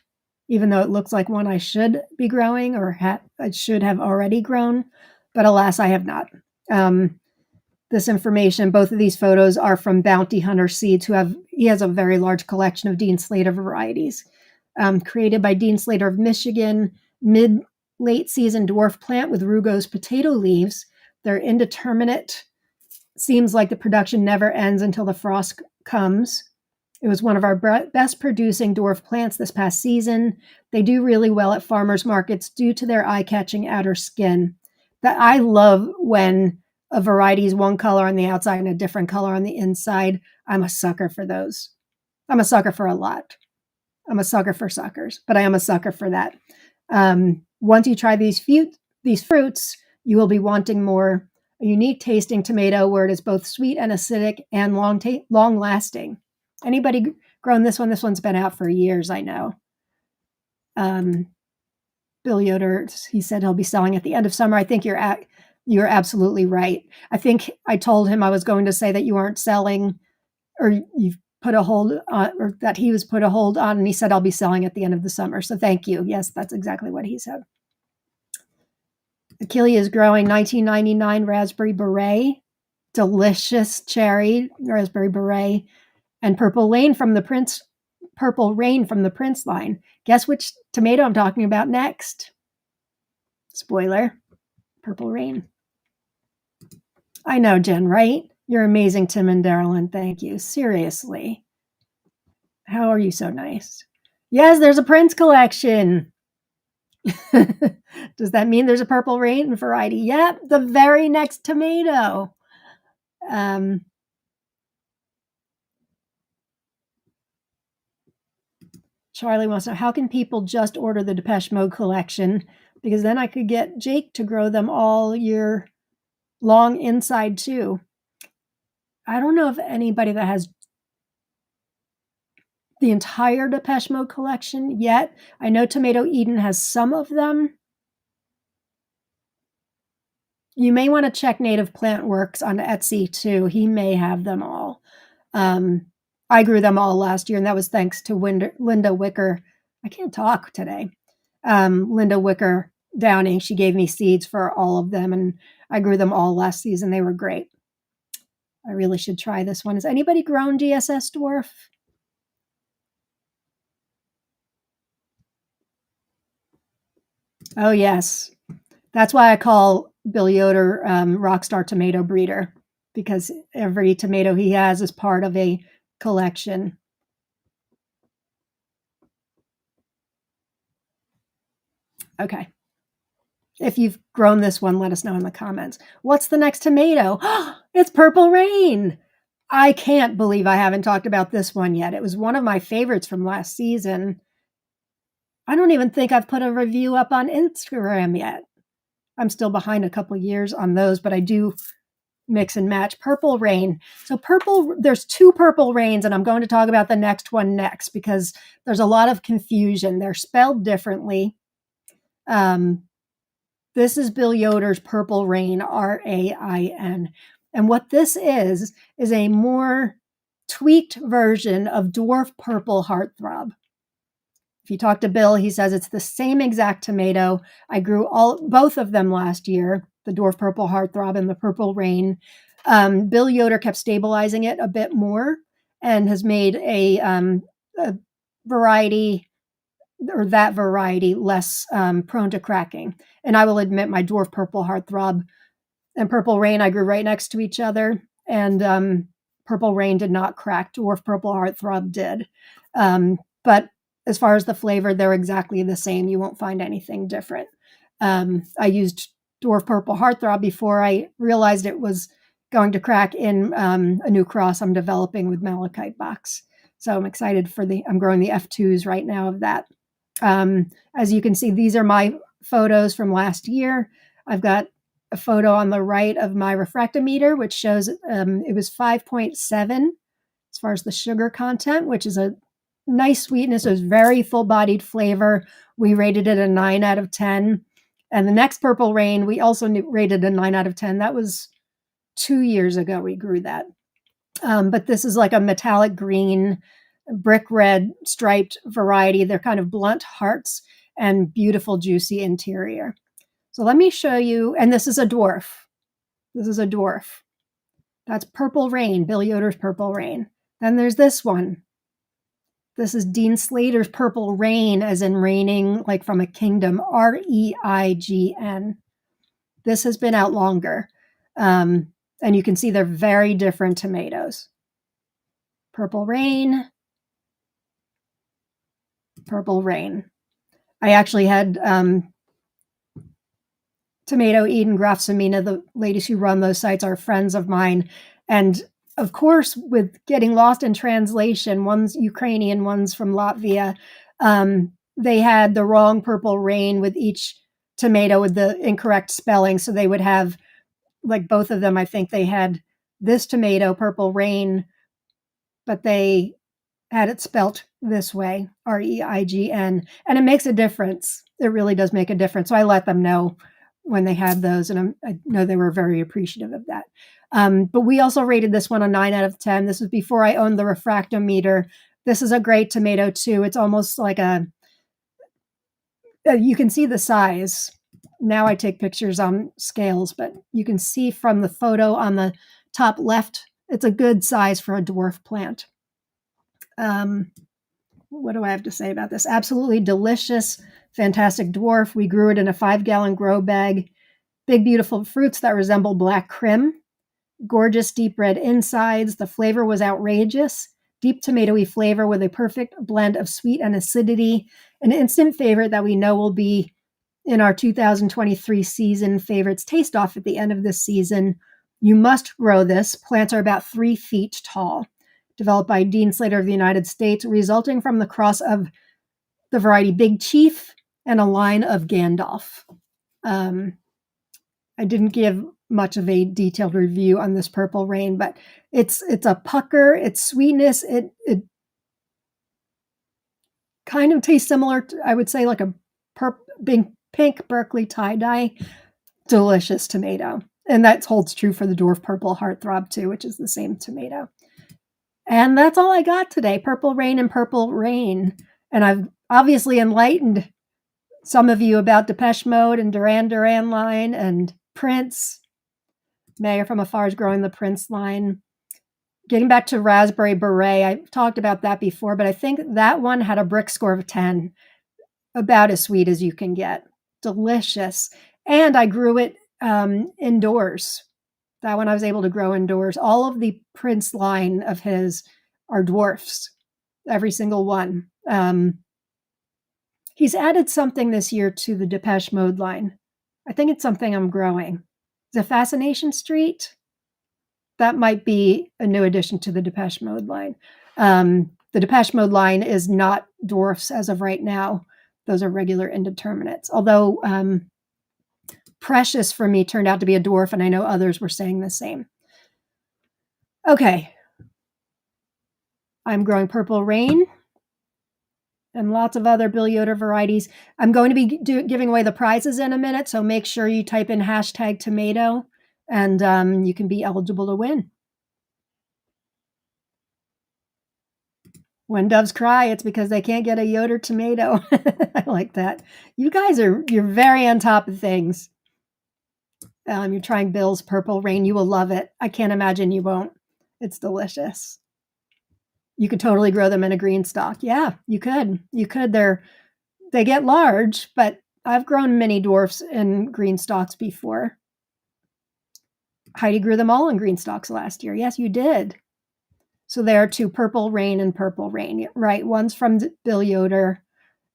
even though it looks like one I should be growing or I should have already grown, but alas, I have not. This information, both of these photos are from Bounty Hunter Seeds, he has a very large collection of Dean Slater varieties. Created by Dean Slater of Michigan, mid-late season dwarf plant with rugose potato leaves. They're indeterminate. Seems like the production never ends until the frost comes. It was one of our best producing dwarf plants this past season. They do really well at farmers markets due to their eye-catching outer skin. That I love when a variety is one color on the outside and a different color on the inside. I'm a sucker for those. I'm a sucker for a lot. I'm a sucker for suckers, but I am a sucker for that. Once you try these fruits, you will be wanting more. A unique tasting tomato where it is both sweet and acidic and long lasting. Anybody grown this one? This one's been out for years, I know. Bill Yoder, he said he'll be selling at the end of summer. I think you're absolutely right. I think I told him I was going to say that you aren't selling, or you've put a hold on, or that he was put a hold on, and he said I'll be selling at the end of the summer. So thank you. Yes, that's exactly what he said. Akeelia is growing 1999 raspberry beret, delicious cherry raspberry beret, and Purple Lane from the Prince Purple Rain from the Prince line. Guess which tomato I'm talking about next? Spoiler, Purple Rain. I know, Jen, right? You're amazing, Tim and Darylyn. Thank you. Seriously. How are you so nice? Yes, there's a Prince collection. Does that mean there's a Purple Rain variety? Yep, the very next tomato. Charlie wants to know, how can people just order the Depeche Mode collection? Because then I could get Jake to grow them all year long inside too. I don't know if anybody that has the entire Depeche Mode collection yet. I know Tomato Eden has some of them. You may want to check Native Plant Works on Etsy too. He may have them all. I grew them all last year, and that was thanks to Linda Wicker. I can't talk today. Linda Wicker Downing. She gave me seeds for all of them, and I grew them all last season. They were great. I really should try this one. Has anybody grown DSS dwarf? Oh, yes. That's why I call Bill Yoder Rockstar Tomato Breeder, because every tomato he has is part of a collection. Okay. If you've grown this one, let us know in the comments. What's the next tomato? It's Purple Rain. I can't believe I haven't talked about this one yet. It was one of my favorites from last season. I don't even think I've put a review up on Instagram yet. I'm still behind a couple years on those, but I do mix and match. Purple Rain. So there's two Purple Rains, and I'm going to talk about the next one next because there's a lot of confusion. They're spelled differently. This is Bill Yoder's Purple Rain, R-A-I-N. And what this is a more tweaked version of Dwarf Purple Heartthrob. If you talk to Bill, he says it's the same exact tomato. I grew both of them last year, the Dwarf Purple Heartthrob and the Purple Rain. Bill Yoder kept stabilizing it a bit more and has made a variety, or that variety, less prone to cracking. And I will admit my Dwarf Purple Heartthrob and Purple Rain, I grew right next to each other. And Purple Rain did not crack. Dwarf Purple Heartthrob did. But as far as the flavor, they're exactly the same. You won't find anything different. I used Dwarf Purple Heartthrob before I realized it was going to crack in a new cross I'm developing with Malachite Box. So I'm excited I'm growing the F2s right now of that. As you can see, these are my photos from last year. I've got a photo on the right of my refractometer, which shows it was 5.7 as far as the sugar content, which is a nice sweetness. It was very full-bodied flavor. We rated it a 9 out of 10. And the next Purple Rain, we also rated a 9 out of 10. That was 2 years ago we grew that. But this is like a metallic green, brick red striped variety. They're kind of blunt hearts and beautiful, juicy interior. So let me show you, and this is a dwarf. This is a dwarf. That's Purple Rain, Bill Yoder's Purple Rain. Then there's this one. This is Dean Slater's Purple Rain, as in raining like from a kingdom, R-E-I-G-N. This has been out longer. And you can see they're very different tomatoes. Purple Rain, Purple Rain. I actually had Tomato Eden, Graf Samina, the ladies who run those sites are friends of mine. And of course, with getting lost in translation, one's Ukrainian, one's from Latvia, they had the wrong Purple Rain with each tomato with the incorrect spelling. So they would have, like both of them, I think they had this tomato, Purple Rain, but they had it spelt this way, R-E-I-G-N. And it makes a difference. It really does make a difference. So I let them know when they had those, and I know they were very appreciative of that. But we also rated this one a 9 out of 10. This was before I owned the refractometer. This is a great tomato too. It's almost like you can see the size. Now I take pictures on scales, but you can see from the photo on the top left, it's a good size for a dwarf plant. what do I have to say about this? Absolutely delicious, fantastic dwarf. We grew it in a 5-gallon grow bag. Big, beautiful fruits that resemble black crim. Gorgeous deep red insides. The flavor was outrageous. Deep tomatoey flavor with a perfect blend of sweet and acidity. An instant favorite that we know will be in our 2023 season favorites taste off at the end of this season. You must grow this. Plants are about 3 feet tall. Developed by Dean Slater of the United States, resulting from the cross of the variety Big Chief and a line of Gandalf. I didn't give much of a detailed review on this Purple Rain, but it's a pucker, it's sweetness, it kind of tastes similar to, I would say, like a big pink Berkeley tie-dye. Delicious tomato. And that holds true for the Dwarf Purple Heartthrob too, which is the same tomato. And that's all I got today, Purple Rain and Purple Rain. And I've obviously enlightened some of you about Depeche Mode and Duran Duran line and Prince. Mayor from Afar is growing the Prince line. Getting back to Raspberry Beret, I talked about that before, but I think that one had a brick score of 10. About as sweet as you can get. Delicious. And I grew it indoors. That one I was able to grow indoors. All of the Prince line of his are dwarfs. Every single one. He's added something this year to the Depeche Mode line. I think it's something I'm growing. Is it Fascination Street? That might be a new addition to the Depeche Mode line. The Depeche Mode line is not dwarfs as of right now. Those are regular indeterminates. Although Precious for me turned out to be a dwarf, and I know others were saying the same. Okay. I'm growing Purple Rain and lots of other Bill Yoder varieties. I'm going to be giving away the prizes in a minute, so make sure you type in #tomato, and you can be eligible to win. When doves cry, it's because they can't get a Yoder tomato. I like that. You guys you're very on top of things. You're trying Bill's Purple Rain. You will love it. I can't imagine you won't. It's delicious. You could totally grow them in a green stock. Yeah, you could. You could. They get large, but I've grown mini dwarfs in green stalks before. Heidi grew them all in green stalks last year. Yes, you did. So there are 2, Purple Rain and Purple Rain. Right, one's from Bill Yoder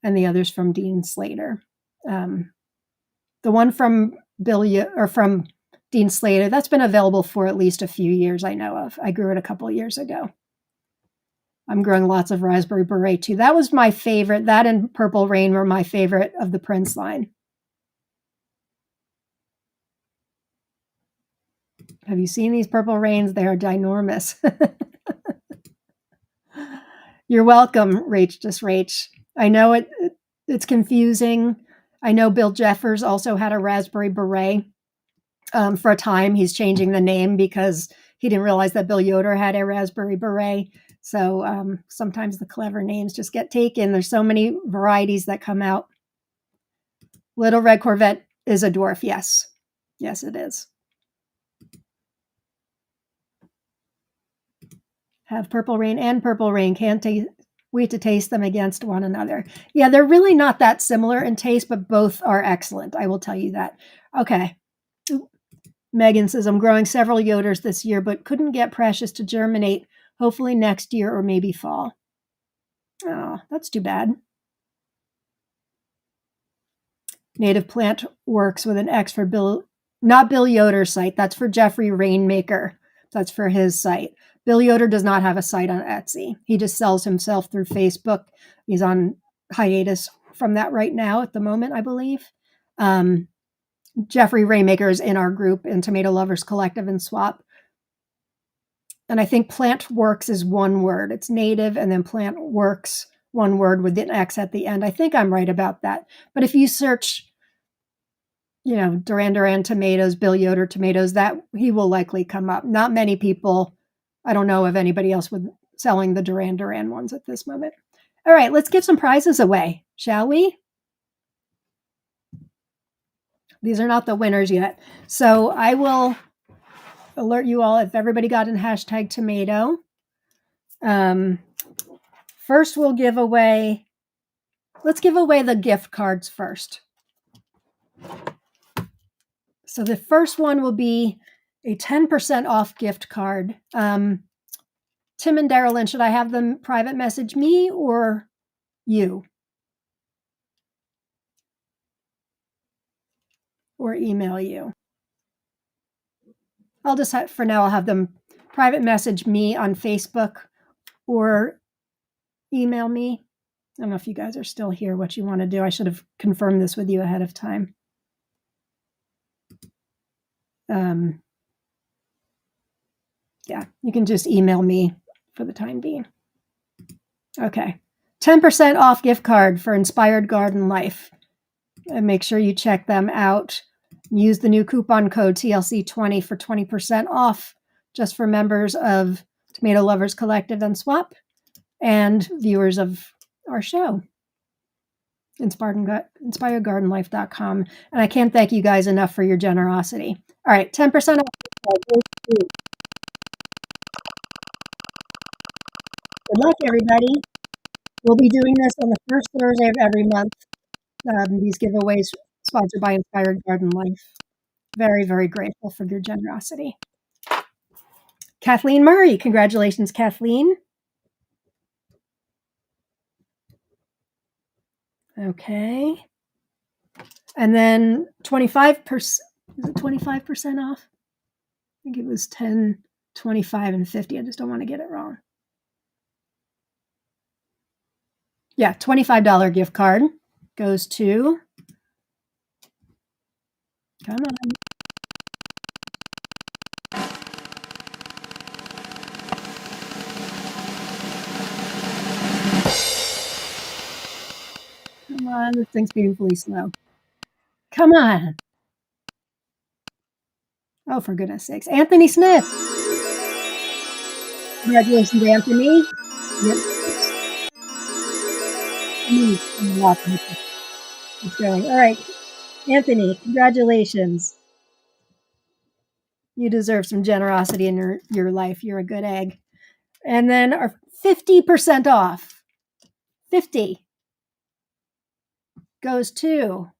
and the other's from Dean Slater. The one from from Dean Slater, that's been available for at least a few years I know of. I grew it a couple of years ago. I'm growing lots of Raspberry Beret too. That was my favorite. That and Purple Rain were my favorite of the Prince line. Have you seen these Purple Rains? They are ginormous. You're welcome, Rach. I know it's confusing. I know Bill Jeffers also had a Raspberry Beret. For a time, he's changing the name because he didn't realize that Bill Yoder had a Raspberry Beret. So sometimes the clever names just get taken. There's so many varieties that come out. Little Red Corvette is a dwarf, yes. Yes, it is. Have Purple Rain and Purple Rain. Can't wait to taste them against one another. Yeah, they're really not that similar in taste, but both are excellent. I will tell you that. Okay. Megan says, I'm growing several Yoders this year, but couldn't get Precious to germinate. Hopefully next year or maybe fall. Oh, that's too bad. Native Plant Works with an X for Bill, not Bill Yoder's site. That's for Jeffrey Rainmaker. That's for his site. Bill Yoder does not have a site on Etsy. He just sells himself through Facebook. He's on hiatus from that right now at the moment, I believe. Jeffrey Rainmaker is in our group in Tomato Lovers Collective and Swap. And I think Plant Works is one word. It's native and then Plant Works, one word with an X at the end. I think I'm right about that. But if you search, Duran Duran tomatoes, Bill Yoder tomatoes, that he will likely come up. Not many people, I don't know of anybody else with selling the Duran Duran ones at this moment. All right, let's give some prizes away, shall we? These are not the winners yet. So I will alert you all if everybody got in #tomato. First, we'll give away, let's give away the gift cards first. So the first one will be a 10% off gift card. Tim and Darylyn, should I have them private message me or you? Or email you? I'll just have, for now, I'll have them private message me on Facebook or email me. I don't know if you guys are still here, what you want to do. I should have confirmed this with you ahead of time. Yeah, you can just email me for the time being. Okay. 10% off gift card for Inspired Garden Life. And make sure you check them out. Use the new coupon code TLC20 for 20% off just for members of Tomato Lovers Collective and and viewers of our show. InspiredGardenLife.com. And I can't thank you guys enough for your generosity. All right, 10% off. Good luck, everybody. We'll be doing this on the first Thursday of every month. These giveaways sponsored by Inspired Garden Life. Very, very grateful for your generosity. Kathleen Murray. Congratulations, Kathleen. Okay. And then 25%, is it 25% off? I think it was 10, 25, and 50. I just don't want to get it wrong. Yeah, $25 gift card goes to, come on. Come on, this thing's painfully slow. Come on. Oh, for goodness sakes. Anthony Smith. Congratulations, Anthony. Yep. It's going. All right. Anthony, congratulations. You deserve some generosity in your life. You're a good egg. And then our 50% off. 50 goes to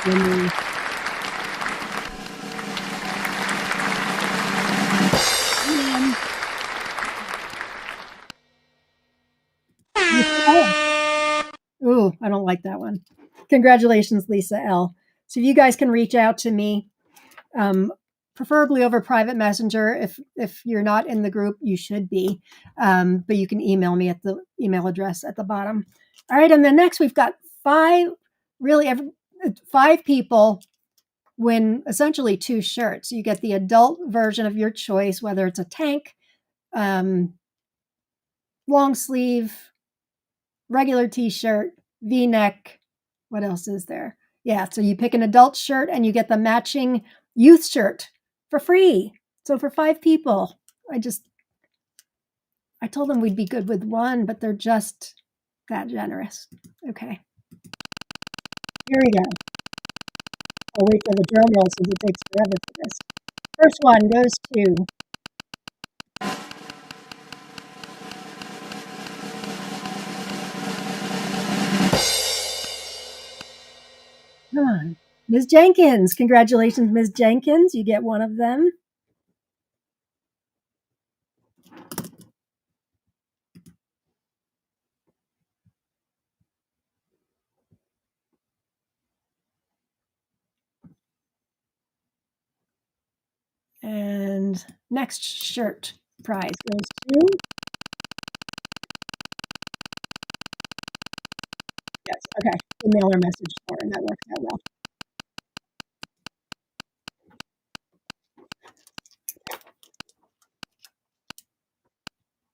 Jimmy. Ooh, I don't like that one. Congratulations, Lisa L. So if you guys can reach out to me, preferably over private messenger. If you're not in the group, you should be. But you can email me at the email address at the bottom. All right, and then next we've got five people win essentially 2 shirts. You get the adult version of your choice, whether it's a tank, long sleeve, regular t-shirt, v-neck. What else is there? Yeah, so you pick an adult shirt and you get the matching youth shirt for free. So for 5 people, I told them we'd be good with 1, but they're just that generous. Okay. Here we go. I'll wait for the drum roll since it takes forever for this. First one goes to come on, Ms. Jenkins. Congratulations, Ms. Jenkins. You get one of them. And next shirt prize goes to, yes, okay, email or message for her. That worked out well.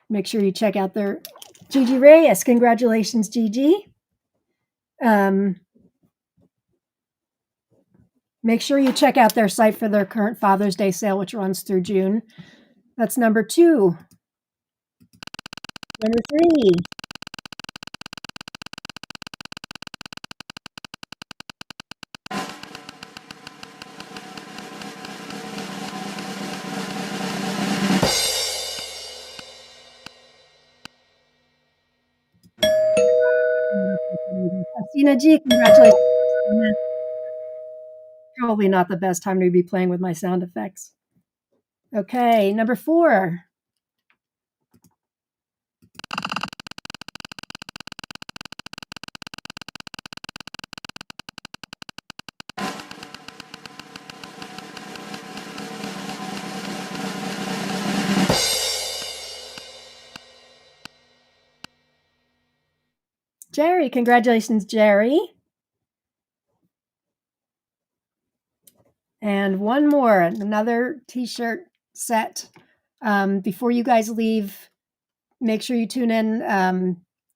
Make sure you check out their Gigi Reyes. Congratulations, Gigi. Make sure you check out their site for their current Father's Day sale, which runs through June. That's number 2. Number 3. Christina G, congratulations. Probably not the best time to be playing with my sound effects. Okay, number 4. Jerry, congratulations, Jerry. And one more, another t-shirt set. Before you guys leave, make sure you tune in.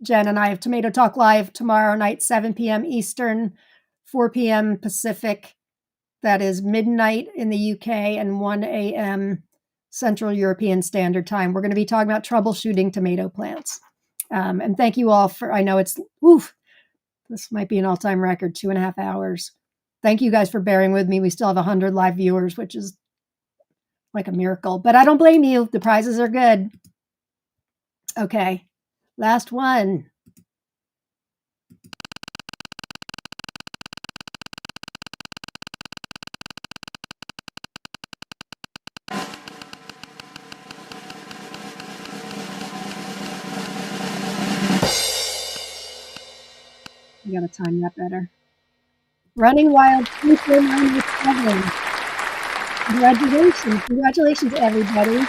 Jen and I have Tomato Talk Live tomorrow night, 7 p.m. Eastern, 4 p.m. Pacific. That is midnight in the UK and 1 a.m. Central European Standard Time. We're going to be talking about troubleshooting tomato plants. And thank you all for, I know it's, this might be an all-time record, 2.5 hours. Thank you guys for bearing with me. We still have 100 live viewers, which is like a miracle, but I don't blame you. The prizes are good. Okay, last one. You gotta time that better. Running Wild 2497. Congratulations. Congratulations, everybody.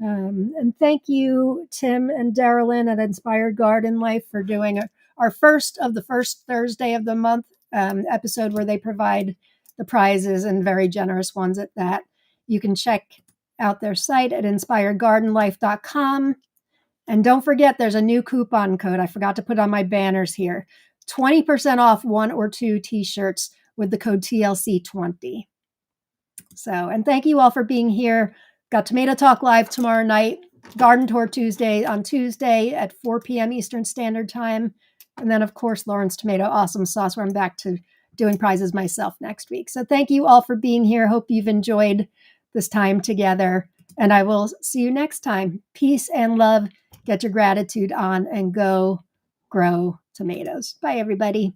And thank you, Tim and Darylyn at Inspired Garden Life, for doing our first of the first Thursday of the month episode where they provide the prizes, and very generous ones at that. You can check out their site at inspiredgardenlife.com. And don't forget, there's a new coupon code. I forgot to put on my banners here. 20% off 1 or 2 t-shirts with the code TLC20. So, and thank you all for being here. Got Tomato Talk Live tomorrow night, Garden Tour Tuesday on Tuesday at 4 p.m. Eastern Standard Time. And then, of course, Lauren's Tomato Awesome Sauce, where I'm back to doing prizes myself next week. So thank you all for being here. Hope you've enjoyed this time together. And I will see you next time. Peace and love. Get your gratitude on and go grow tomatoes. Bye, everybody.